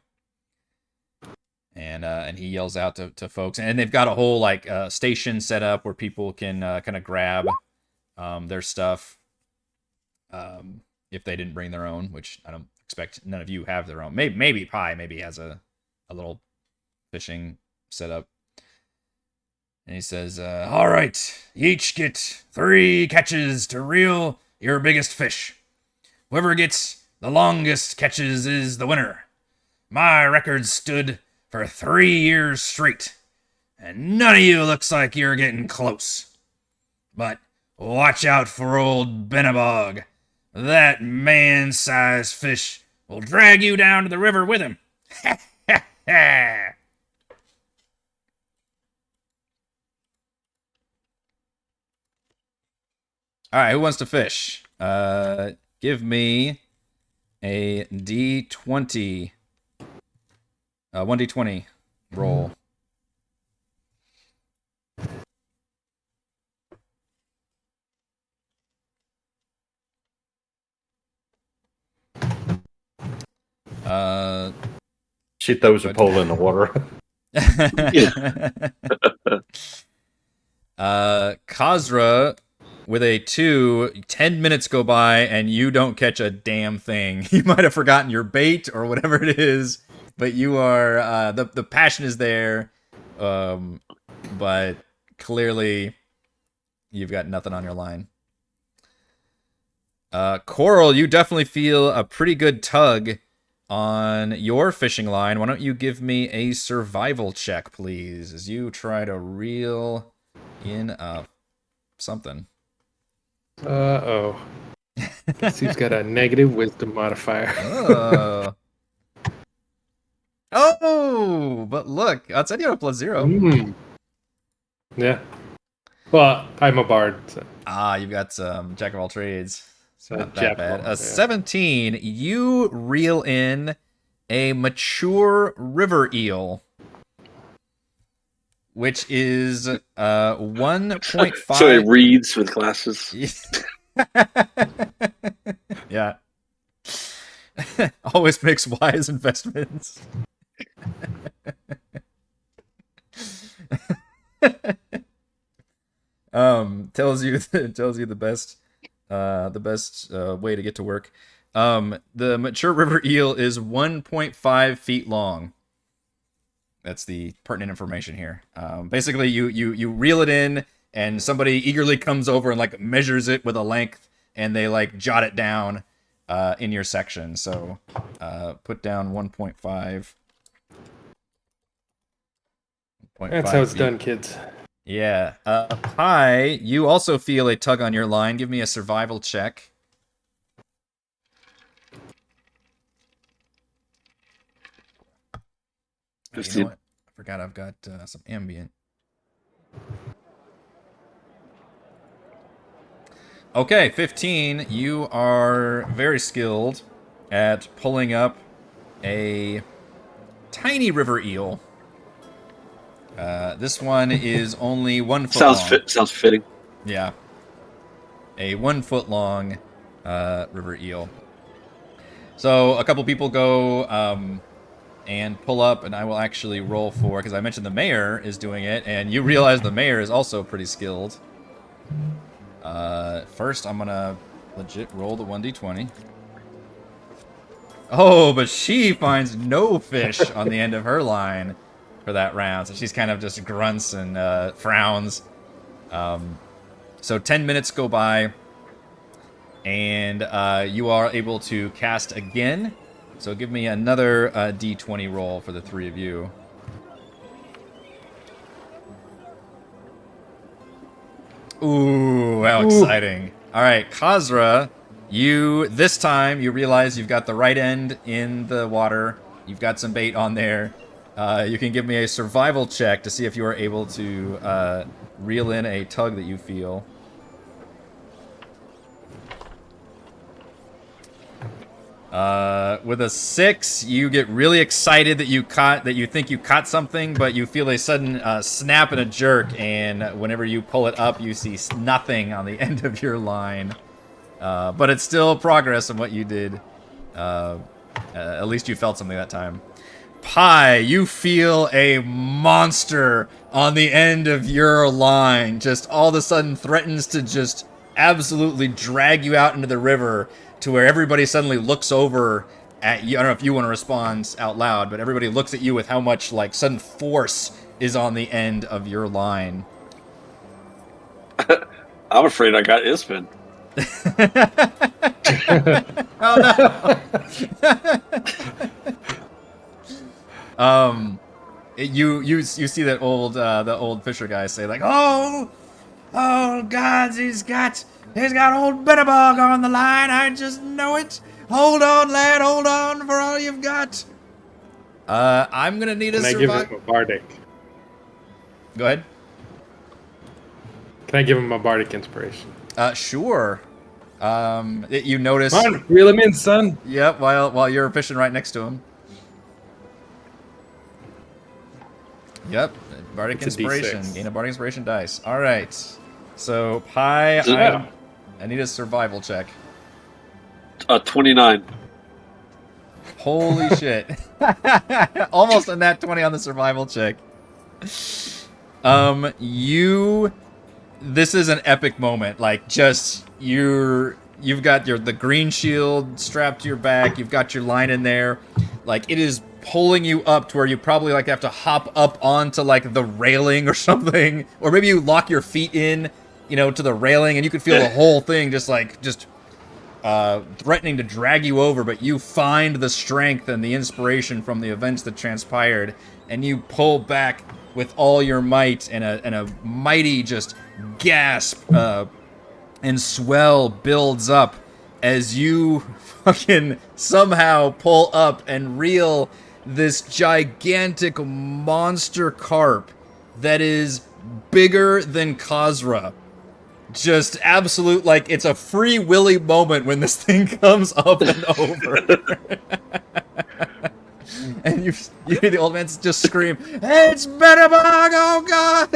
And he yells out to folks, and they've got a whole like station set up where people can kind of grab their stuff if they didn't bring their own, which I don't expect none of you have their own. Maybe Pi has a little fishing setup. And he says, all right, you each get 3 catches to reel your biggest fish. Whoever gets the longest catches is the winner. My record stood for 3 years straight, and none of you looks like you're getting close. But watch out for old Benabog. That man-sized fish will drag you down to the river with him. Ha ha ha! All right, who wants to fish? Give me a D20. 1d20 roll. She throws a pole in the water. Kazra with a 2, 10 minutes go by and you don't catch a damn thing. You might have forgotten your bait or whatever it is, but you are the passion is there, but clearly you've got nothing on your line. Korl, you definitely feel a pretty good tug on your fishing line. Why don't you give me a survival check, please, as you try to reel in something. Uh-oh. He's got a negative wisdom modifier. Oh, but look, I'll send you a +0. Yeah. Well, I'm a bard. So. You've got some jack of all trades. It's not that Jack bad. of all, 17, you reel in a mature river eel, which is 1.5. So it reads with glasses. Yeah. Always makes wise investments. Tells you the best way to get to work. The mature river eel is 1.5 feet long. That's the pertinent information here. Basically, you reel it in, and somebody eagerly comes over and like measures it with a length, and they like jot it down in your section. So put down 1.5. That's how it's done, kids. Yeah. Pi, you also feel a tug on your line. Give me a survival check. You know what? I forgot I've got some ambient. Okay, 15. You are very skilled at pulling up a tiny river eel. This one is only 1 foot long. Sounds fitting. Yeah. A 1 foot long river eel. So a couple people go and pull up, and I will actually roll for, because I mentioned the mayor is doing it, and you realize the mayor is also pretty skilled. First, I'm going to legit roll the 1d20. Oh, but she finds no fish on the end of her line for that round, so she's kind of just grunts and frowns. So 10 minutes go by, and you are able to cast again. So give me another d20 roll for the 3 of you. Ooh, how exciting. All right, Kazra, this time you realize you've got the right end in the water, You've got some bait on there. You can give me a survival check to see if you are able to reel in a tug that you feel. With a 6, you get really excited that you think you caught something, but you feel a sudden snap and a jerk, and whenever you pull it up, you see nothing on the end of your line. But it's still progress in what you did. At least you felt something that time. Pie, you feel a monster on the end of your line. Just all of a sudden threatens to just absolutely drag you out into the river to where everybody suddenly looks over at you. I don't know if you want to respond out loud, but everybody looks at you with how much like sudden force is on the end of your line. I'm afraid I got Ispen. Oh no. You see that old the old fisher guy say like, oh gods, he's got old Benabog on the line. I just know it. Hold on, lad. Hold on for all you've got. I'm gonna need a Can I give him a bardic? Go ahead. Can I give him a bardic inspiration? Sure. You notice. Come on, reel him in, son. Yep. While you're fishing right next to him. Yep. Bardic It's a inspiration. D6. Gain a bardic inspiration dice. All right. So Pie, Yeah. I need a survival check. 29. Holy shit. Almost a nat 20 on the survival check. This is an epic moment. Like, just, you've got the green shield strapped to your back, you've got your line in there. Like, it is pulling you up to where you probably, like, have to hop up onto, like, the railing or something. Or maybe you lock your feet in, to the railing, and you could feel the whole thing just threatening to drag you over, but you find the strength and the inspiration from the events that transpired, and you pull back with all your might, and a mighty just gasp and swell builds up as you fucking somehow pull up and reel this gigantic monster carp that is bigger than Kazra. Just absolute, like, it's a Free Willy moment when this thing comes up and over. And you hear the old man just scream, "It's Benabog, oh God!"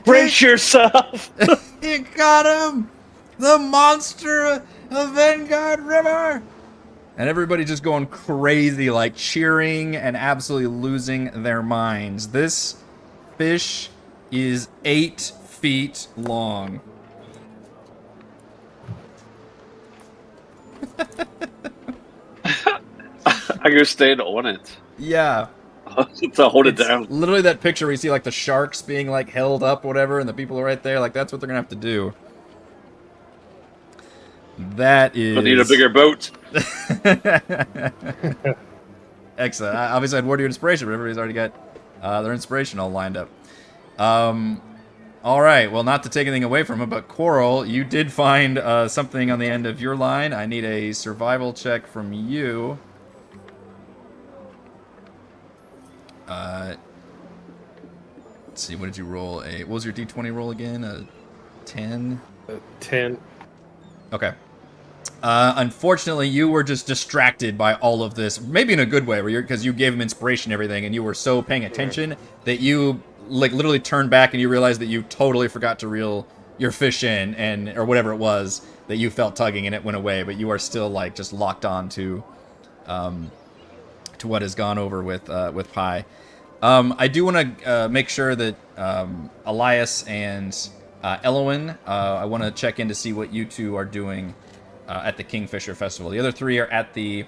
Brace yourself! You got him! The monster of Vanguard River! And everybody just going crazy, like cheering and absolutely losing their minds. This fish is 8 feet long. I go stand on it. Yeah. To hold it It's down. literally that picture where you see like the sharks being like held up, whatever, and the people are right there. Like, that's what they're gonna have to do. That is. I need a bigger boat. Excellent. Obviously, I'd word your inspiration, but everybody's already got their inspiration all lined up. All right. Well, not to take anything away from it, but Korl, you did find something on the end of your line. I need a survival check from you. Let's see. What did you roll? What was your D20 roll again? A 10. 10. Okay. Unfortunately, you were just distracted by all of this. Maybe in a good way, because you gave him inspiration and everything, and you were so paying attention that you like literally turned back and you realized that you totally forgot to reel your fish in, or whatever it was that you felt tugging, and it went away. But you are still like just locked on to what has gone over with Pie. I do want to make sure that Elyas and Ellowyn, I want to check in to see what you two are doing at the Kingfisher Festival. The other 3 are at the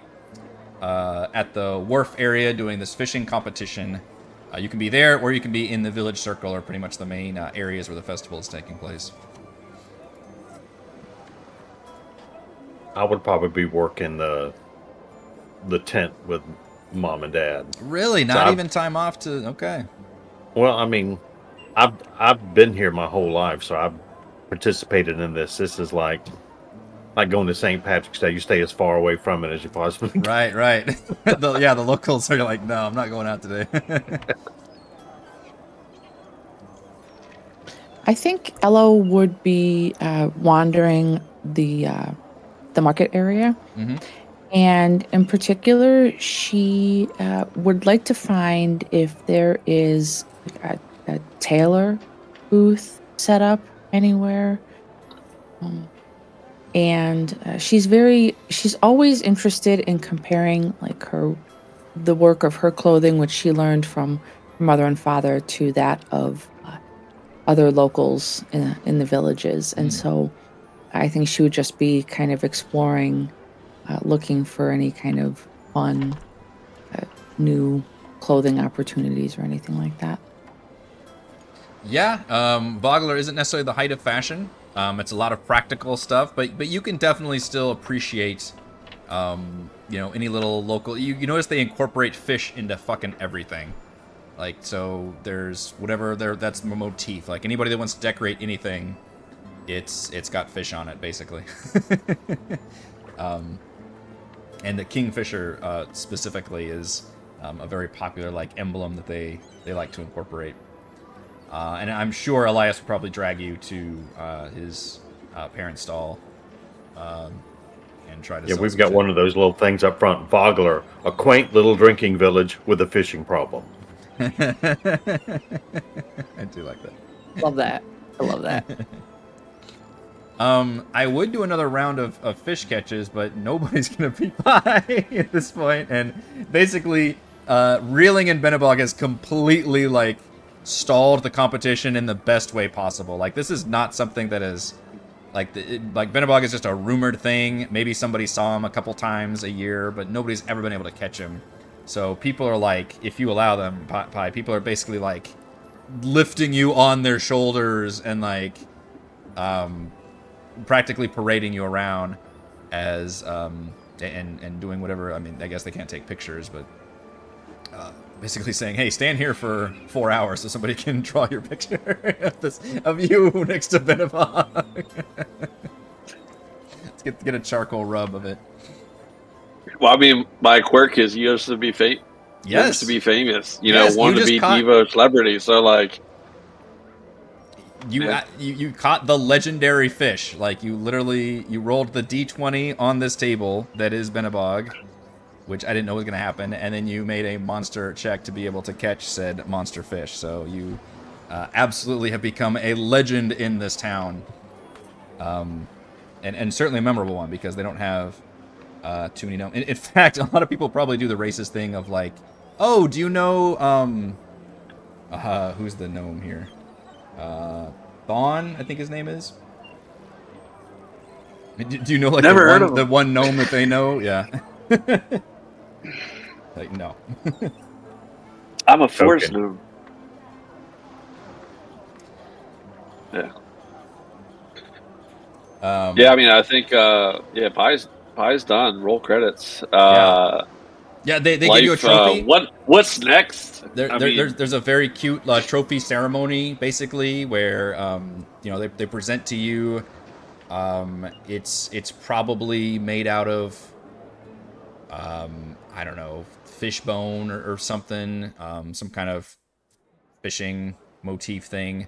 wharf area doing this fishing competition. You can be there, or you can be in the village circle, or pretty much the main areas where the festival is taking place. I would probably be working the tent with Mom and Dad. Really? Not even time off to... Okay. Well, I mean, I've been here my whole life, so I've participated in this. This is like like going to St. Patrick's Day. You stay as far away from it as you possibly can. Right. The locals are like, no, I'm not going out today. I think Ello would be wandering the market area, Mm-hmm. and in particular, she would like to find if there is a tailor booth set up anywhere. And she's always interested in comparing like the work of her clothing, which she learned from her mother and father, to that of other locals in the villages. And so I think she would just be kind of exploring, looking for any kind of fun, new clothing opportunities or anything like that. Yeah, Vogler isn't necessarily the height of fashion. It's a lot of practical stuff, but you can definitely still appreciate, any little local. You notice they incorporate fish into fucking everything. Like, so there's whatever that's the motif. Like anybody that wants to decorate anything, it's got fish on it basically. And the Kingfisher specifically is a very popular like emblem that they like to incorporate. And I'm sure Elyas would probably drag you to his parents' stall and try to. Yeah, sell we've some got shit. one of those little things up front. Vogler, a quaint little drinking village with a fishing problem. I do like that. Love that. I love that. I would do another round of fish catches, but nobody's gonna beat Pi at this point. And basically, reeling in Benabog has completely like stalled the competition in the best way possible. Like this is not something that is like Benabog is just a rumored thing. Maybe somebody saw him a couple times a year, but nobody's ever been able to catch him. So people are like, if you allow them, Pi, people are basically like lifting you on their shoulders and like practically parading you around as and doing whatever. I mean, I guess they can't take pictures, but basically saying, "Hey, stand here for 4 hours so somebody can draw your picture of you next to Benabog." Let's get a charcoal rub of it. Well, I mean, my quirk is you used to be famous. Yes, To be famous, Yes, wanted to be Devo celebrity. So like, you caught the legendary fish. Like you rolled the d20 on this table that is Benabog, which I didn't know was going to happen, and then you made a monster check to be able to catch said monster fish. So you absolutely have become a legend in this town, and certainly a memorable one because they don't have too many gnomes. In fact, a lot of people probably do the racist thing of like, oh, do you know who's the gnome here? Thon, I think his name is. Do you know like the one gnome that they know? Yeah. Like no. I'm a forest gnome. Yeah. Yeah, I mean, I think Pi's done. Roll credits. Yeah, they give you a trophy. What's next? There's a very cute trophy ceremony, basically, where they present to you. It's probably made out of I don't know, fish bone or something, some kind of fishing motif thing.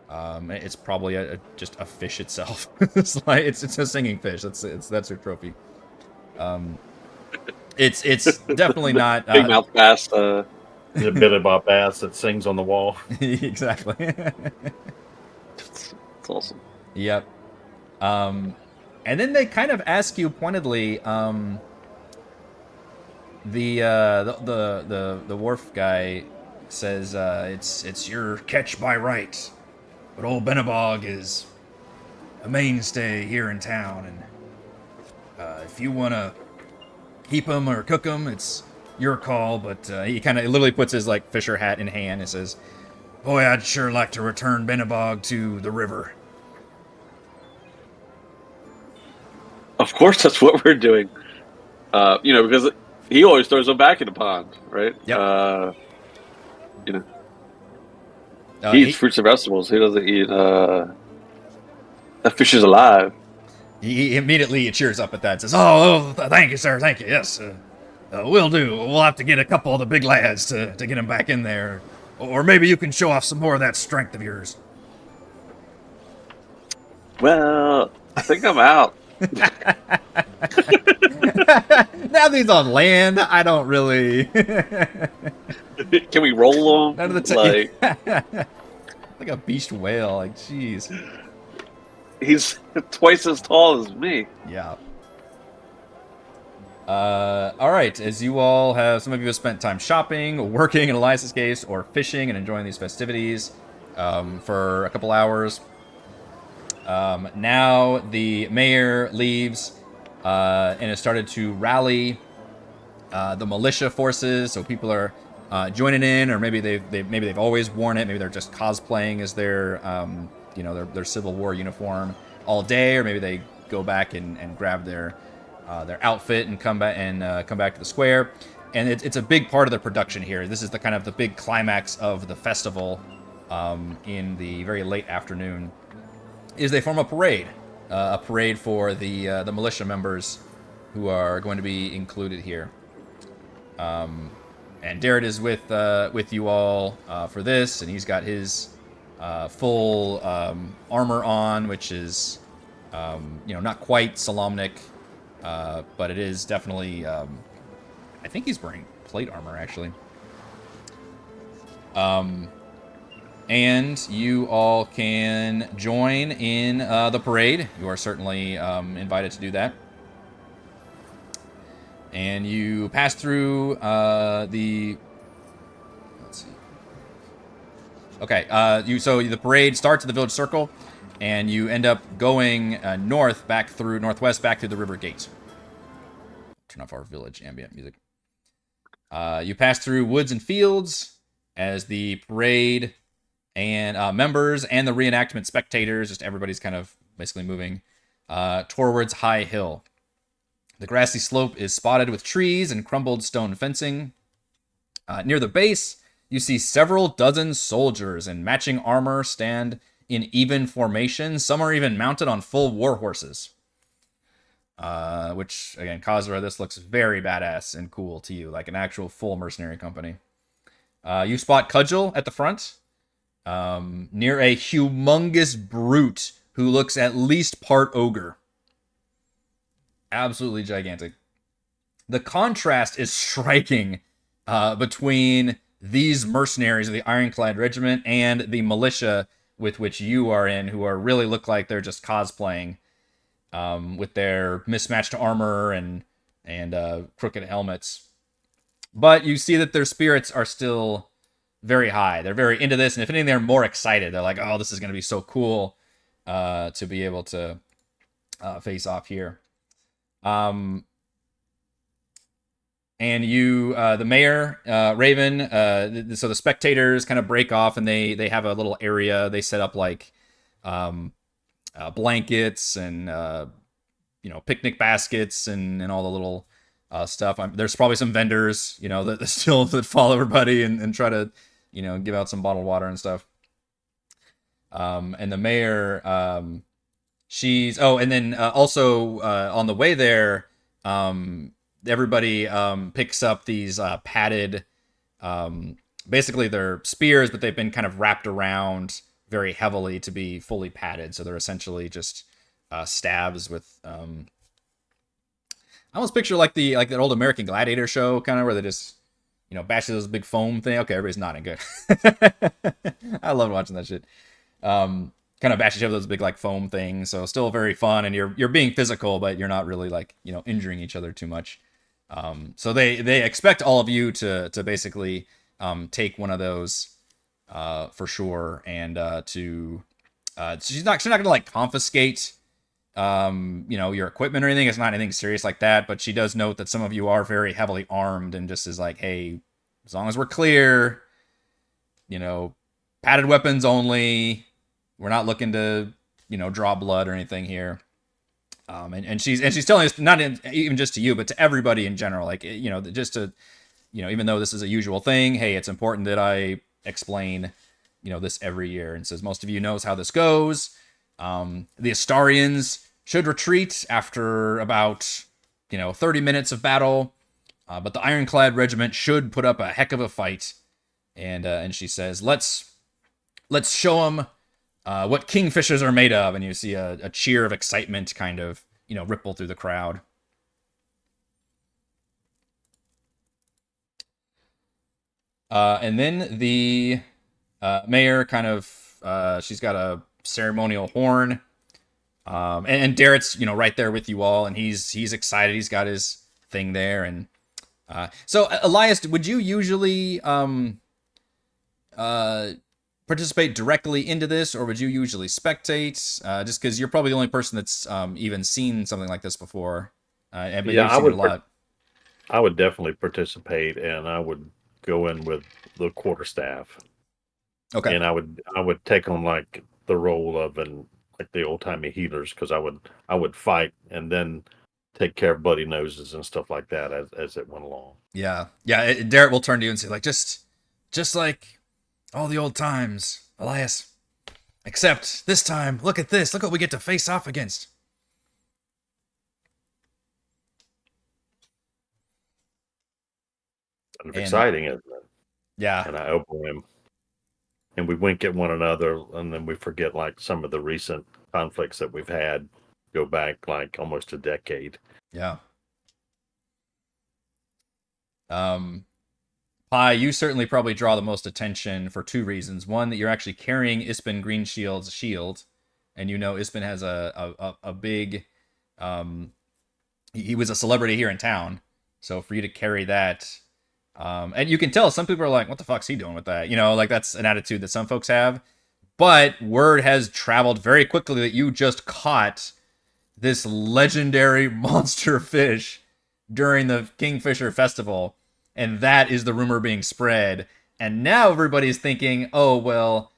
It's probably just a fish itself. it's a singing fish. That's her trophy. It's definitely not big mouth bass. The Benabog bass that sings on the wall. Exactly. It's awesome. Yep. And then they kind of ask you pointedly. The dwarf guy says it's your catch by right, but old Benabog is a mainstay here in town, and if you want to keep him or cook him, it's your call. But he kind of literally puts his like fisher hat in hand and says, "Boy, I'd sure like to return Benabog to the river." Of course, that's what we're doing. Because he always throws them back in the pond, right? Yep. He eats fruits and vegetables. He doesn't eat that fish is alive. he immediately cheers up at that and says, oh, thank you, sir, thank you, yes. We'll do. We'll have to get a couple of the big lads to get him back in there. Or maybe you can show off some more of that strength of yours. Well, I think I'm out. Now that he's on land, I don't really... Can we roll him? None of the time. Like a beached whale, like, jeez. He's twice as tall as me. Yeah. All right. As you all have, some of you have spent time shopping, or working in Elyas' case, or fishing and enjoying these festivities for a couple hours. Now the mayor leaves and has started to rally the militia forces. So people are joining in, or maybe they've always worn it. Maybe they're just cosplaying as their their Civil War uniform all day, or maybe they go back and grab their outfit and come back to the square. And it's a big part of the production here. This is the kind of the big climax of the festival in the very late afternoon. Is they form a parade for the militia members who are going to be included here. And Darrett is with you all for this, and he's got his full armor on, which is not quite Solamnic, but it is definitely. I think he's wearing plate armor actually. And you all can join in the parade. You are certainly invited to do that. And you pass through the... Let's see. Okay, so the parade starts at the village circle, and you end up going northwest back through the river gate. Turn off our village ambient music. You pass through woods and fields as the parade... and members and the reenactment spectators, just everybody's kind of basically moving towards High Hill. The grassy slope is spotted with trees and crumbled stone fencing. Near the base, you see several dozen soldiers in matching armor stand in even formation. Some are even mounted on full war horses. Which, again, Kazra, this looks very badass and cool to you, like an actual full mercenary company. You spot Cudgel at the front. Near a humongous brute who looks at least part ogre. Absolutely gigantic. The contrast is striking between these mercenaries of the Ironclad Regiment and the militia with which you are in, who are really look like they're just cosplaying with their mismatched armor and crooked helmets. But you see that their spirits are still... very high. They're very into this, and if anything, they're more excited. They're like, oh, this is going to be so cool to be able to face off here. And you, the mayor, Raven, so the spectators kind of break off, and they have a little area. They set up like blankets and picnic baskets and all the little stuff. There's probably some vendors, that still that follow everybody and try to, give out some bottled water and stuff. And the mayor, and then also on the way there, everybody picks up these padded, basically they're spears, but they've been kind of wrapped around very heavily to be fully padded. So they're essentially just stabs with... I almost picture like that old American Gladiator show, kind of where they just, bash those big foam thing. Okay, everybody's nodding. Good. I love watching that shit. Kind of bash each other with those big like foam things. So still very fun, and you're being physical, but you're not really like injuring each other too much. So they expect all of you to basically take one of those for sure, and she's not gonna like confiscate your equipment or anything. It's not anything serious like that, but she does note that some of you are very heavily armed, and just is like, hey, as long as we're clear, padded weapons only. We're not looking to, draw blood or anything here. And she's telling us, not even just to you, but to everybody in general, like, just to, even though this is a usual thing, hey, it's important that I explain, this every year. And says, most of you knows how this goes. The Astarians should retreat after about 30 minutes of battle, but the Ironclad Regiment should put up a heck of a fight. And she says, let's show them what kingfishers are made of. And you see a cheer of excitement kind of ripple through the crowd. And then the mayor kind of she's got a ceremonial horn. And Darrett's, right there with you all, and he's excited. He's got his thing there, and so Elyas, would you usually participate directly into this, or would you usually spectate? Just because you're probably the only person that's even seen something like this before, but you've seen it a lot. I would definitely participate, and I would go in with the quarterstaff. Okay, and I would take on like the role of like the old timey healers, because I would fight and then take care of bloody noses and stuff like that as it went along. Yeah. Darrett will turn to you and say, like, just like all the old times, Elyas. Except this time, look at this. Look what we get to face off against. Kind of exciting, isn't it? Yeah. And I open him, and we wink at one another, and then we forget like some of the recent conflicts that we've had go back like almost a decade. Yeah. Pi, you certainly probably draw the most attention for two reasons. One, that you're actually carrying Ispen Greenshield's shield, and Ispen has a big he was a celebrity here in town. So for you to carry that, and you can tell some people are like, what the fuck's he doing with that? Like that's an attitude that some folks have. But word has traveled very quickly that you just caught this legendary monster fish during the Kingfisher Festival. And that is the rumor being spread. And now everybody's thinking, oh, well,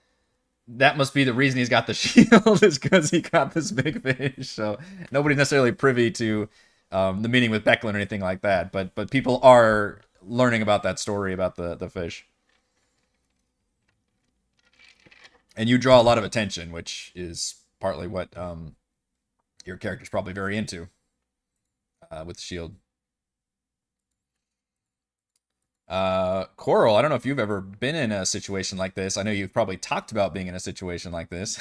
that must be the reason he's got the shield is because he got this big fish. So nobody's necessarily privy to the meeting with Becklin or anything like that. But people are learning about that story about the fish. And you draw a lot of attention, which is partly what your character's probably very into with the shield. Korl, I don't know if you've ever been in a situation like this. I know you've probably talked about being in a situation like this.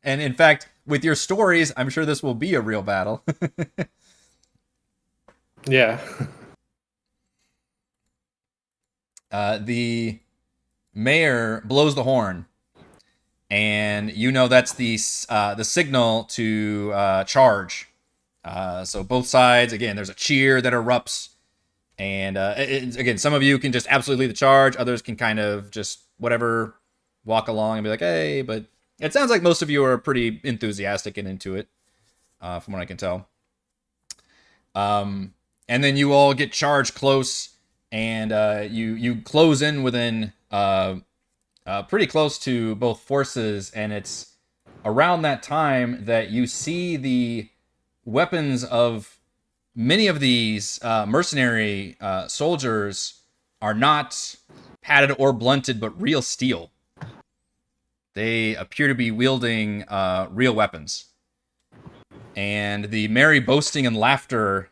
And in fact, with your stories, I'm sure this will be a real battle. Yeah. The mayor blows the horn, and that's the signal to charge. So both sides, again, there's a cheer that erupts. And again, some of you can just absolutely lead the charge. Others can kind of just whatever, walk along and be like, hey. But it sounds like most of you are pretty enthusiastic and into it, from what I can tell. And then you all get charged close, and you close in within pretty close to both forces. And it's around that time that you see the weapons of many of these mercenary soldiers are not padded or blunted, but real steel. They appear to be wielding real weapons. And the merry boasting and laughter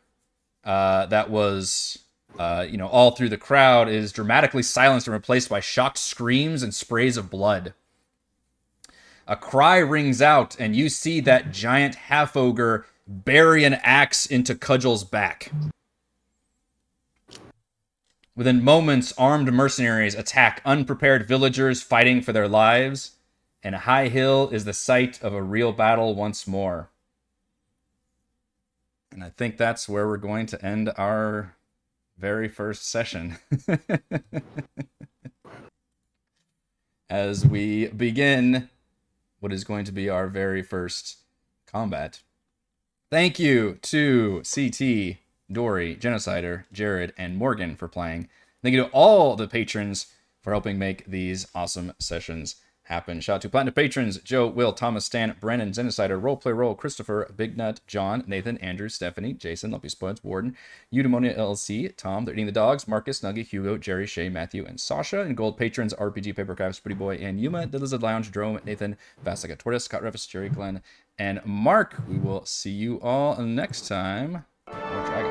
that was, all through the crowd is dramatically silenced and replaced by shocked screams and sprays of blood. A cry rings out, and you see that giant half-ogre bury an axe into Cudgel's back. Within moments, armed mercenaries attack unprepared villagers fighting for their lives, and High Hill is the site of a real battle once more. And I think that's where we're going to end our very first session. As we begin what is going to be our very first combat. Thank you to CT, Dory, Genocider, Jared, and Morgan for playing. Thank you to all the patrons for helping make these awesome sessions happen. Shout out to Platinum Patrons, Joe, Will, Thomas, Stan, Brennan, Zenicider, Roleplay Roll, Christopher, Big Nut, John, Nathan, Andrew, Stephanie, Jason, Lumpy Spuds, Warden, Eudaimonia LLC, Tom, They're Eating the Dogs, Marcus, Nuggy, Hugo, Jerry, Shay, Matthew, and Sasha. And gold patrons, RPG Papercrafts, Pretty Boy, and Yuma, The Lizard Lounge, Drome, Nathan, Vastica Tortoise, Scott Revis, Jerry Glenn, and Mark. We will see you all next time. More Dragon.